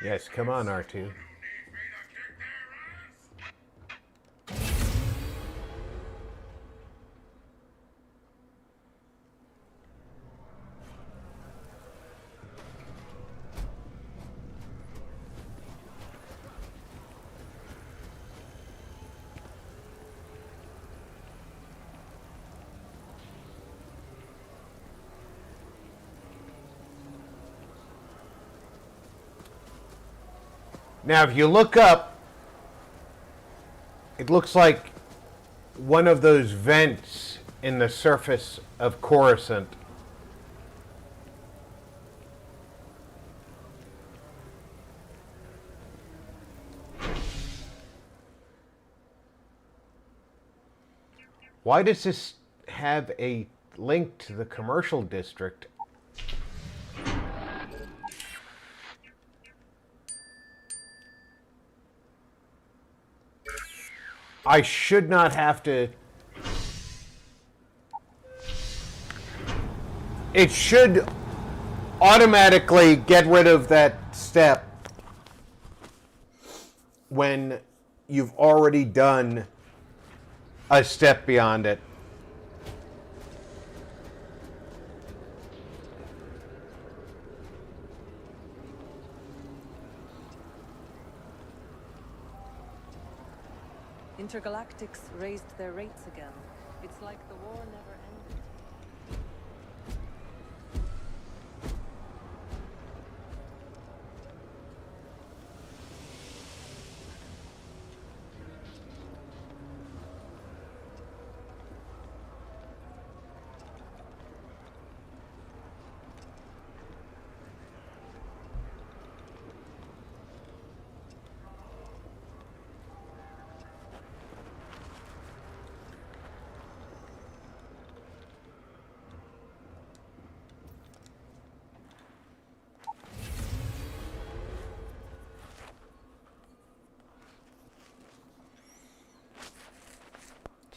Speaker 2: Yes, come on, R2. Now, if you look up, it looks like one of those vents in the surface of Coruscant. Why does this have a link to the commercial district? I should not have to... It should automatically get rid of that step when you've already done a step beyond it.
Speaker 9: Intergalactics raised their rates again. It's like the war never ended.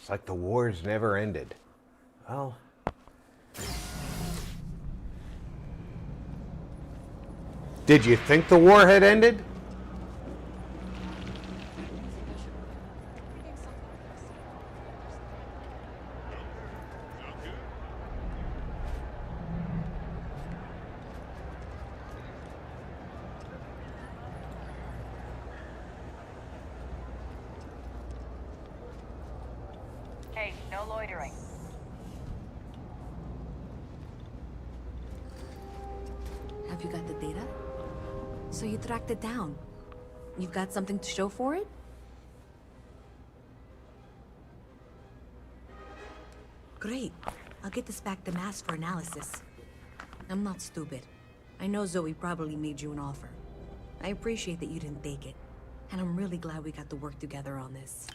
Speaker 2: It's like the war's never ended. Well... Did you think the war had ended?
Speaker 7: Hey, no loitering.
Speaker 11: Have you got the data? So you tracked it down. You've got something to show for it? Great. I'll get this back to Mass for analysis. I'm not stupid. I know Zoe probably made you an offer. I appreciate that you didn't take it. And I'm really glad we got to work together on this.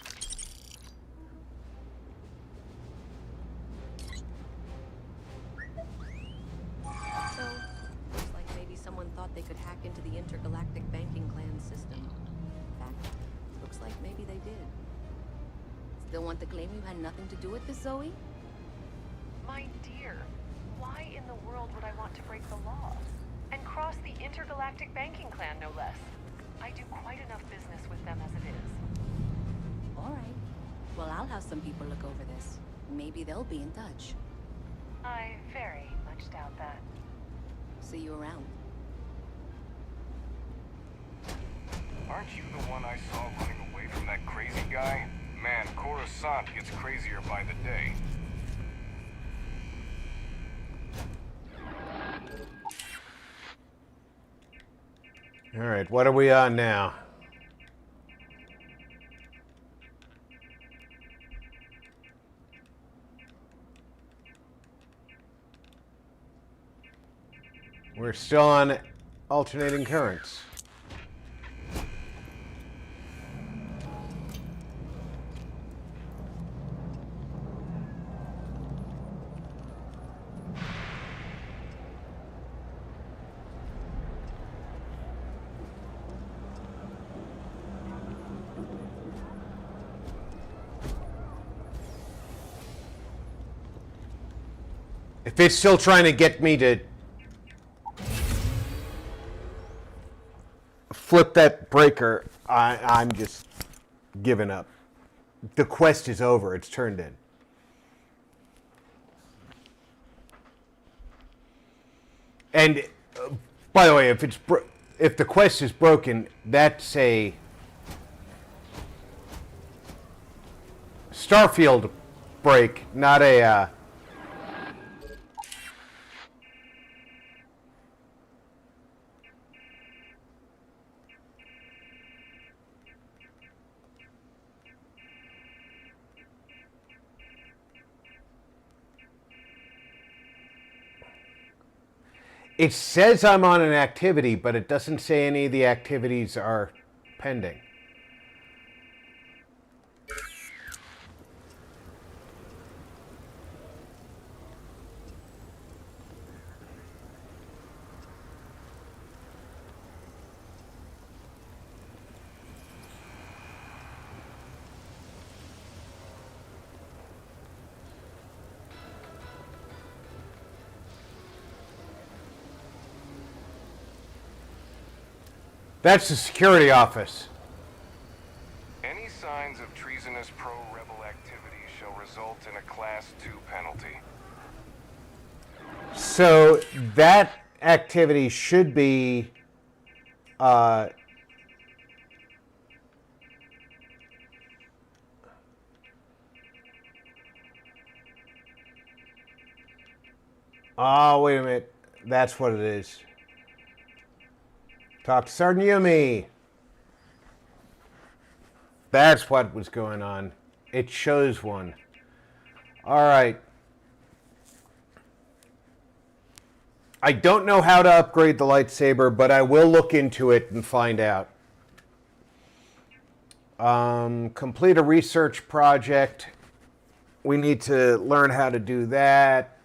Speaker 11: So, looks like maybe someone thought they could hack into the intergalactic banking clan system. In fact, looks like maybe they did. Still want to claim you had nothing to do with this, Zoe?
Speaker 7: My dear, why in the world would I want to break the law? And cross the intergalactic banking clan, no less. I do quite enough business with them as it is.
Speaker 11: All right. Well, I'll have some people look over this. Maybe they'll be in touch.
Speaker 7: I very much doubt that.
Speaker 11: See you around.
Speaker 5: Aren't you the one I saw running away from that crazy guy? Man, Coruscant gets crazier by the day.
Speaker 2: All right, what are we on now? We're still on alternating currents. If it's still trying to get me to flip that breaker, I'm just giving up. The quest is over. It's turned in. And by the way, if the quest is broken, that's a Starfield break, not a It says I'm on an activity, but it doesn't say any of the activities are pending. That's the security office.
Speaker 5: Any signs of treasonous pro-rebel activity shall result in a Class 2 penalty.
Speaker 2: So that activity should be oh, wait a minute. That's what it is. Talk to Sergeant Yumi. That's what was going on. It shows one. All right. I don't know how to upgrade the lightsaber, but I will look into it and find out. Complete a research project. We need to learn how to do that.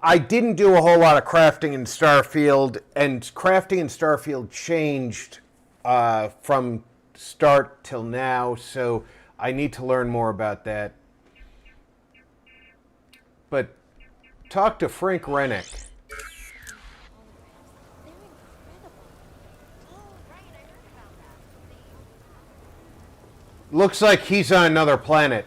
Speaker 2: I didn't do a whole lot of crafting in Starfield, and crafting in Starfield changed from start till now, so I need to learn more about that. But talk to Frank Rennick. Looks like he's on another planet.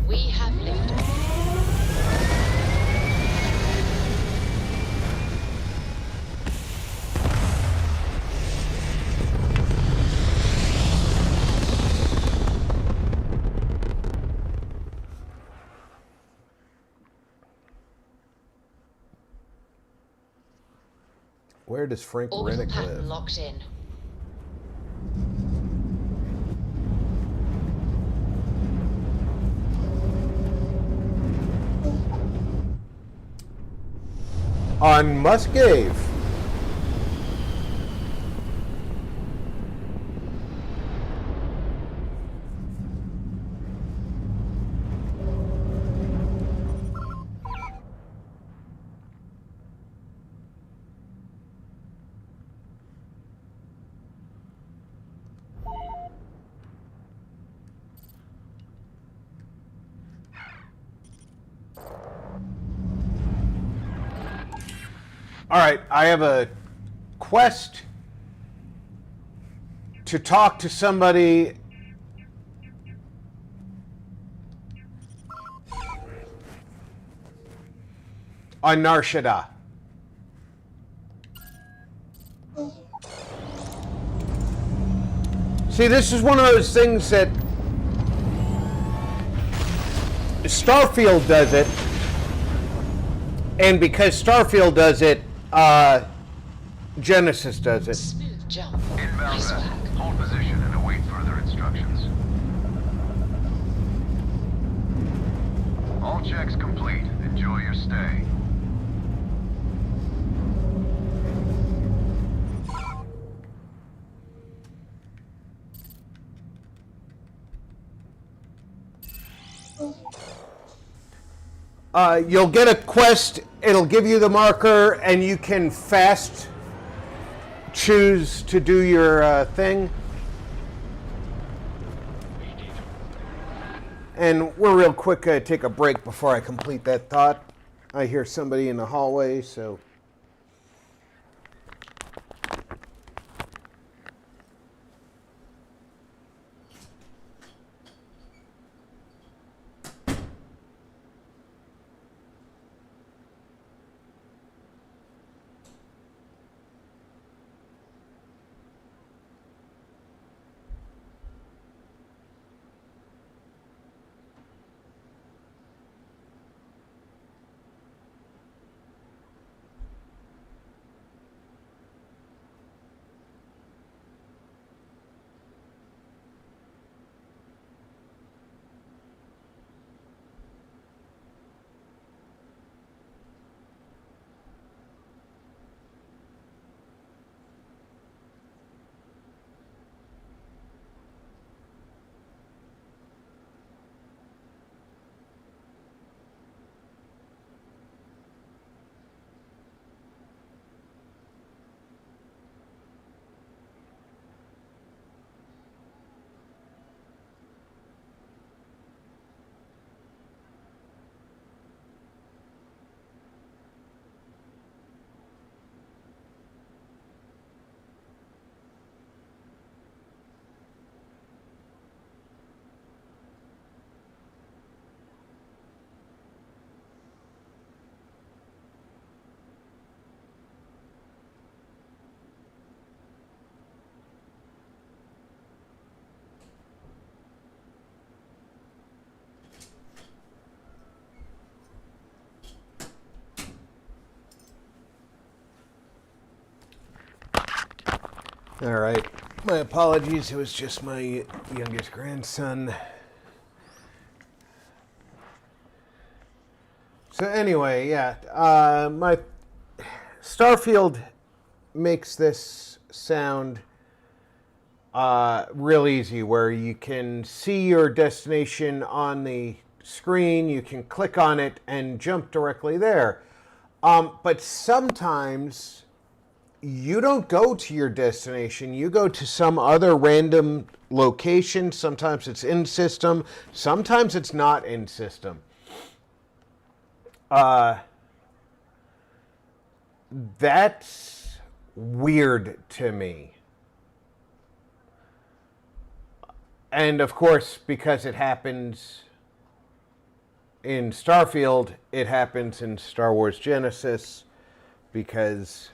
Speaker 19: We have liftoff.
Speaker 2: Where does Frank
Speaker 19: Orbital
Speaker 2: Rennick
Speaker 19: pattern
Speaker 2: live?
Speaker 19: locked in.
Speaker 2: On Musgrave. All right, I have a quest to talk to somebody on Narshada. See, this is one of those things that Starfield does it, and because Starfield does it, Genesis does it.
Speaker 19: Smooth jump.
Speaker 8: Inbound vessel. Hold position and await further instructions. All checks complete. Enjoy your stay.
Speaker 2: You'll get a quest, it'll give you the marker, and you can fast choose to do your thing. And we're real quick take a break before I complete that thought. I hear somebody in the hallway, so... All right. My apologies. It was just my youngest grandson. So anyway, yeah, my Starfield makes this sound real easy, where you can see your destination on the screen, you can click on it and jump directly there. But sometimes you don't go to your destination, you go to some other random location. Sometimes it's in system, sometimes it's not in system. That's weird to me. And of course, because it happens in Starfield, it happens in Star Wars Genesis, because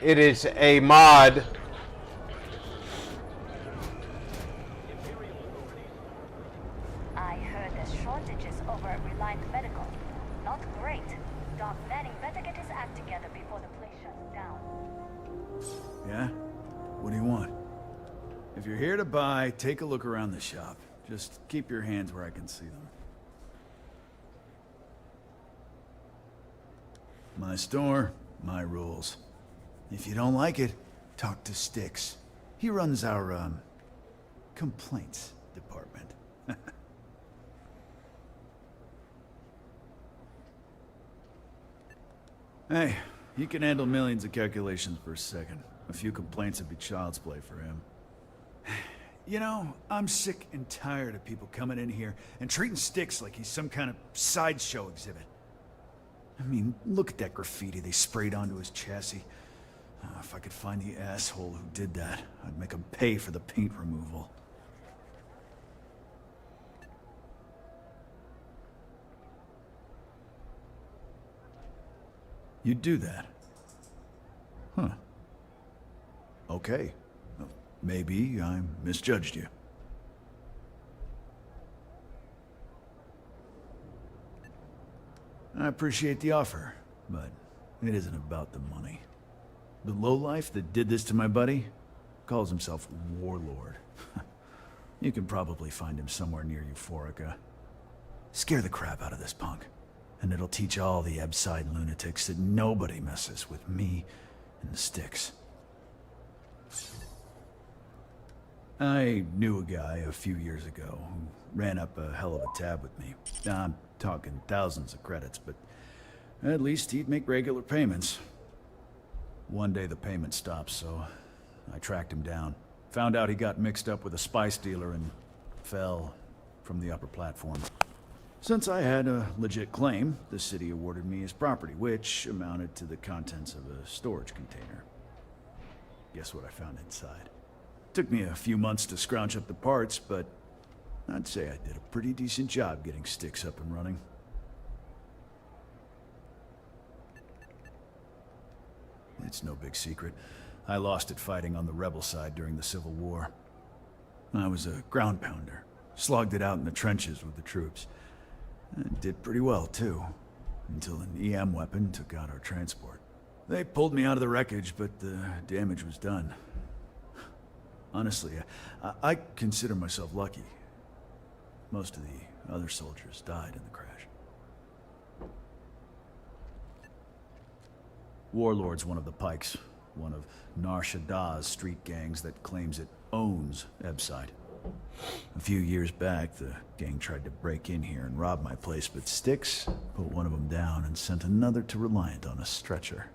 Speaker 2: it is a mod.
Speaker 13: I heard there's shortages over at Reliant Medical. Not great. Doc Manning better get his act together before the place shuts down.
Speaker 20: Yeah? What do you want? If you're here to buy, take a look around the shop. Just keep your hands where I can see them. My store, my rules. If you don't like it, talk to Styx. He runs our, complaints department. Hey, he can handle millions of calculations per second. A few complaints would be child's play for him. You know, I'm sick and tired of people coming in here and treating Styx like he's some kind of sideshow exhibit. I mean, look at that graffiti they sprayed onto his chassis. If I could find the asshole who did that, I'd make him pay for the paint removal. You'd do that? Huh. Okay. Maybe I misjudged you. I appreciate the offer, but it isn't about the money. The lowlife that did this to my buddy calls himself Warlord. You can probably find him somewhere near Euphorica. Scare the crap out of this punk, and it'll teach all the Ebside lunatics that nobody messes with me and the Styx. I knew a guy a few years ago who ran up a hell of a tab with me. I'm talking thousands of credits, but at least he'd make regular payments. One day the payment stopped, so I tracked him down. Found out he got mixed up with a spice dealer and fell from the upper platform. Since I had a legit claim, the city awarded me his property, which amounted to the contents of a storage container. Guess what I found inside? Took me a few months to scrounge up the parts, but I'd say I did a pretty decent job getting Styx up and running. It's no big secret. I lost it fighting on the rebel side during the Civil War. I was a ground pounder. Slogged it out in the trenches with the troops. And did pretty well, too. Until an EM weapon took out our transport. They pulled me out of the wreckage, but the damage was done. Honestly, I consider myself lucky. Most of the other soldiers died in the crash. Warlord's one of the Pikes, one of Nar Shaddah's street gangs that claims it owns Ebside. A few years back, the gang tried to break in here and rob my place, but Styx put one of them down and sent another to Reliant on a stretcher.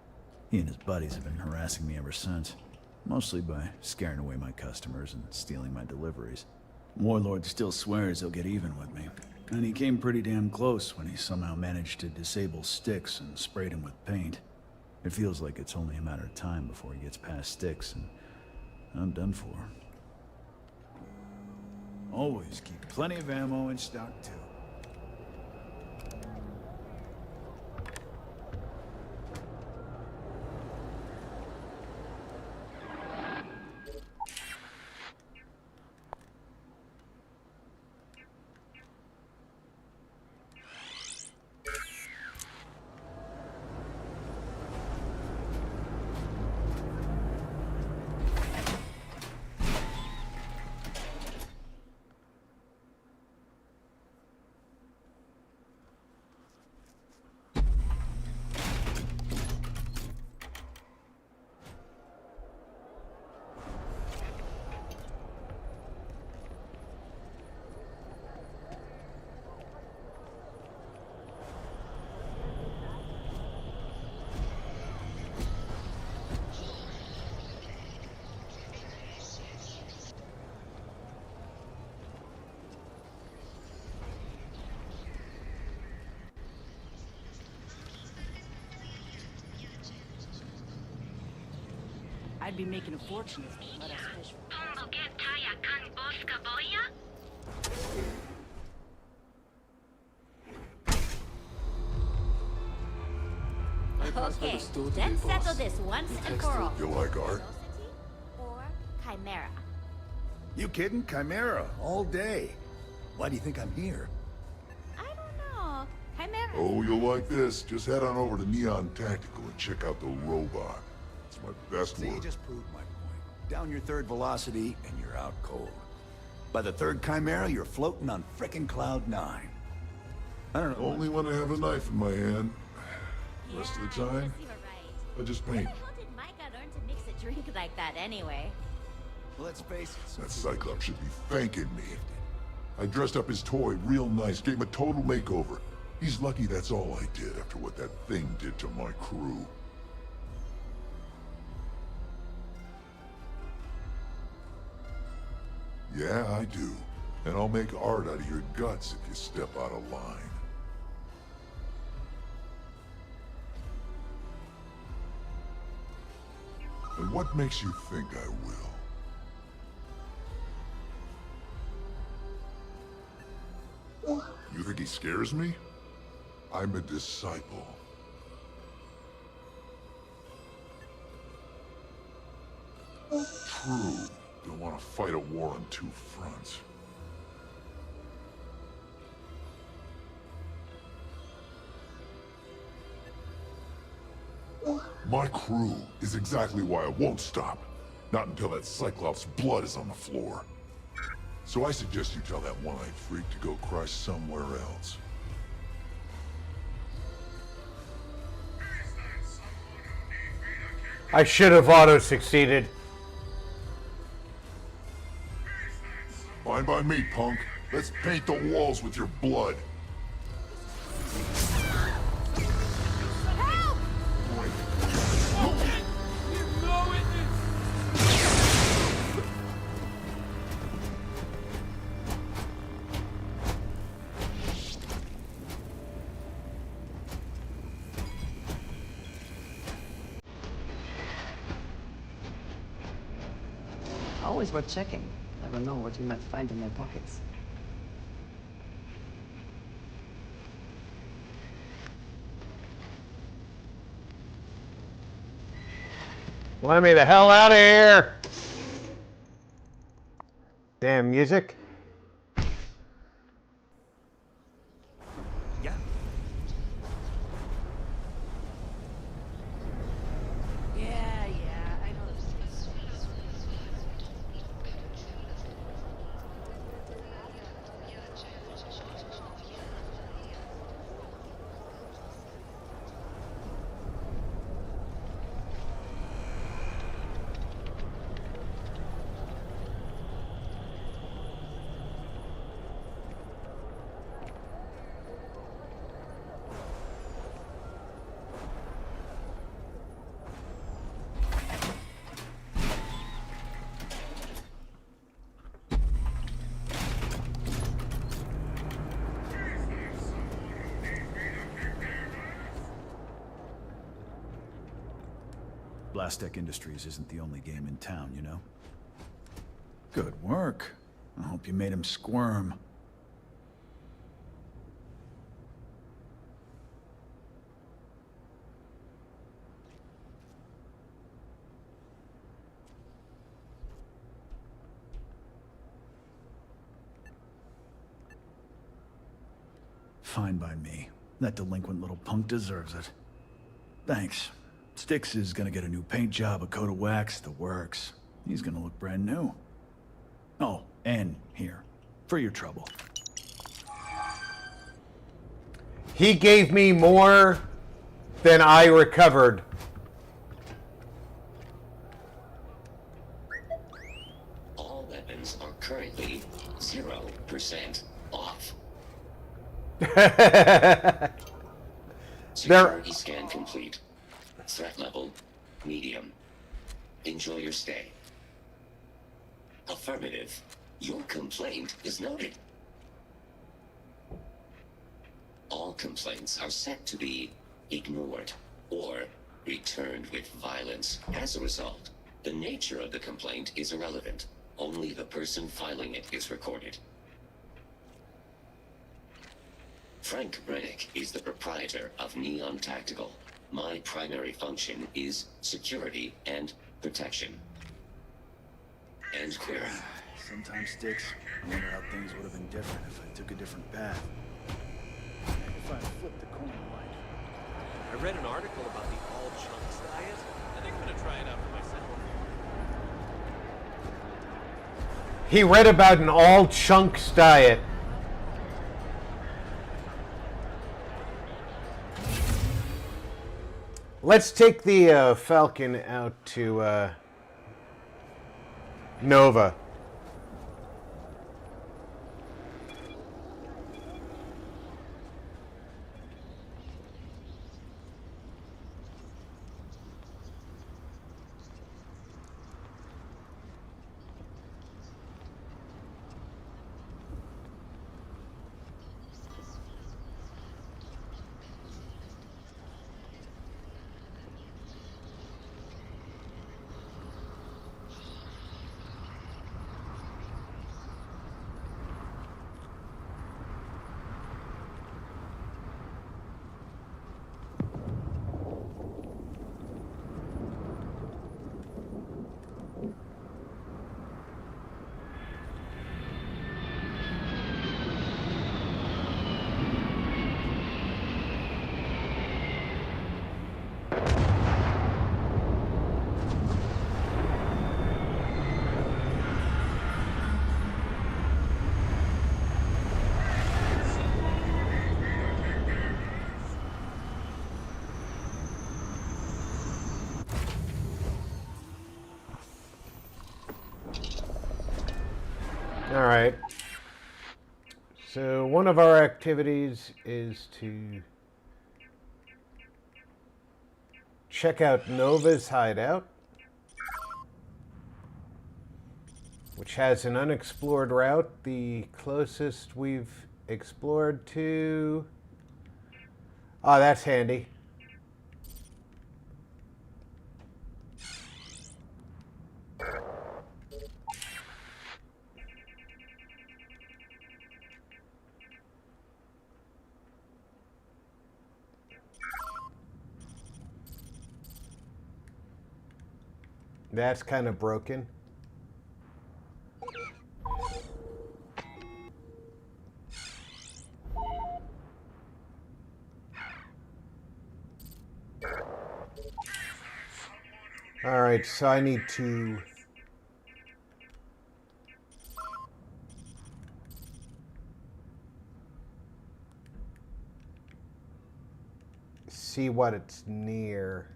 Speaker 20: He and his buddies have been harassing me ever since. Mostly by scaring away my customers and stealing my deliveries. Warlord still swears he'll get even with me. And he came pretty damn close when he somehow managed to disable Styx and sprayed him with paint. It feels like it's only a matter of time before he gets past Styx, and I'm done for. Always keep plenty of ammo in stock, too.
Speaker 21: I'd be making a fortune if they let us fish.
Speaker 1: Okay, let's settle this once and for all.
Speaker 12: You like art?
Speaker 1: Or Chimera.
Speaker 3: You kidding? Chimera, all day. Why do you think I'm here?
Speaker 1: I don't know. Chimera.
Speaker 12: Oh, you'll like this. Just head on over to Neon Tactical and check out the robot. It's my best
Speaker 3: See, you
Speaker 12: work.
Speaker 3: just proved my point. Down your third velocity, and you're out cold. By the third Chimera, you're floating on frickin' Cloud 9. I don't know.
Speaker 12: Only when I have a knife in my hand. The rest of the time, I just paint.
Speaker 1: How did Micah learn to mix a drink like that anyway?
Speaker 3: Let's face it.
Speaker 12: That Cyclops should be thanking me. I dressed up his toy real nice, gave him a total makeover. He's lucky that's all I did after what that thing did to my crew. Yeah, I do. And I'll make art out of your guts if you step out of line. And what makes you think I will? You think he scares me? I'm a disciple. True. Don't want to fight a war on two fronts. My crew is exactly why I won't stop. Not until that Cyclops' blood is on the floor. So I suggest you tell that one-eyed freak to go cry somewhere else.
Speaker 2: I should have auto-succeeded.
Speaker 12: Fine by me, punk. Let's paint the walls with your blood.
Speaker 23: Always worth checking. Never know what you might find in their pockets.
Speaker 2: Let me the hell out of here! Damn music.
Speaker 3: Yeah.
Speaker 21: Yeah, I know this.
Speaker 20: Blastech Industries isn't the only game in town, you know? Good work. I hope you made him squirm. Fine by me. That delinquent little punk deserves it. Thanks. Styx is gonna get a new paint job, a coat of wax, the works. He's gonna look brand new. Oh, and here, for your trouble.
Speaker 2: He gave me more than I recovered.
Speaker 24: All weapons are currently 0% off. Security scan complete. Threat level, medium. Enjoy your stay. Affirmative. Your complaint is noted. All complaints are set to be ignored or returned with violence as a result. The nature of the complaint is irrelevant. Only the person filing it is recorded. Frank Brennick is the proprietor of Neon Tactical. My primary function is security and protection. End query.
Speaker 20: Sometimes, Sticks, I wonder how things would have been different if I took a different path. If I flipped the coin right.
Speaker 15: I read an article about the all-chunks diet. I think I'm gonna try it out for myself.
Speaker 2: He read about an all-chunks diet. Let's take the Falcon out to Nova. All right. So one of our activities is to check out Nova's hideout, which has an unexplored route. The closest we've explored to... Oh, that's handy. That's kind of broken. All right, so I need to see what it's near.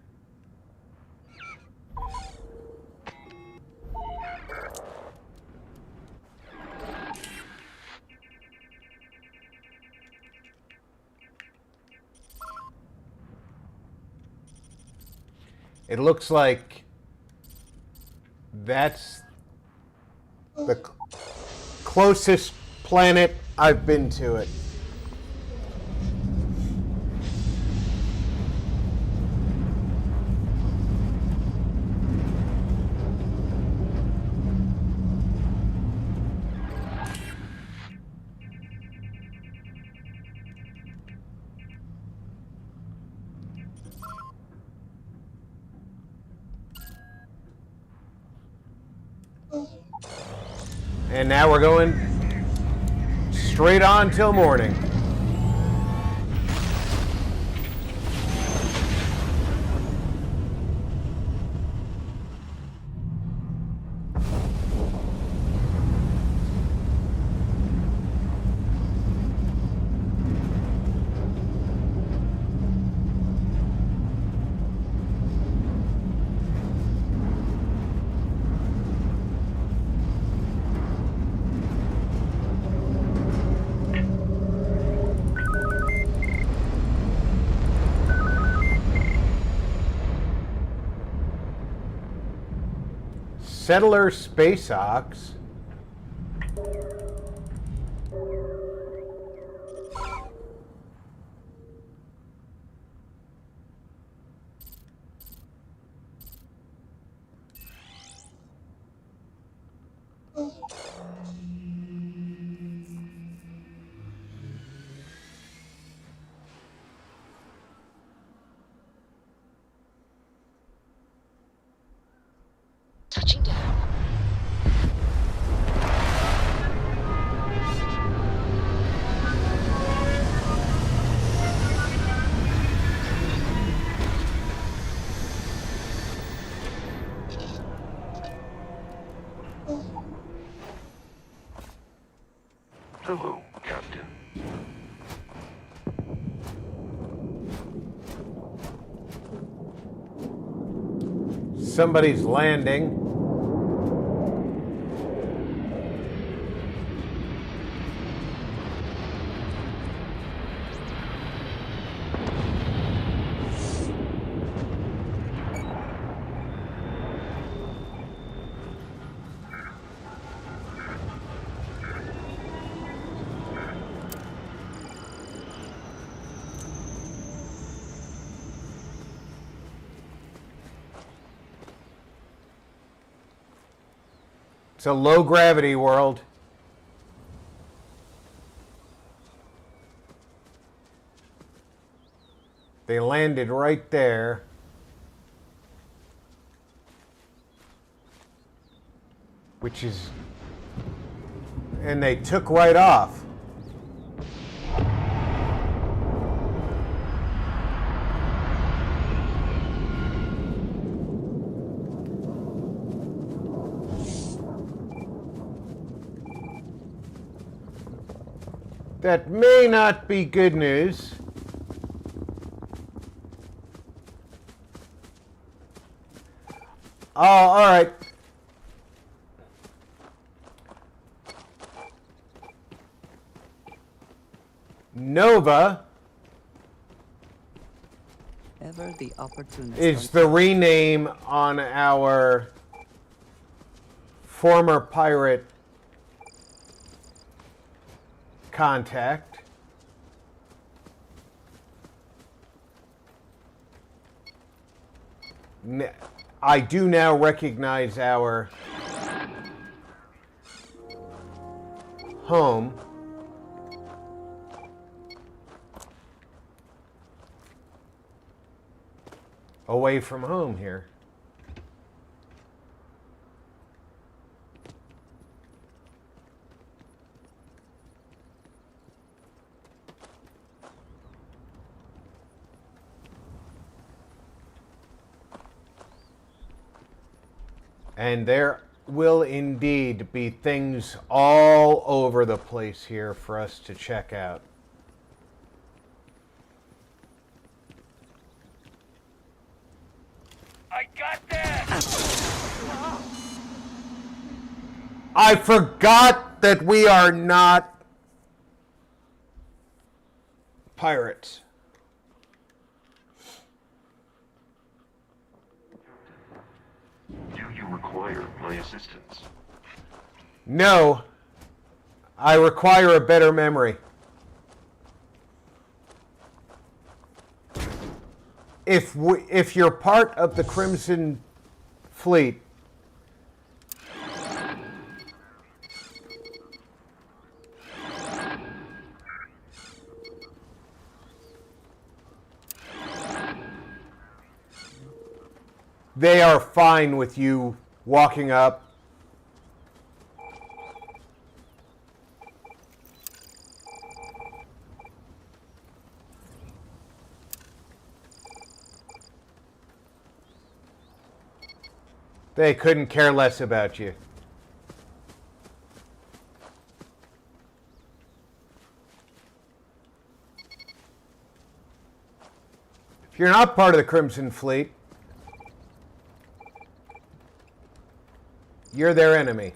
Speaker 2: It looks like that's the closest planet I've been to it. And now we're going straight on till morning. Settler Space Ox.
Speaker 19: Touching down.
Speaker 8: Hello, Captain.
Speaker 2: Somebody's landing. It's a low gravity world. They landed right there. Which is... And they took right off. That may not be good news. Oh, all right. Nova
Speaker 23: Ever the opportunist.
Speaker 2: is the rename on our former pirate contact. I do now recognize our home. Away from home here. And there will indeed be things all over the place here for us to check out.
Speaker 5: I got that!
Speaker 2: I forgot that we are not pirates.
Speaker 8: Do you require my assistance?
Speaker 2: No, I require a better memory. If you're part of the Crimson Fleet, they are fine with you walking up. They couldn't care less about you. If you're not part of the Crimson Fleet, you're their enemy.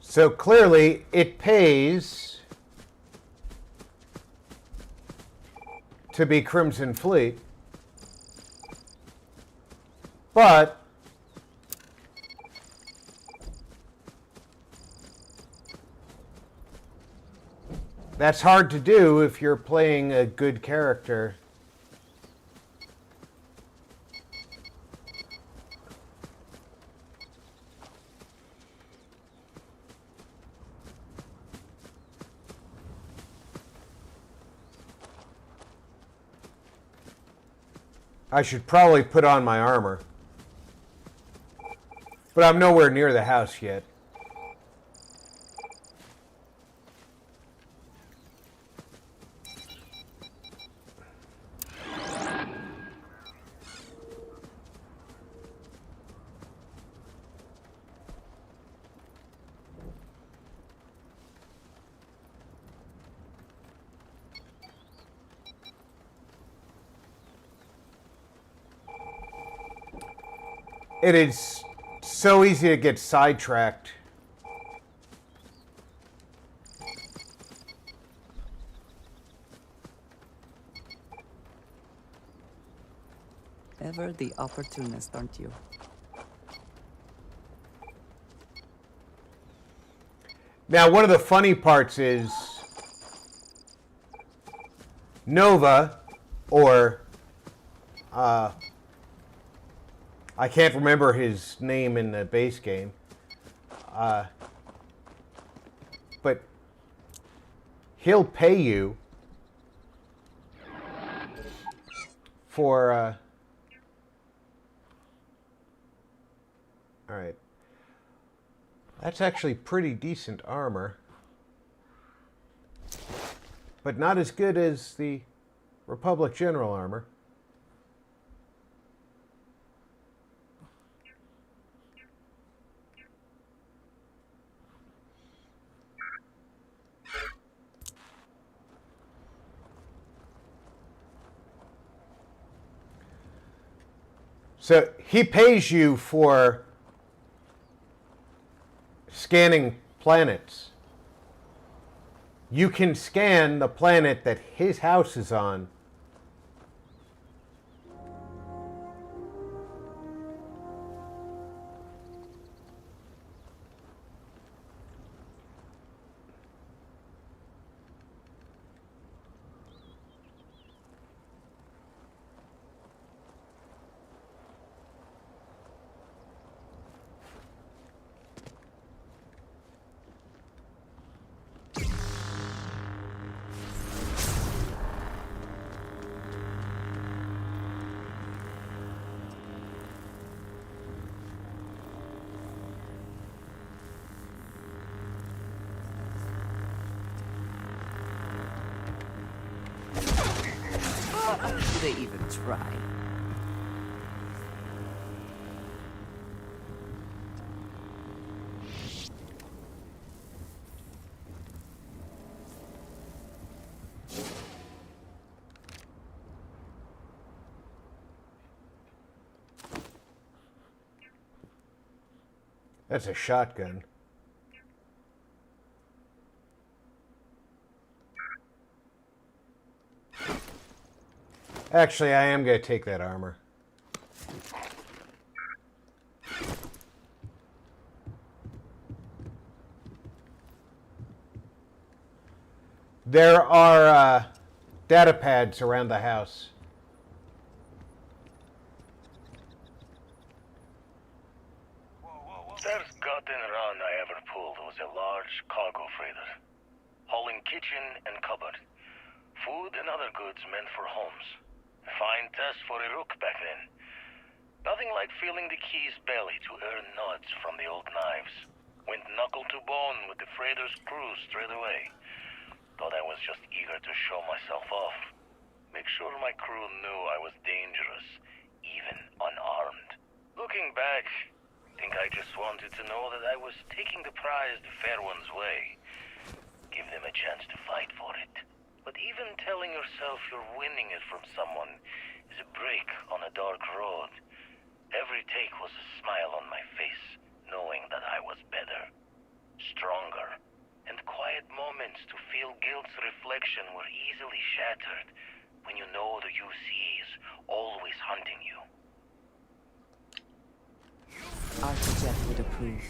Speaker 2: So clearly, it pays to be Crimson Fleet, but that's hard to do if you're playing a good character. I should probably put on my armor. But I'm nowhere near the house yet. It is so easy to get sidetracked.
Speaker 23: Ever the opportunist, aren't you?
Speaker 2: Now, one of the funny parts is Nova, or I can't remember his name in the base game, but he'll pay you for, all right, that's actually pretty decent armor, but not as good as the Republic General armor. So he pays you for scanning planets. You can scan the planet that his house is on.
Speaker 23: Do they even try?
Speaker 2: That's a shotgun. Actually, I am going to take that armor. There are data pads around the house.
Speaker 5: First gotten run I ever pulled was a large cargo freighter, hauling kitchen and cupboard, food and other goods meant for homes. A fine test for a rook back then. Nothing like feeling the key's belly to earn nods from the old knives. Went knuckle to bone with the freighter's crew straight away. Thought I was just eager to show myself off. Make sure my crew knew I was dangerous, even unarmed. Looking back, think I just wanted to know that I was taking the prize the fair one's way. Give them a chance to fight for it. But even telling yourself you're winning it from someone is a break on a dark road. Every take was a smile on my face, knowing that I was better, stronger.
Speaker 4: Architect would approve.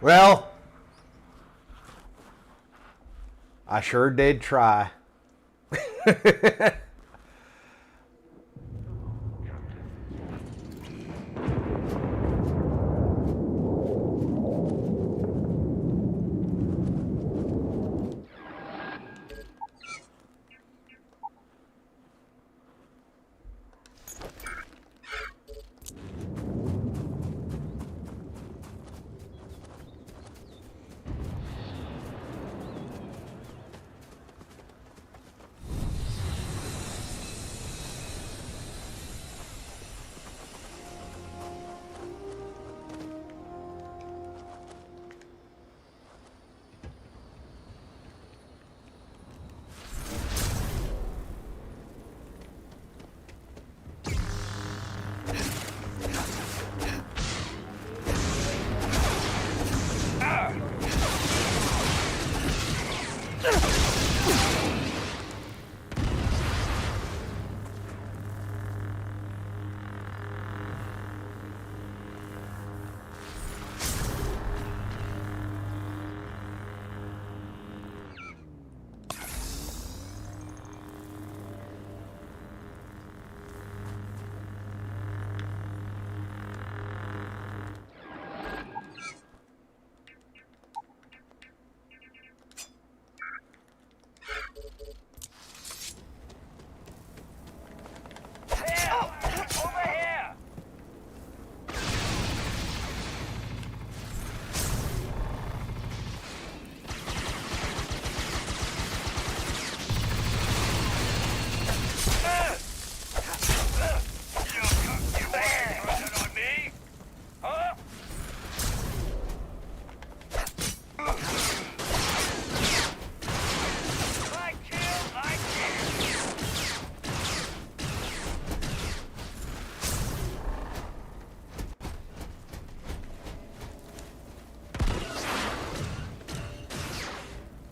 Speaker 2: Well, I sure did try.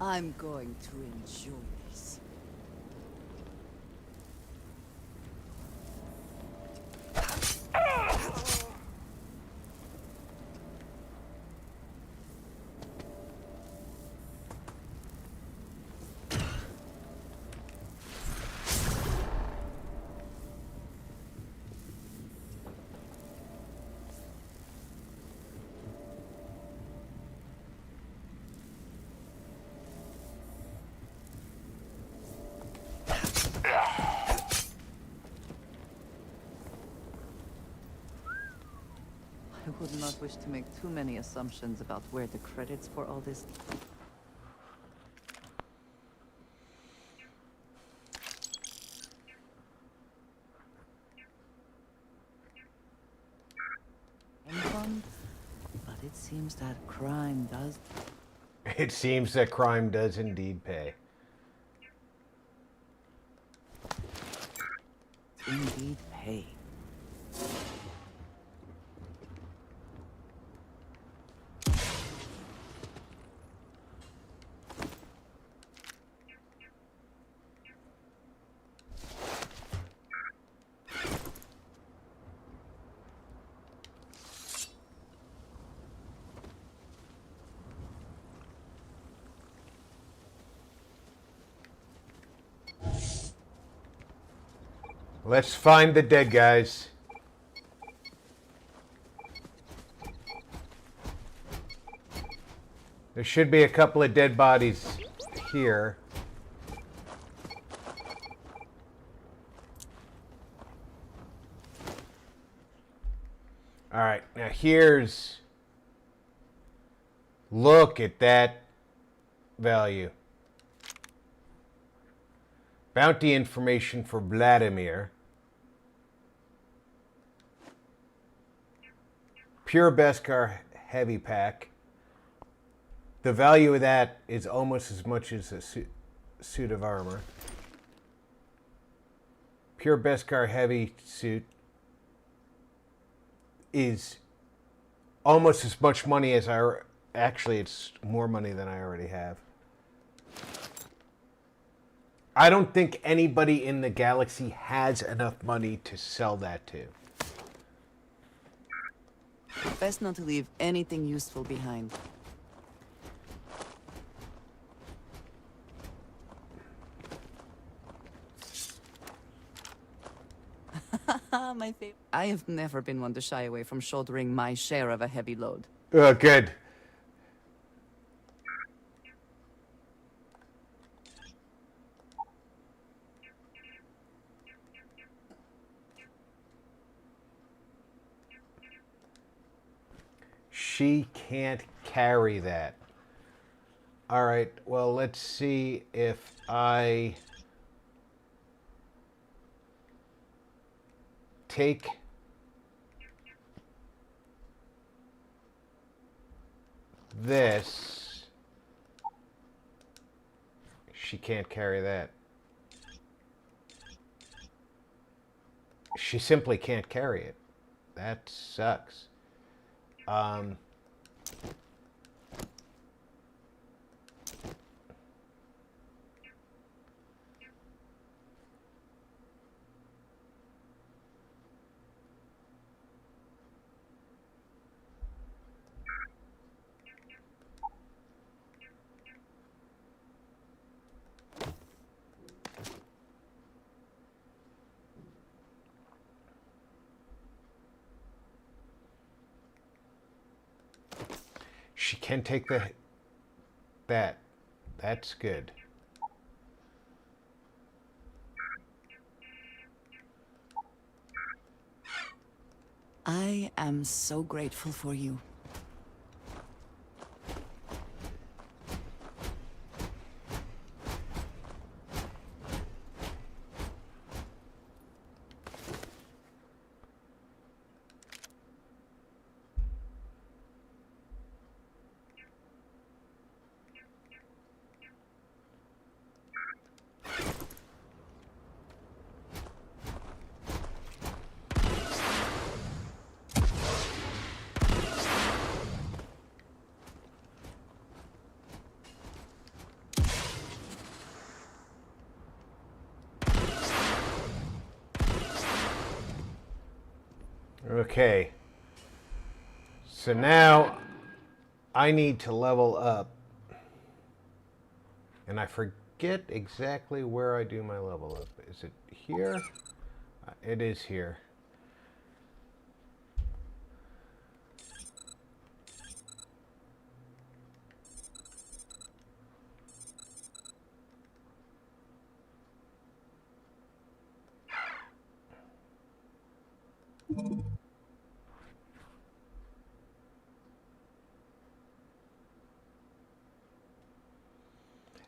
Speaker 14: I'm going to enjoy this.
Speaker 4: I would not wish to make too many assumptions about where the credits for all this... Anyone? But it seems that crime does...
Speaker 2: It seems that crime does indeed pay.
Speaker 4: Indeed pay.
Speaker 2: Let's find the dead guys. There should be a couple of dead bodies here. All right, now here's... Look at that value. Bounty information for Vladimir. Pure Beskar heavy pack. The value of that is almost as much as a suit of armor. Pure Beskar heavy suit is almost as much money as actually, it's more money than I already have. I don't think anybody in the galaxy has enough money to sell that to.
Speaker 4: Best not to leave anything useful behind. My favorite. I have never been one to shy away from shouldering my share of a heavy load.
Speaker 2: Good. She can't carry that. All right, well, let's see if I take this. She can't carry that. She simply can't carry it. That sucks. She can take that. That's good.
Speaker 4: I am so grateful for you.
Speaker 2: Okay. So now I need to level up. And I forget exactly where I do my level up. Is it here? It is here.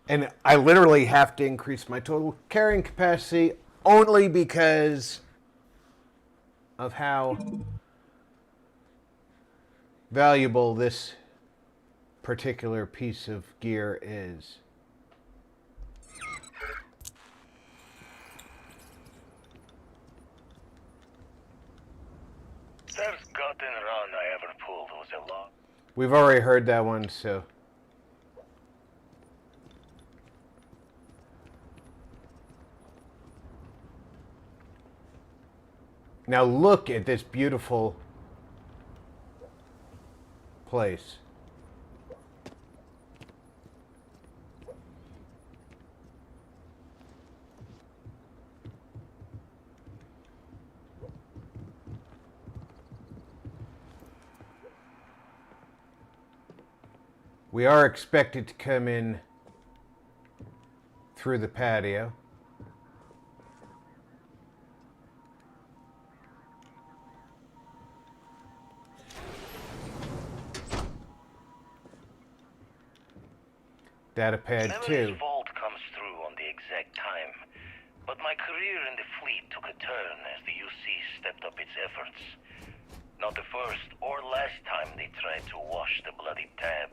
Speaker 2: And I literally have to increase my total carrying capacity only because of how valuable this particular piece of gear is.
Speaker 5: First gotten run I ever pulled was a lot.
Speaker 2: We've already heard that one, so. Now look at this beautiful place. We are expected to come in through the patio. Datapad 2.
Speaker 5: Memory's vault comes through on the exact time. But my career in the fleet took a turn as the UC stepped up its efforts. Not the first or last time they tried to wash the bloody tab.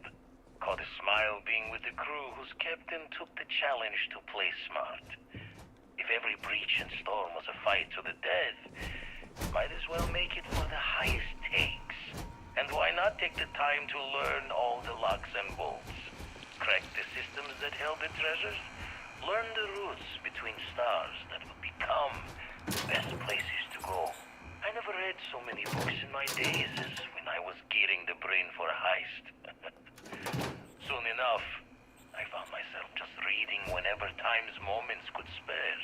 Speaker 5: Caught a smile being with the crew whose captain took the challenge to play smart. If every breach and storm was a fight to the death, might as well make it for the highest stakes. And why not take the time to learn all the locks and bolts? Crack the systems that held the treasures? Learn the routes between stars that would become the best places to go. I never read so many books in my days as when I was gearing the brain for a heist. Soon enough, I found myself just reading whenever time's moments could spare.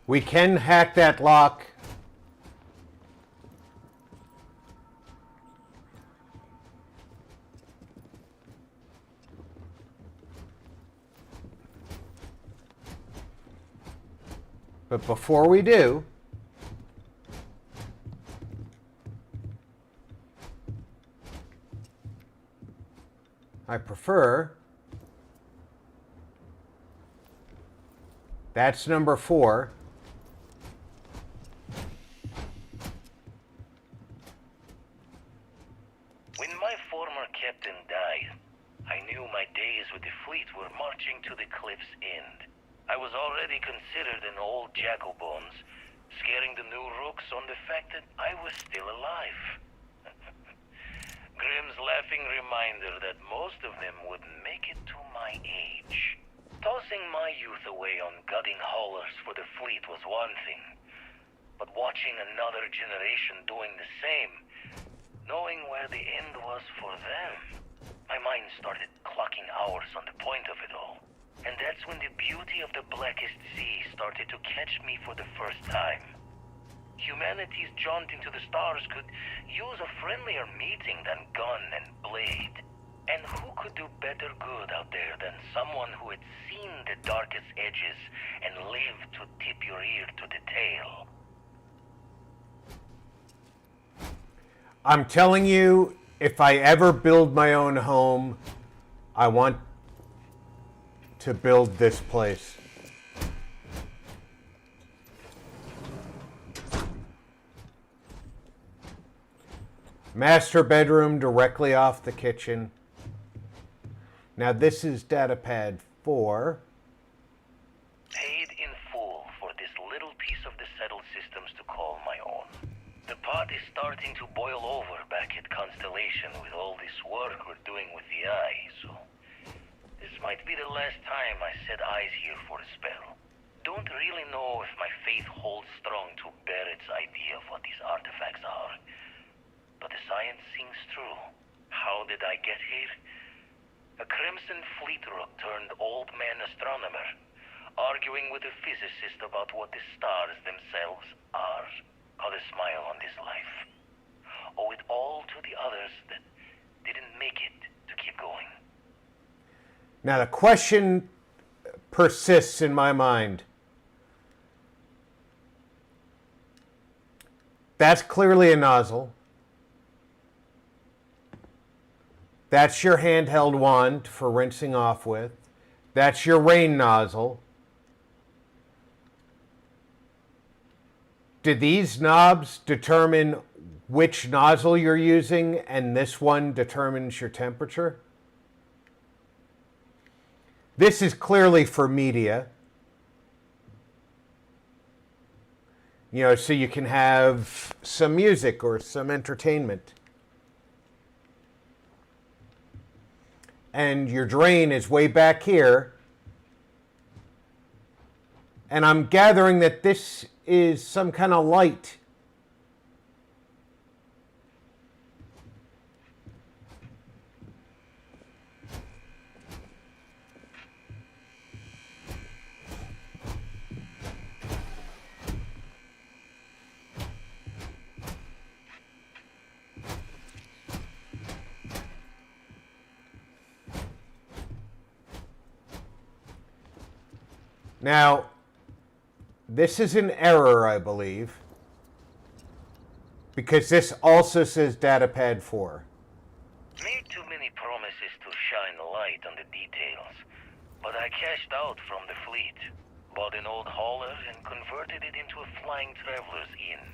Speaker 2: We can hack that lock. But before we do, I prefer, that's number 4.
Speaker 5: When my former captain died, I knew my days with the fleet were marching to the cliff's end. I was already considered an old jack-o'-bones, scaring the new rooks on the fact that I was still alive. Grimm's laughing reminder that most of them wouldn't make it to my age. Tossing my youth away on gutting haulers for the fleet was one thing, but watching another generation doing the same, knowing where the end was for them, my mind started clocking hours on the point of it all. And that's when the beauty of the Blackest Sea started to catch me for the first time. Humanity's jaunt into the stars could use a friendlier meeting than gun and blade. And who could do better good out there than someone who had seen the darkest edges and lived to tip your ear to the tale?
Speaker 2: I'm telling you, if I ever build my own home, I want to build this place. Master bedroom directly off the kitchen. Now this is datapad 4.
Speaker 5: Paid in full for this little piece of the settled systems to call my own. The pot is starting to boil over back at Constellation with all this work we're doing with the eye, so this might be the last time I set eyes here for a spell. Don't really know if my faith holds strong to Barrett's idea of what these artifacts are, but the science sings true. How did I get here? A Crimson Fleet rook turned old man astronomer, arguing with a physicist about what the stars themselves are. Caught a smile on this life. Owe it all to the others that didn't make it to keep going.
Speaker 2: Now the question persists in my mind. That's clearly a nozzle. That's your handheld wand for rinsing off with. That's your rain nozzle. Do these knobs determine which nozzle you're using, and this one determines your temperature? This is clearly for media. You know, so you can have some music or some entertainment. And your drain is way back here. And I'm gathering that this is some kind of light. Now, this is an error, I believe, because this also says datapad 4.
Speaker 5: Made too many promises to shine light on the details, but I cashed out from the fleet, bought an old hauler and converted it into a flying traveler's inn.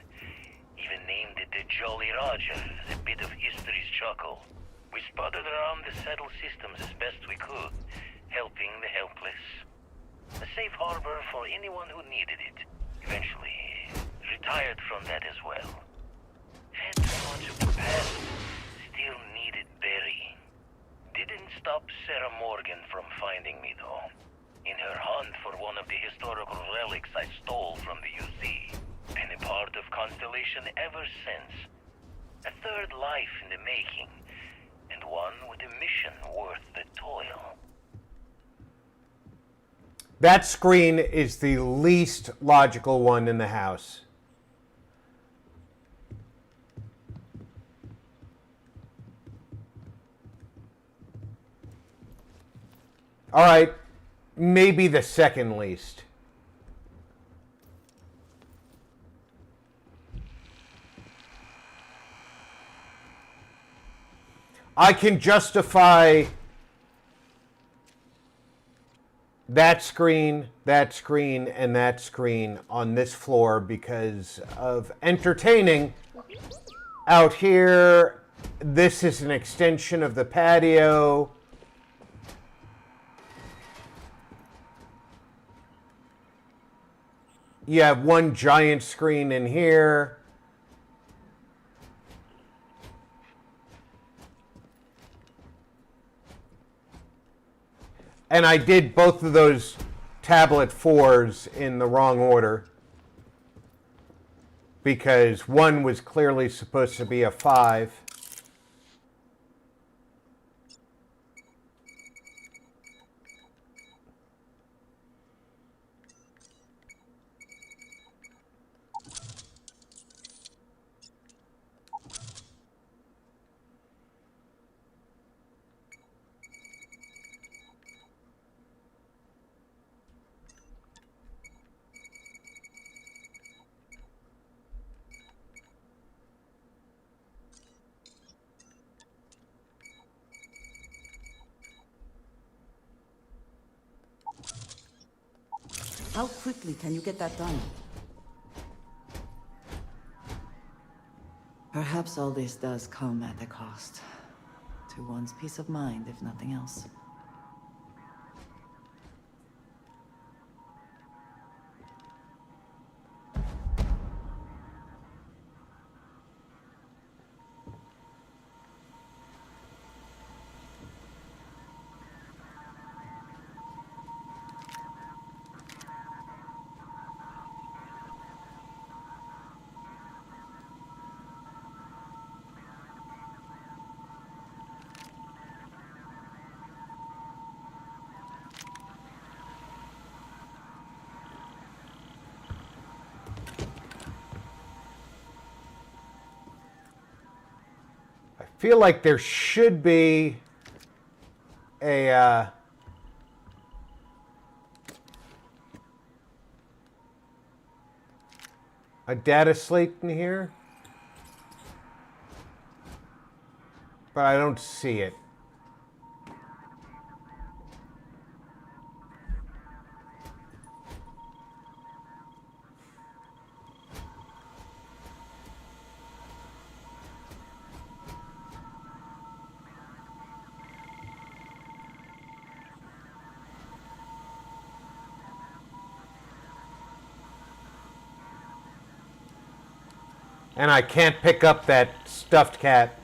Speaker 5: Even named it the Jolly Roger as a bit of history's chuckle. We sputtered around the settled systems as best we could, helping the helpless. A safe harbor for anyone who needed it. Eventually, retired from that as well. Had too much of the past, still needed burying. Didn't stop Sarah Morgan from finding me though. In her hunt for one of the historical relics I stole from the UC. Been a part of Constellation ever since. A third life in the making, and one with a mission worth the toil.
Speaker 2: That screen is the least logical one in the house. All right, maybe the second least. I can justify that screen, and that screen on this floor because of entertaining. Out here, this is an extension of the patio. You have one giant screen in here. And I did both of those tablet 4s in the wrong order because one was clearly supposed to be a 5.
Speaker 4: How quickly can you get that done? Perhaps all this does come at a cost. To one's peace of mind, if nothing else.
Speaker 2: I feel like there should be a data slate in here, but I don't see it. And I can't pick up that stuffed cat.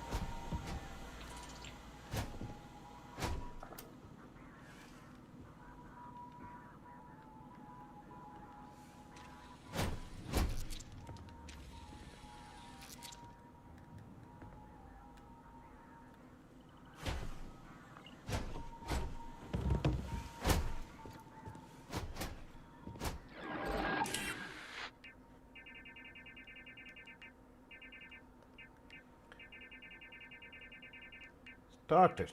Speaker 2: Doctor,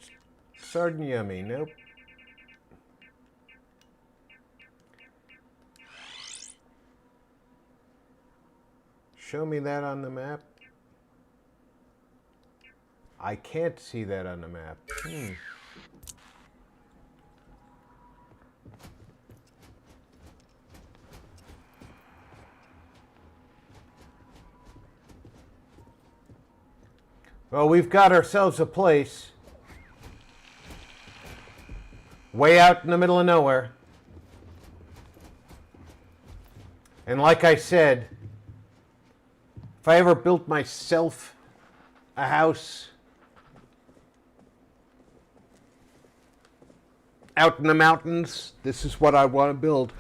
Speaker 2: sardine yummy, nope. show me that on the map? I can't see that on the map. Well, we've got ourselves a place way out in the middle of nowhere. And like I said, if I ever built myself a house out in the mountains, this is what I want to build.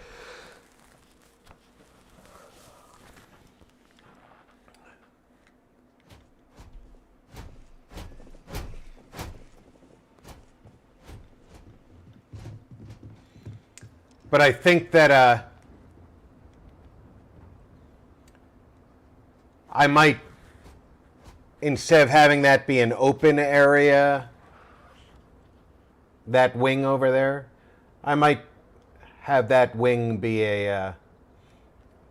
Speaker 2: But I think that I might, instead of having that be an open area, that wing over there, I might have that wing be a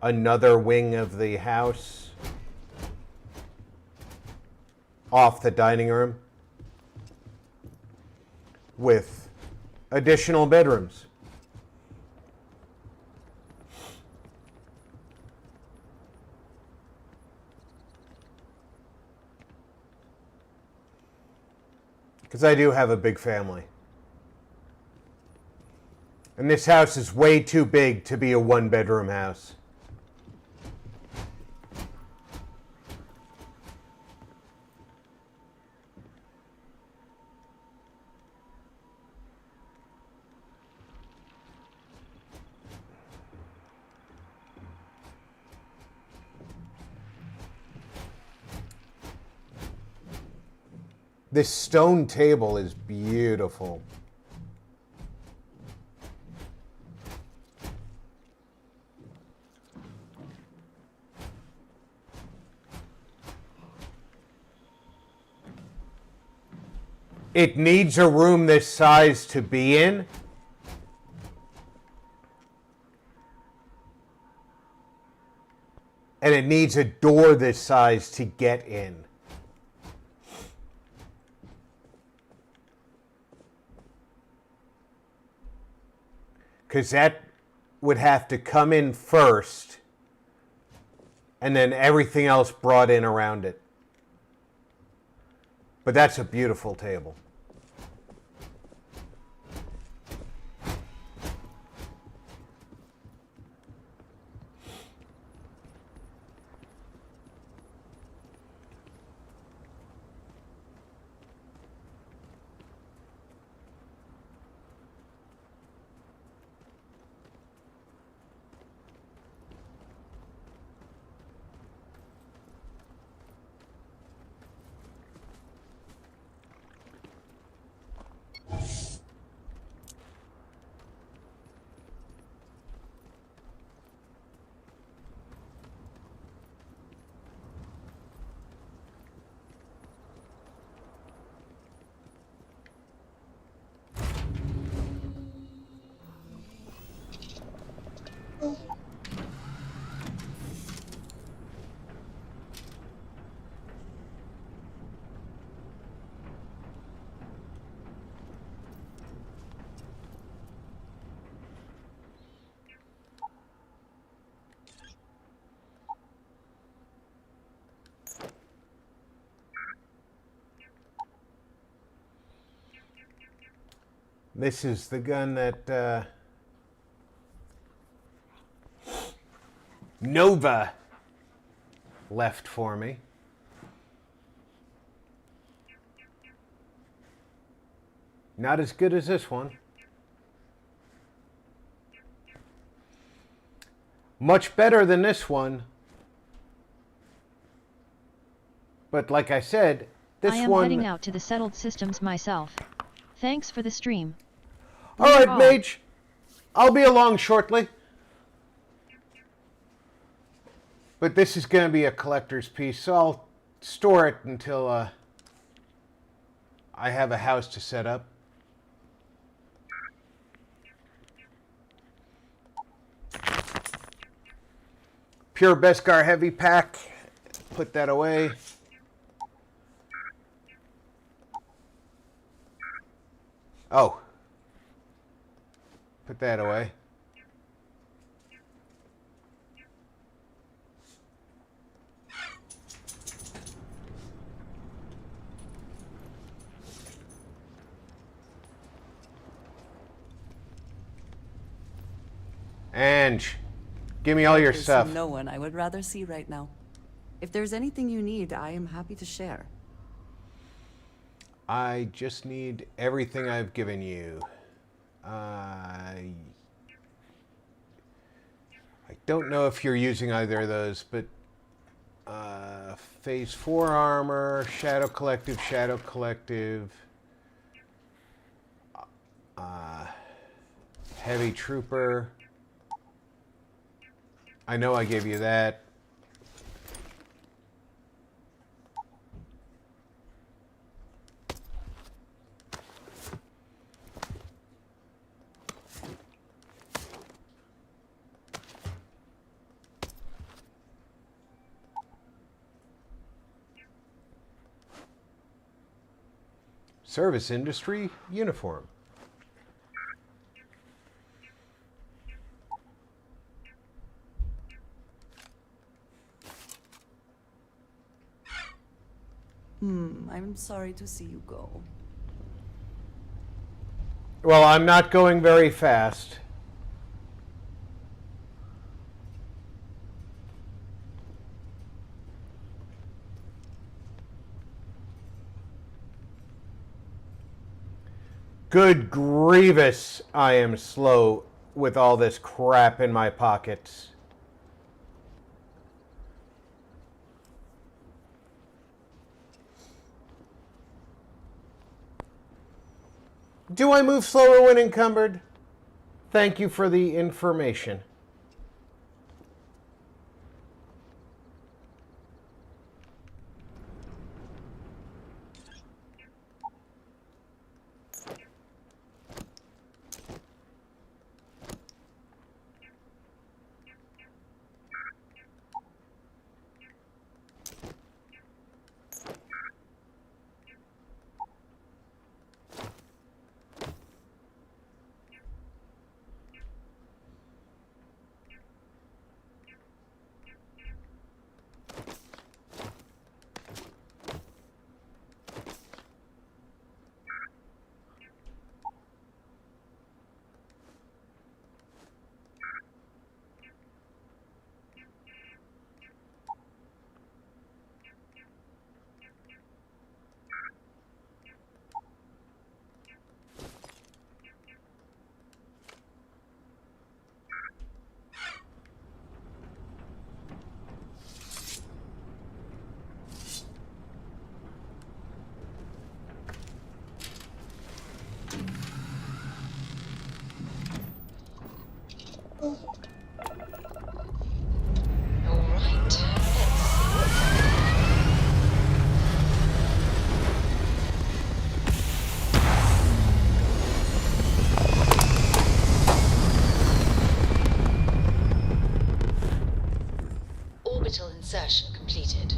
Speaker 2: another wing of the house off the dining room with additional bedrooms. Because I do have a big family. And this house is way too big to be a one-bedroom house. This stone table is beautiful. It needs a room this size to be in. And it needs a door this size to get in. Because that would have to come in first, and then everything else brought in around it. But that's a beautiful table. This is the gun that Nova left for me. Not as good as this one. Much better than this one. But like I said, this one...
Speaker 6: I am heading out to the settled systems myself. Thanks for the stream.
Speaker 2: All right, Mage. I'll be along shortly. But this is going to be a collector's piece, so I'll store it until I have a house to set up. Pure Beskar Heavy Pack put that away. Oh. Put that away. Ange, give me all your
Speaker 4: There's
Speaker 2: stuff.
Speaker 4: no one I would rather see right now. If there's anything you need, I am happy to share.
Speaker 2: I just need everything I've given you. I don't know if you're using either of those, but Phase 4 armor, Shadow Collective, Heavy Trooper. I know I gave you that. Service industry uniform.
Speaker 4: I'm sorry to see you go.
Speaker 2: Well, I'm not going very fast. Good grievous, I am slow with all this crap in my pockets. Do I move slower when encumbered? Thank you for the information.
Speaker 19: Orbital insertion completed.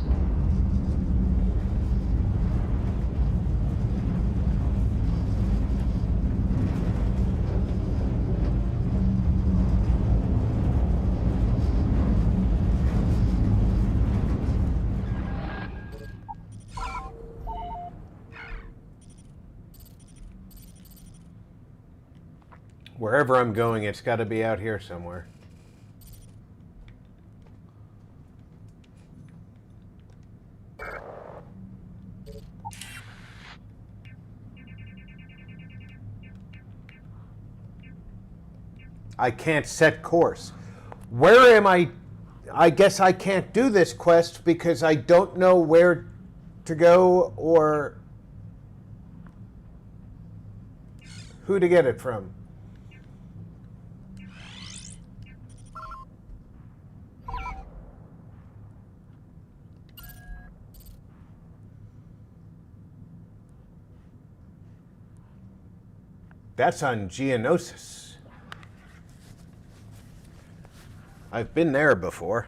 Speaker 2: Wherever I'm going, it's got to be out here somewhere. I can't set course. Where am I? I guess I can't do this quest because I don't know where to go or who to get it from. That's on Geonosis. I've been there before.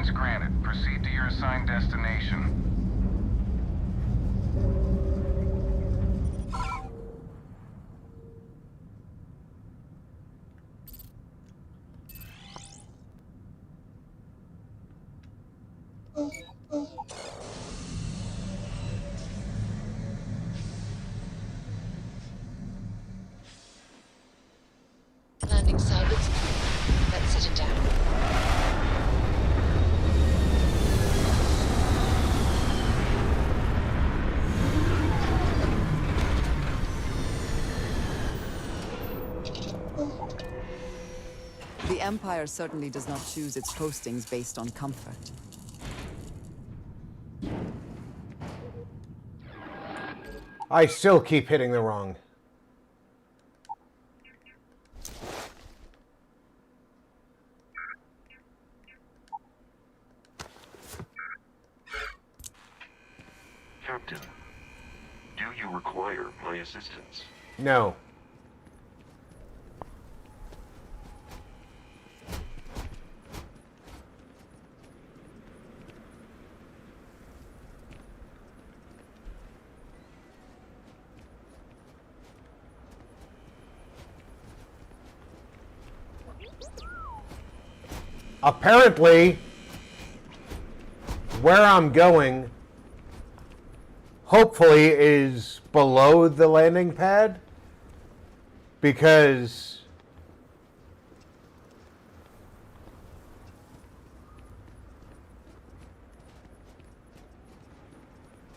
Speaker 8: Clearance granted. Proceed to your assigned destination.
Speaker 19: Landing salvage complete. Let's sit it down.
Speaker 4: The Empire certainly does not choose its postings based on comfort.
Speaker 2: I still keep hitting the wrong.
Speaker 10: Captain, do you require my assistance?
Speaker 2: No. Apparently, where I'm going, hopefully, is below the landing pad, because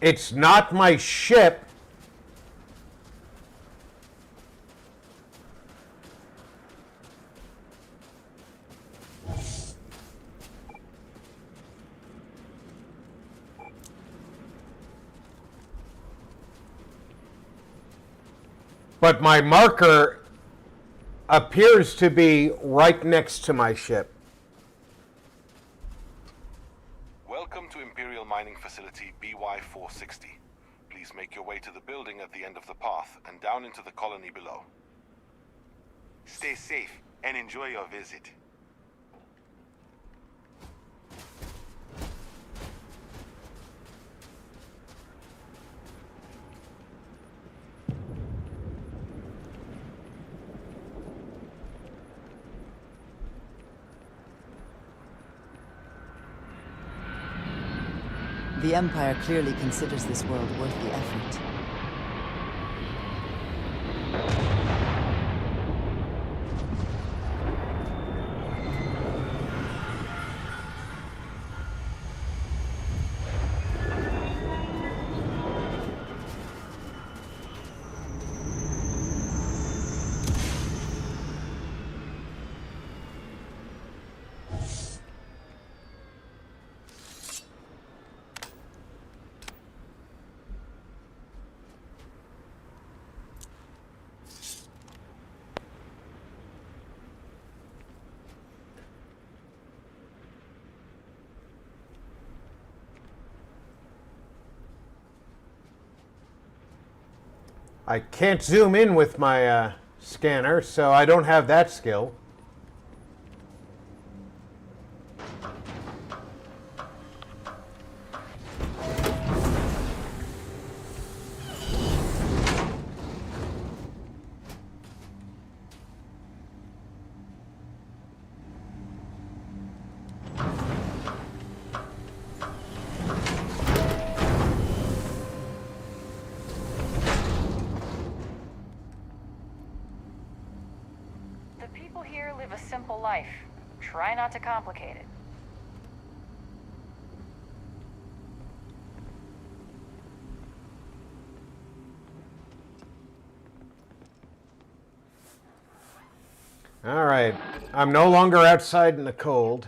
Speaker 2: it's not my ship. But my marker appears to be right next to my ship.
Speaker 16: Welcome to Imperial Mining Facility BY-460. Please make your way to the building at the end of the path and down into the colony below. Stay safe and enjoy your visit.
Speaker 4: The Empire clearly considers this world worth the effort.
Speaker 2: I can't zoom in with my scanner, so I don't have that skill.
Speaker 7: Live a simple life. Try not to complicate it.
Speaker 2: All right. I'm no longer outside in the cold.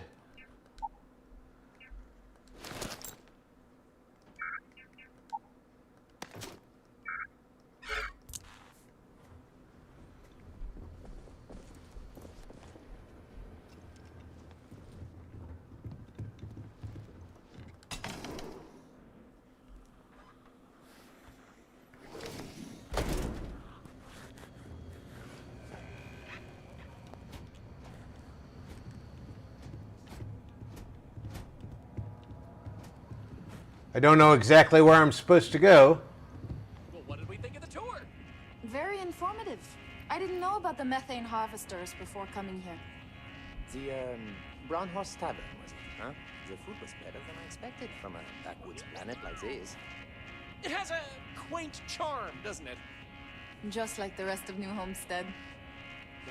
Speaker 2: I don't know exactly where I'm supposed to go.
Speaker 15: Well, what did we think of the tour?
Speaker 9: Very informative. I didn't know about the methane harvesters before coming here.
Speaker 17: The, Braunhorst Tavern, was it, huh? The food was better than I expected from a backwoods planet like this.
Speaker 15: It has a quaint charm, doesn't it?
Speaker 9: Just like the rest of New Homestead.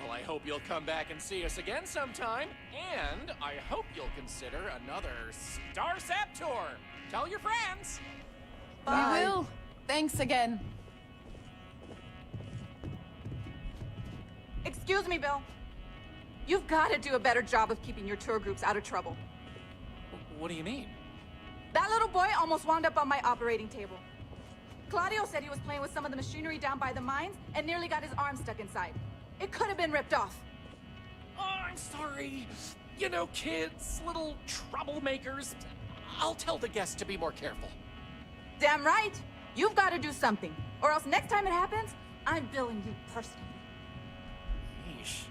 Speaker 15: Well, I hope you'll come back and see us again sometime. And I hope you'll consider another Star Sap tour. Tell your friends.
Speaker 9: Bye. We will. Thanks again.
Speaker 18: Excuse me, Bill. You've got to do a better job of keeping your tour groups out of trouble.
Speaker 15: What do you mean?
Speaker 18: That little boy almost wound up on my operating table. Claudio said he was playing with some of the machinery down by the mines and nearly got his arm stuck inside. It could have been ripped off.
Speaker 15: Oh, I'm sorry. You know, kids, little troublemakers. I'll tell the guests to be more careful.
Speaker 18: Damn right. You've got to do something. Or else next time it happens, I'm billing you personally.
Speaker 15: Yeesh.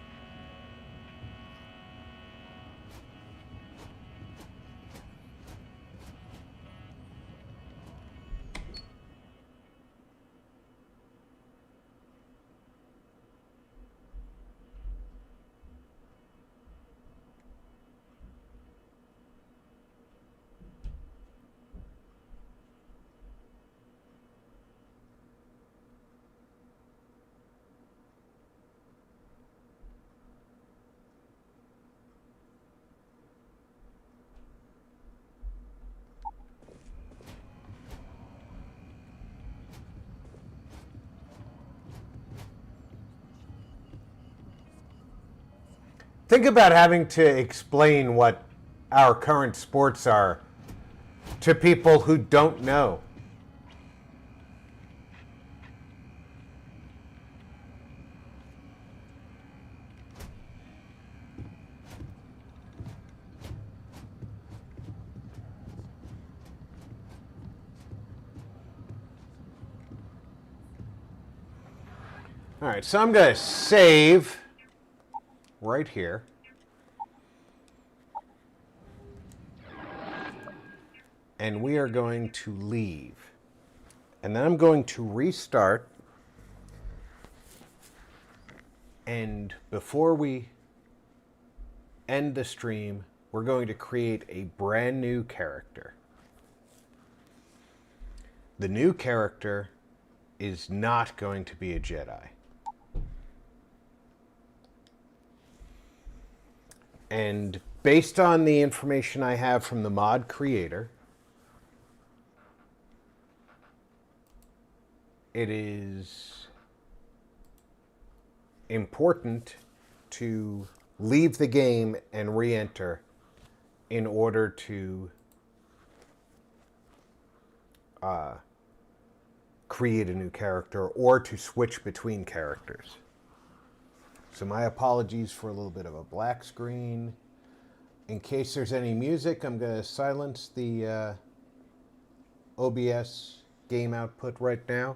Speaker 2: Think about having to explain what our current sports are to people who don't know. All right, so I'm going to save right here. And we are going to leave. And then I'm going to restart. And before we end the stream, we're going to create a brand new character. The new character is not going to be a Jedi. And based on the information I have from the mod creator, it is important to leave the game and re-enter in order to create a new character or to switch between characters. So my apologies for a little bit of a black screen. In case there's any music, I'm going to silence the OBS game output right now.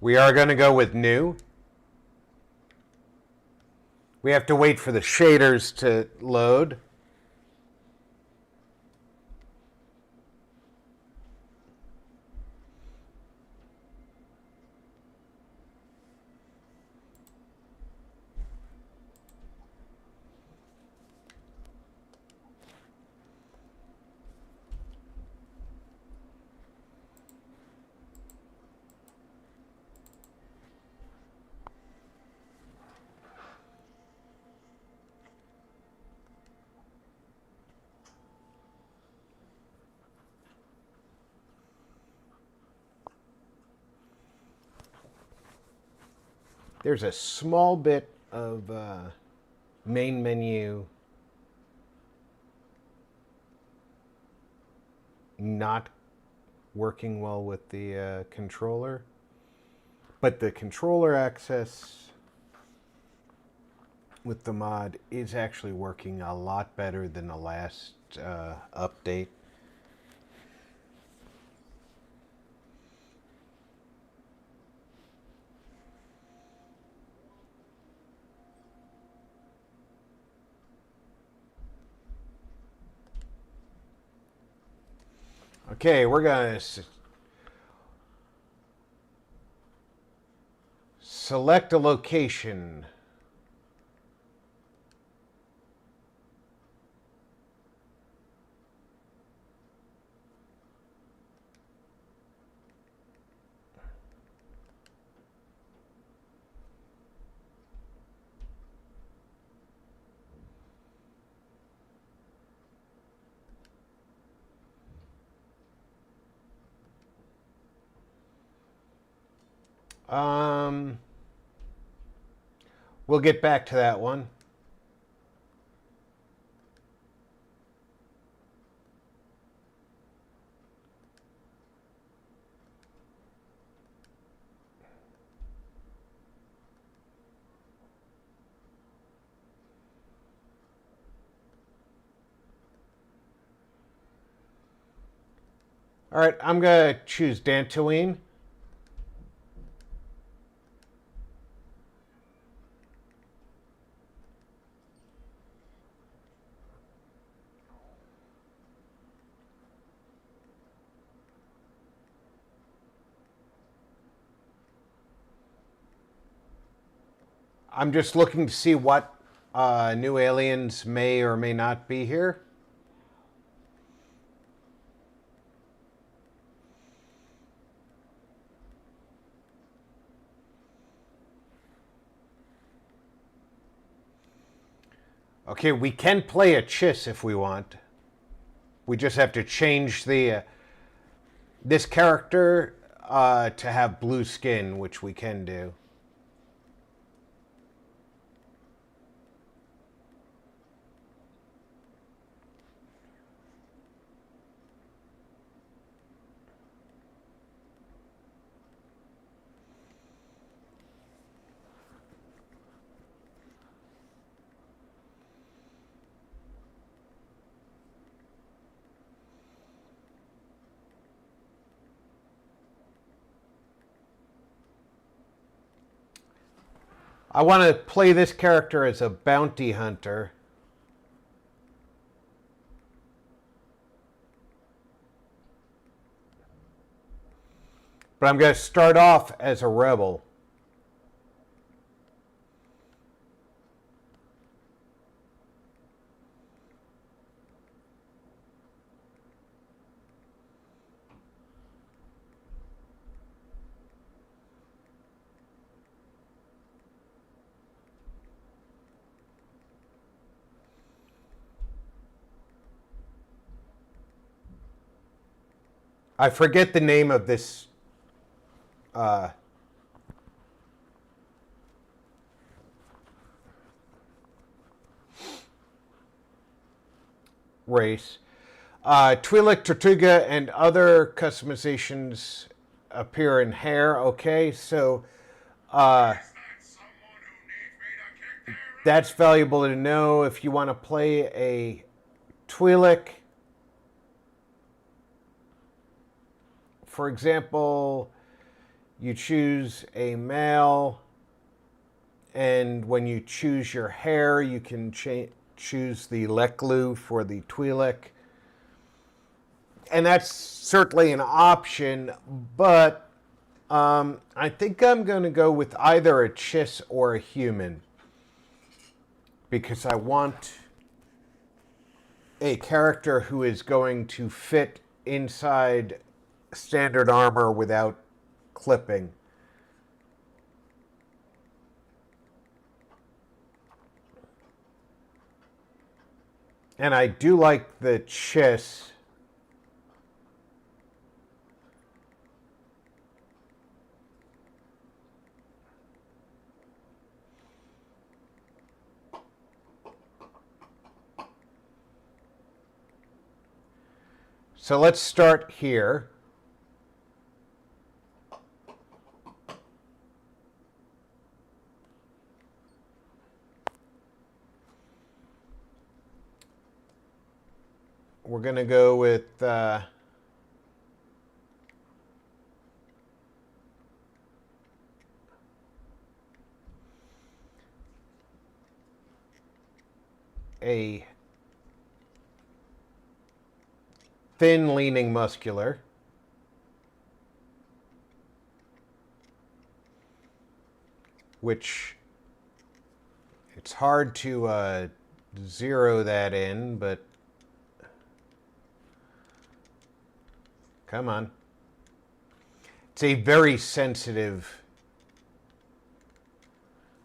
Speaker 2: We are going to go with new. We have to wait for the shaders to load. There's a small bit of main menu not working well with the controller, but the controller access with the mod is actually working a lot better than the last update. Okay, we're going to select a location. We'll get back to that one. All right, I'm going to choose Dantooine. I'm just looking to see what new aliens may or may not be here. Okay, we can play a Chiss if we want. We just have to change the this character to have blue skin, which we can do. I want to play this character as a bounty hunter. But I'm going to start off as a rebel. I forget the name of this race. Twi'lek, Tortuga, and other customizations appear in hair. Okay, so that's valuable to know if you want to play a Twi'lek. For example, you choose a male, and when you choose your hair, you can choose the Leklu for the Twi'lek. And that's certainly an option, but I think I'm going to go with either a Chiss or a human, because I want a character who is going to fit inside standard armor without clipping. And I do like the Chiss. So let's start here. We're going to go with a thin, leaning muscular. Which it's hard to zero that in, but come on. It's a very sensitive.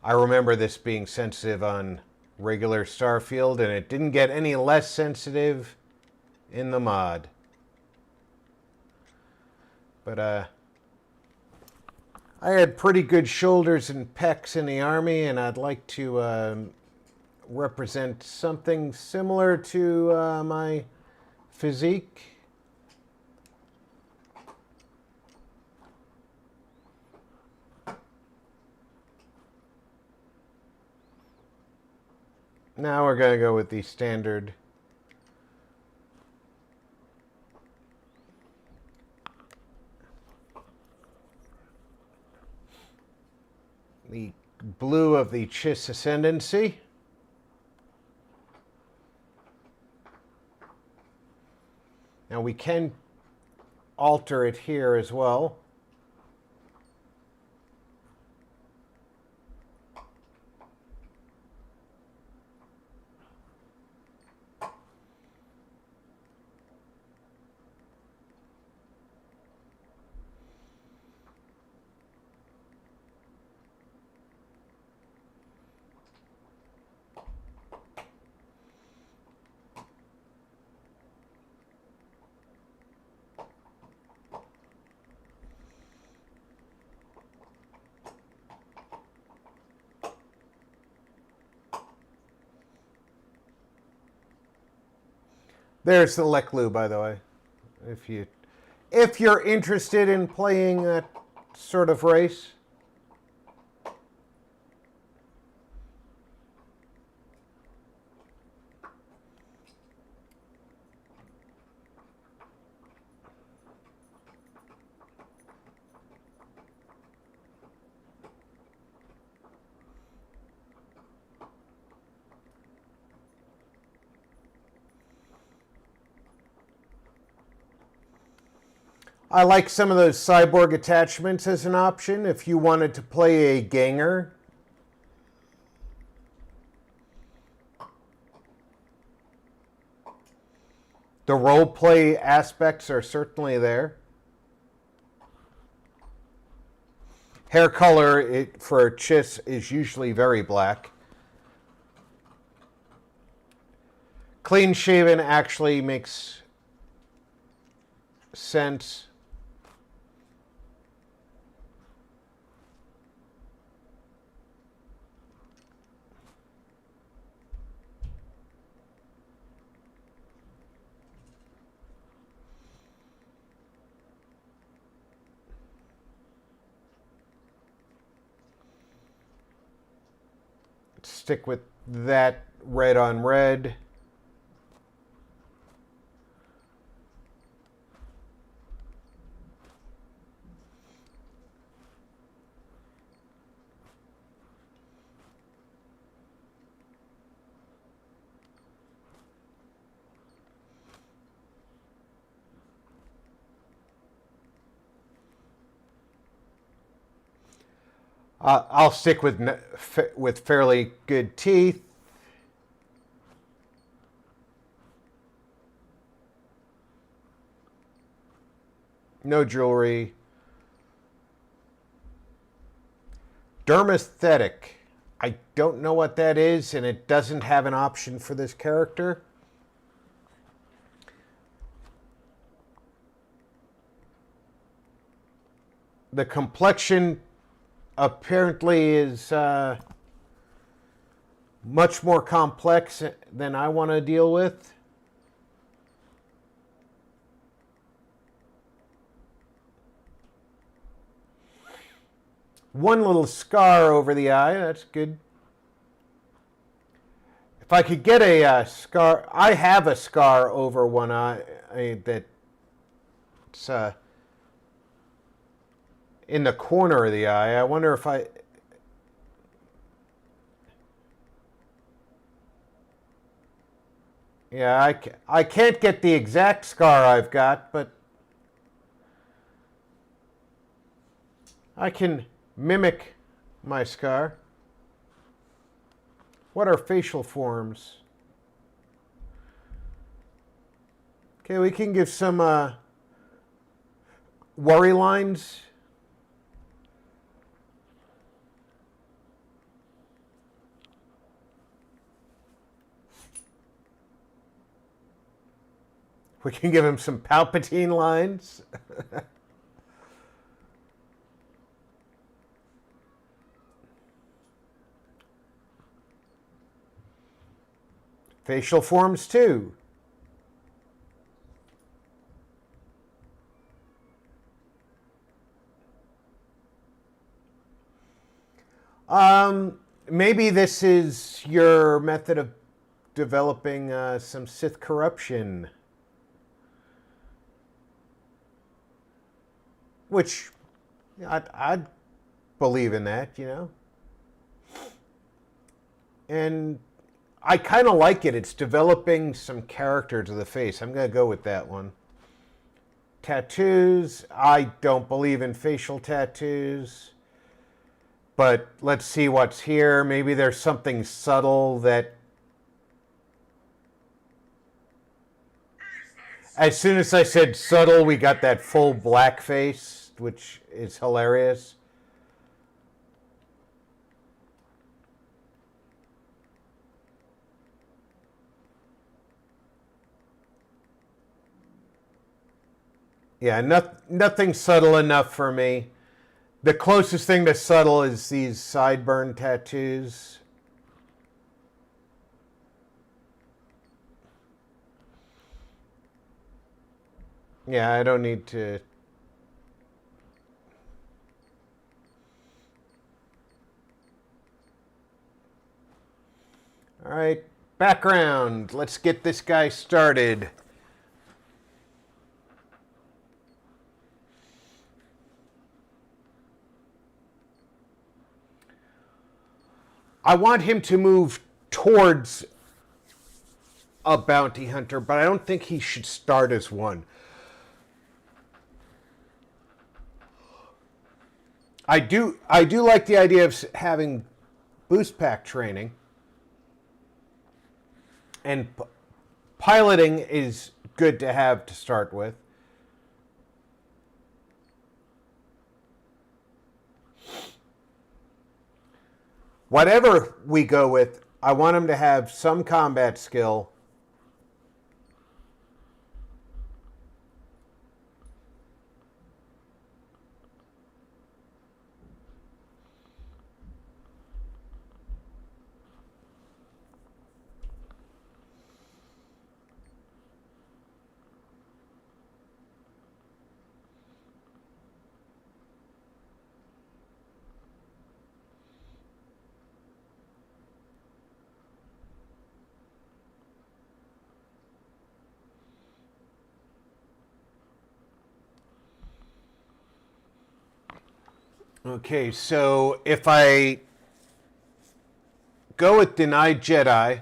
Speaker 2: I remember this being sensitive on regular Starfield, and it didn't get any less sensitive in the mod. But I had pretty good shoulders and pecs in the Army, and I'd like to represent something similar to my physique. Now we're going to go with the standard the blue of the Chiss Ascendancy. Now we can alter it here as well. There's the Leklu, by the way. If you're interested in playing that sort of race. I like some of those cyborg attachments as an option if you wanted to play a ganger. The roleplay aspects are certainly there. Hair color for Chiss is usually very black. Clean shaven actually makes sense. Stick with that red on red. I'll stick with fairly good teeth. No jewelry. Dermaesthetic. I don't know what that is, and it doesn't have an option for this character. The complexion apparently is much more complex than I want to deal with. one little scar over the eye. That's good. If I could get a scar, I have a scar over one eye that's in the corner of the eye. I wonder if yeah, I can't get the exact scar I've got, but I can mimic my scar. What are facial forms? Okay, we can give some worry lines. We can give him some Palpatine lines. Facial forms too. Maybe this is your method of developing some Sith corruption. Which, I'd believe in that, you know. And I kind of like it. It's developing some character to the face. I'm going to go with that one. Tattoos. I don't believe in facial tattoos. But let's see what's here. Maybe there's something subtle that... As soon as I said subtle, we got that full black face, which is hilarious. Yeah, nothing subtle enough for me. The closest thing to subtle is these sideburn tattoos. Yeah, I don't need to... All right, background. Let's get this guy started. I want him to move towards a bounty hunter, but I don't think he should start as one. I do like the idea of having boost pack training, and piloting is good to have to start with. Whatever we go with, I want him to have some combat skill. Okay, so if I go with denied Jedi,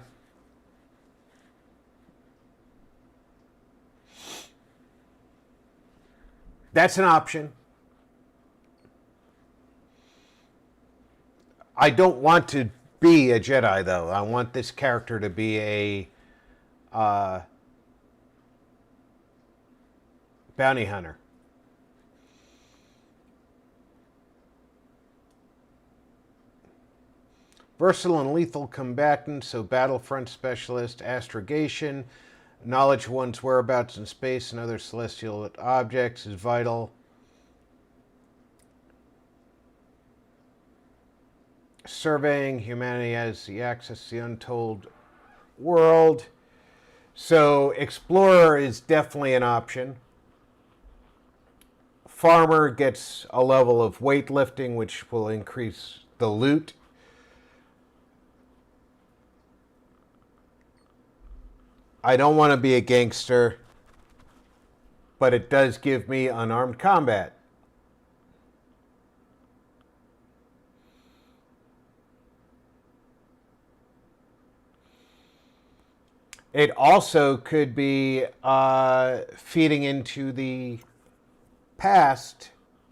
Speaker 2: that's an option. I don't want to be a Jedi, though. I want this character to be a bounty hunter. Versatile and lethal combatant, so battlefront specialist, astrogation, knowledge of one's whereabouts in space and other celestial objects is vital. Surveying humanity as the access to the untold world. So explorer is definitely an option. Farmer gets a level of weightlifting, which will increase the loot. I don't want to be a gangster, but it does give me unarmed combat. It also could be feeding into the past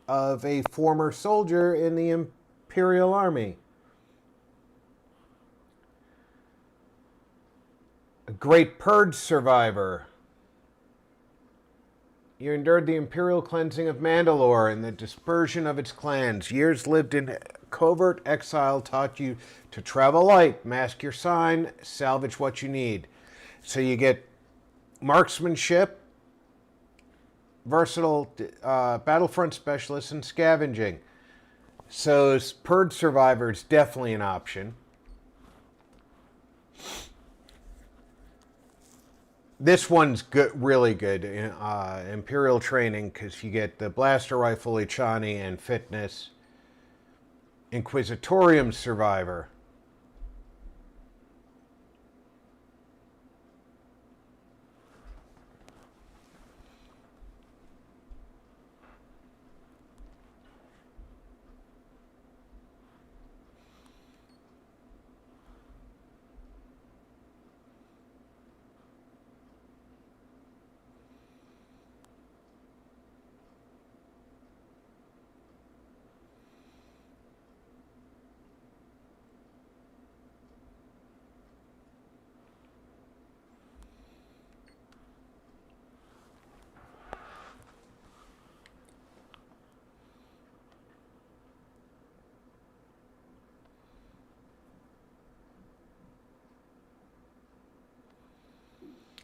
Speaker 2: of a former soldier in the Imperial Army. A great purge survivor. You endured the imperial cleansing of Mandalore and the dispersion of its clans. Years lived in covert exile taught you to travel light, mask your sign, salvage what you need. So you get marksmanship, versatile battlefront specialist, and scavenging. So purge survivor is definitely an option. This one's good, really good in Imperial training because you get the blaster rifle, Ichani, and fitness. Inquisitorium survivor.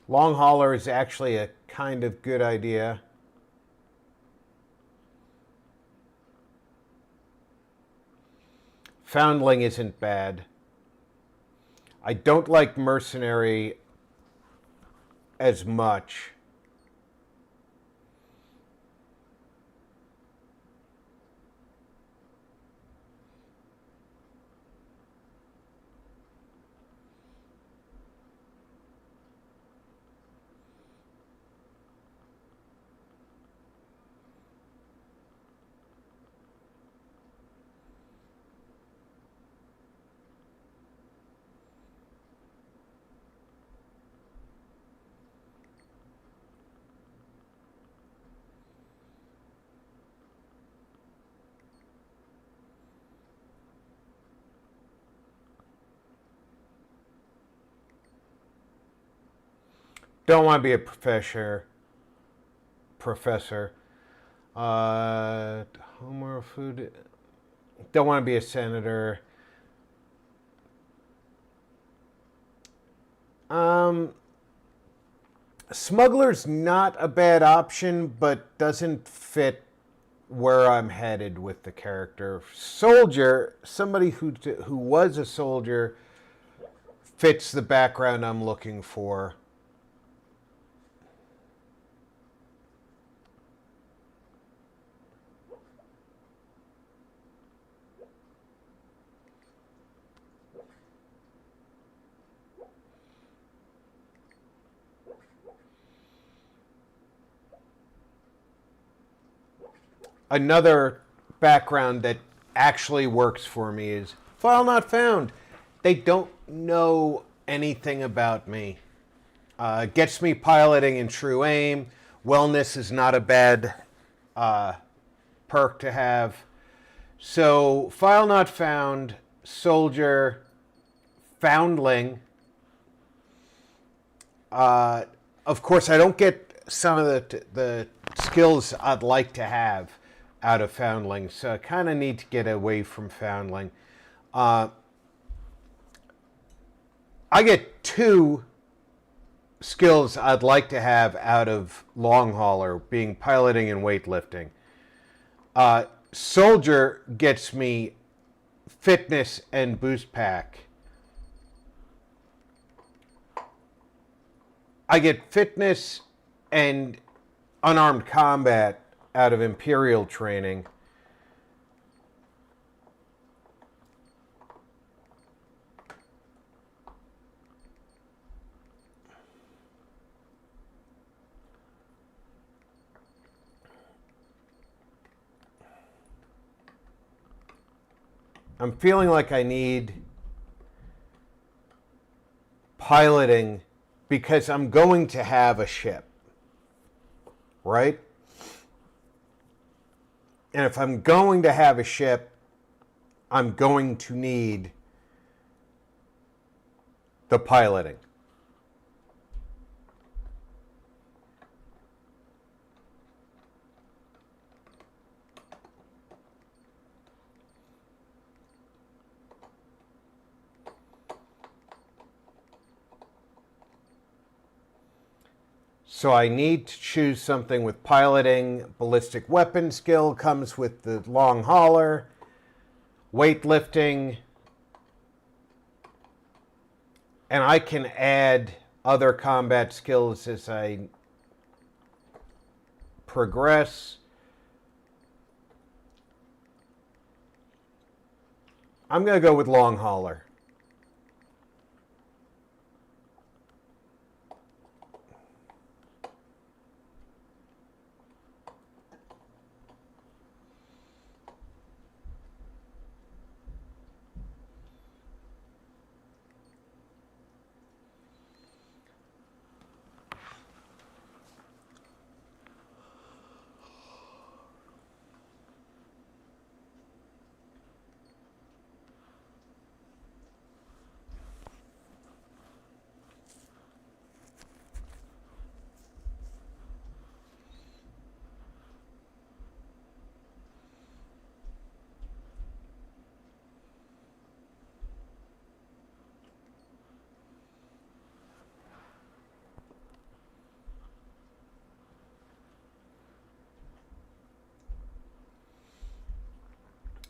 Speaker 2: Long hauler is actually a kind of good idea. Foundling isn't bad. I don't like mercenary as much. Don't want to be a professor. Homer food. Don't want to be a senator. Smuggler's not a bad option, but doesn't fit where I'm headed with the character. Soldier, somebody who was a soldier, fits the background I'm looking for. Another background that actually works for me is file not found. They don't know anything about me. Gets me piloting in true aim. Wellness is not a bad perk to have. So file not found, soldier, foundling. Of course, I don't get some of the skills I'd like to have out of foundling, so I kind of need to get away from foundling. I get 2 skills I'd like to have out of long hauler, being piloting and weightlifting. Soldier gets me fitness and boost pack. I get fitness and unarmed combat out of Imperial training. I'm feeling like I need piloting because I'm going to have a ship, right? And if I'm going to have a ship, I'm going to need the piloting. So I need to choose something with piloting. Ballistic weapon skill comes with the long hauler. Weightlifting. And I can add other combat skills as I progress. I'm going to go with long hauler.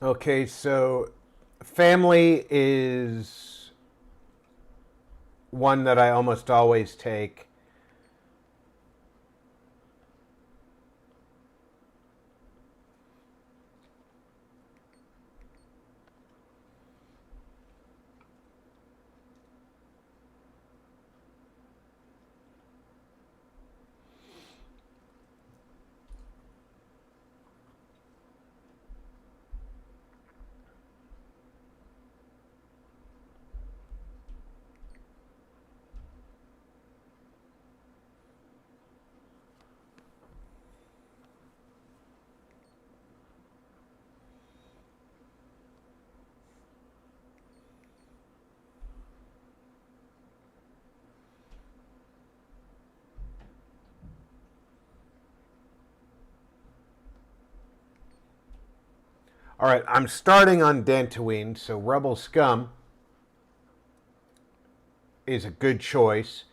Speaker 2: Okay, so family is one that I almost always take. All right, I'm starting on Dantooine, so Rebel Scum is a good choice.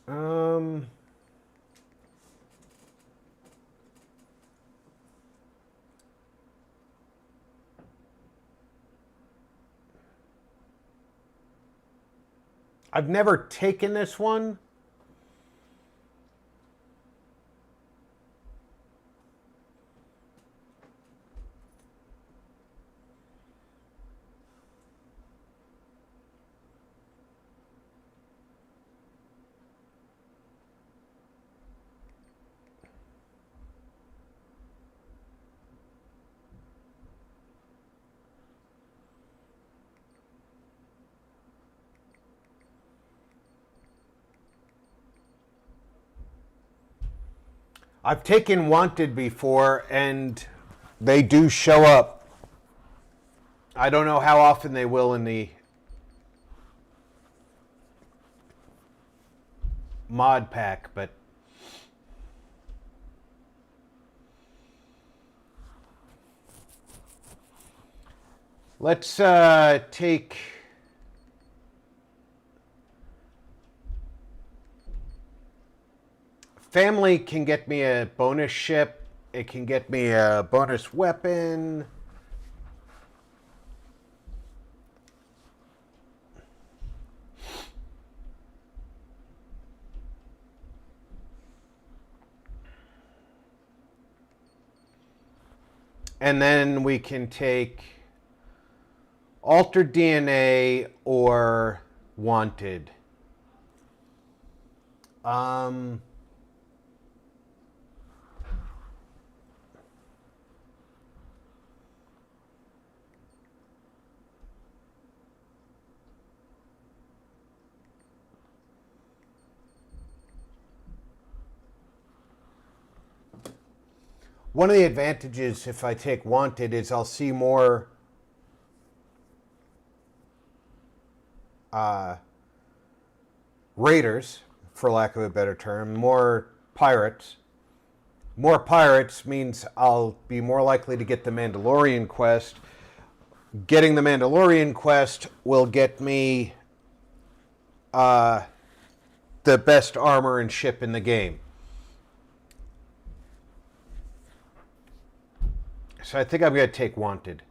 Speaker 2: Um, I've never taken this one. I've taken wanted before, and they do show up. I don't know how often they will in the mod pack, but let's take family can get me a bonus ship. It can get me a bonus weapon. And then we can take altered DNA or wanted. One of the advantages if I take wanted is I'll see more raiders, for lack of a better term, more pirates. More pirates means I'll be more likely to get the Mandalorian quest. Getting the Mandalorian quest will get me the best armor and ship in the game. So I think I'm going to take wanted.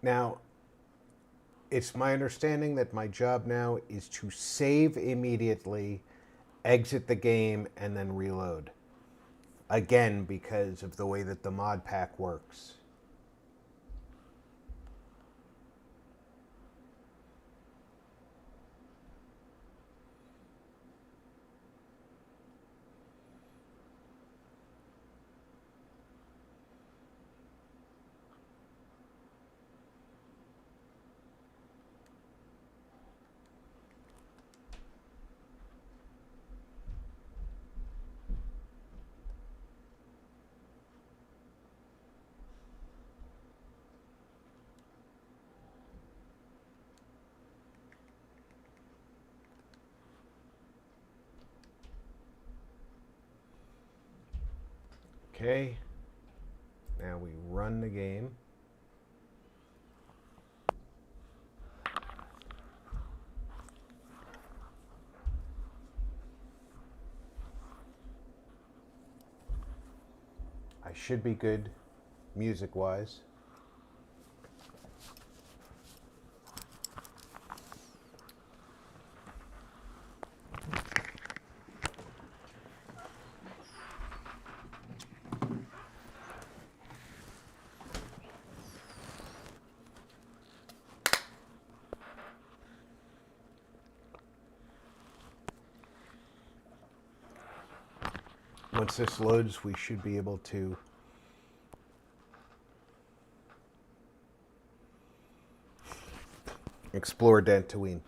Speaker 2: Now, it's my understanding that my job now is to save immediately, exit the game, and then reload. Again, because of the way that the mod pack works. Okay, now we run the game. I should be good music-wise. Once this loads, we should be able to explore Dantooine.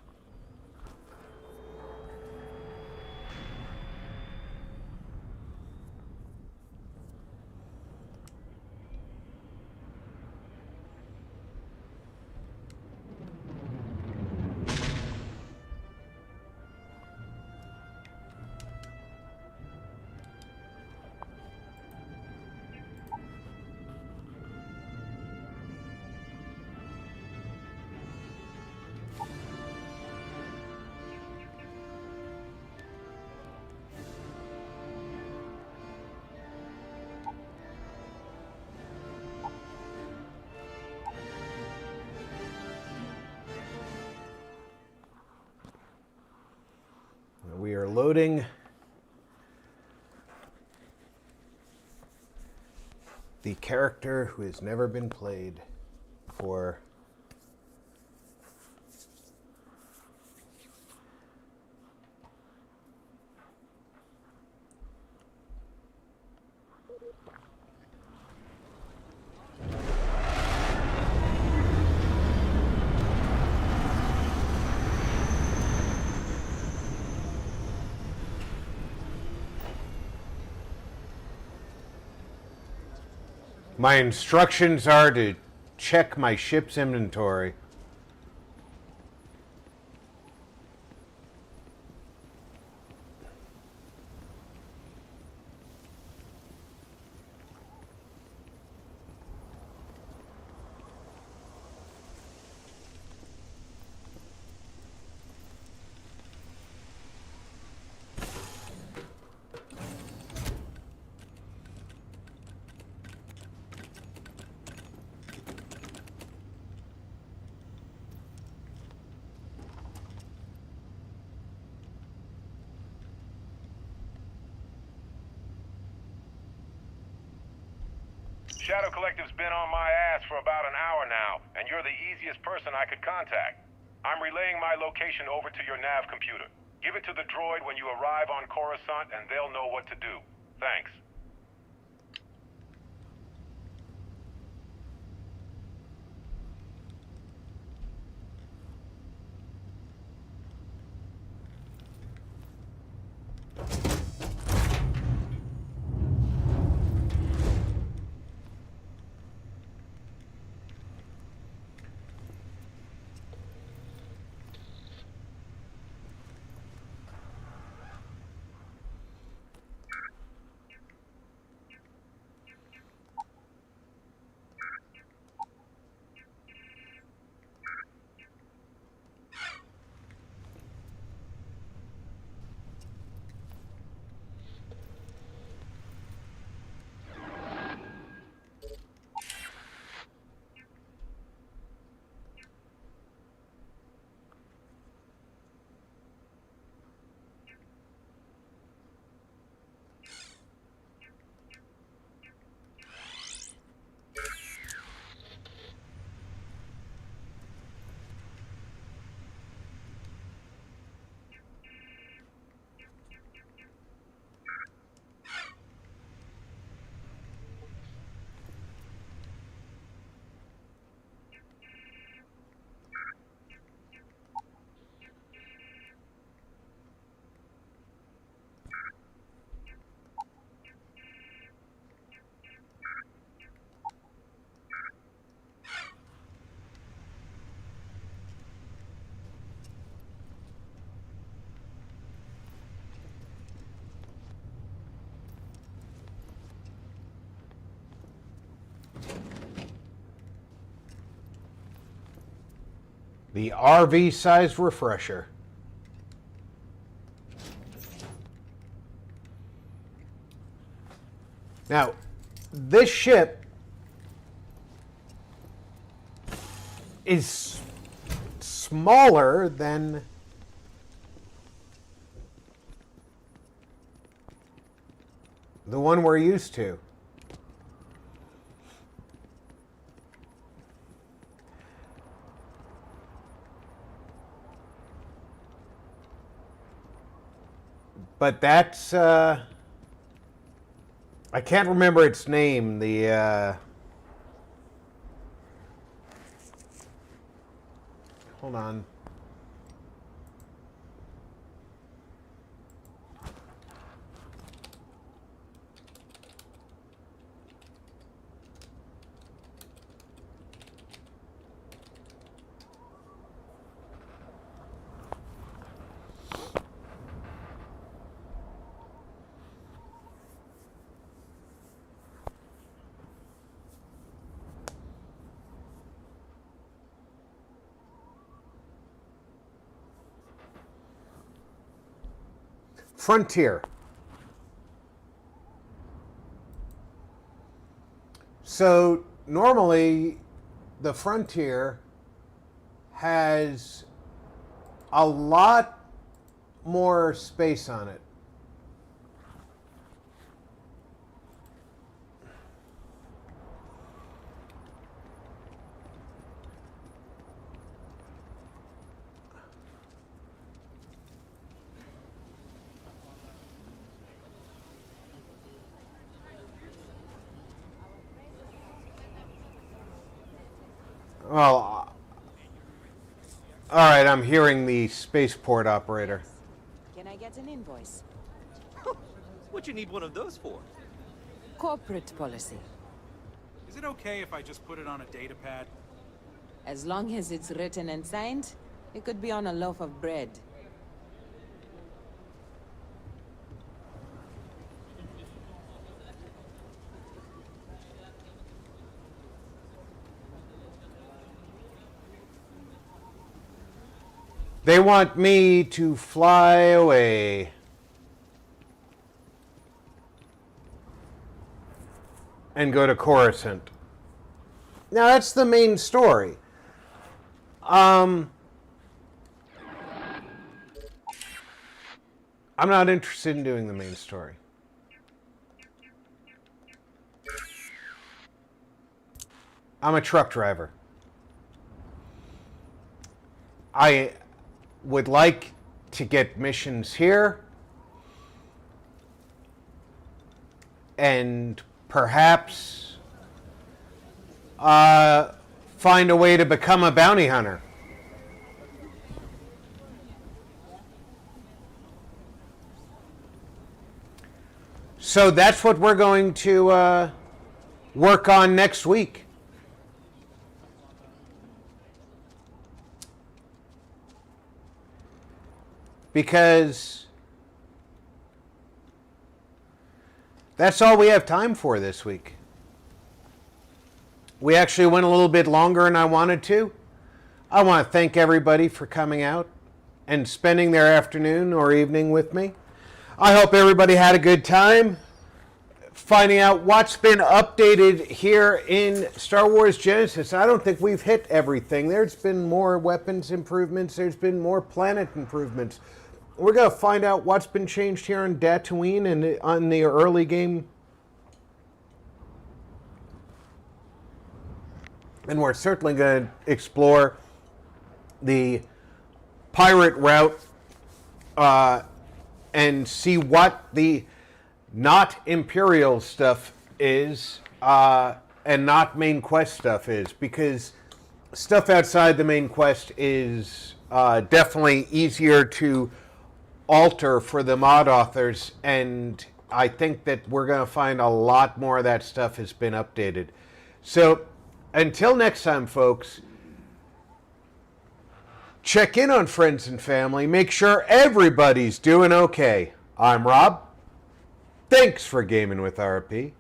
Speaker 2: loading the character who has never been played for my instructions are to check my ship's inventory.
Speaker 1: Shadow Collective's been on my ass for about an hour now, and you're the easiest person I could contact. I'm relaying my location over to your nav computer. Give it to the droid when you arrive on Coruscant, and they'll know what to do. Thanks. The RV-sized refresher. Now, this ship is smaller than the one we're used to. But that's, I can't remember its name, hold on. Frontier. So normally the Frontier has a lot
Speaker 2: more space on it. Well, all right, I'm hearing the spaceport operator.
Speaker 11: Can I get an invoice?
Speaker 12: What'd you need one of those for?
Speaker 11: Corporate policy.
Speaker 13: Is it okay if I just put it on a data pad?
Speaker 11: As long as it's written and signed, it could be on a loaf of bread.
Speaker 2: They want me to fly away. And go to Coruscant. Now, that's the main story. I'm not interested in doing the main story. I'm a truck driver. I would like to get missions here and perhaps find a way to become a bounty hunter. So that's what we're going to work on next week. Because that's all we have time for this week. We actually went a little bit longer than I wanted to. I want to thank everybody for coming out and spending their afternoon or evening with me. I hope everybody had a good time finding out what's been updated here in Star Wars Genesis. I don't think we've hit everything. There's been more weapons improvements. There's been more planet improvements. We're going to find out what's been changed here on Tatooine and on the early game. And we're certainly going to explore the pirate route and see what the not Imperial stuff is and not main quest stuff is. Because stuff outside the main quest is definitely easier to alter for the mod authors, and I think that we're going to find a lot more of that stuff has been updated. So until next time, folks, check in on friends and family. Make sure everybody's doing okay. I'm Rob. Thanks for gaming with RP.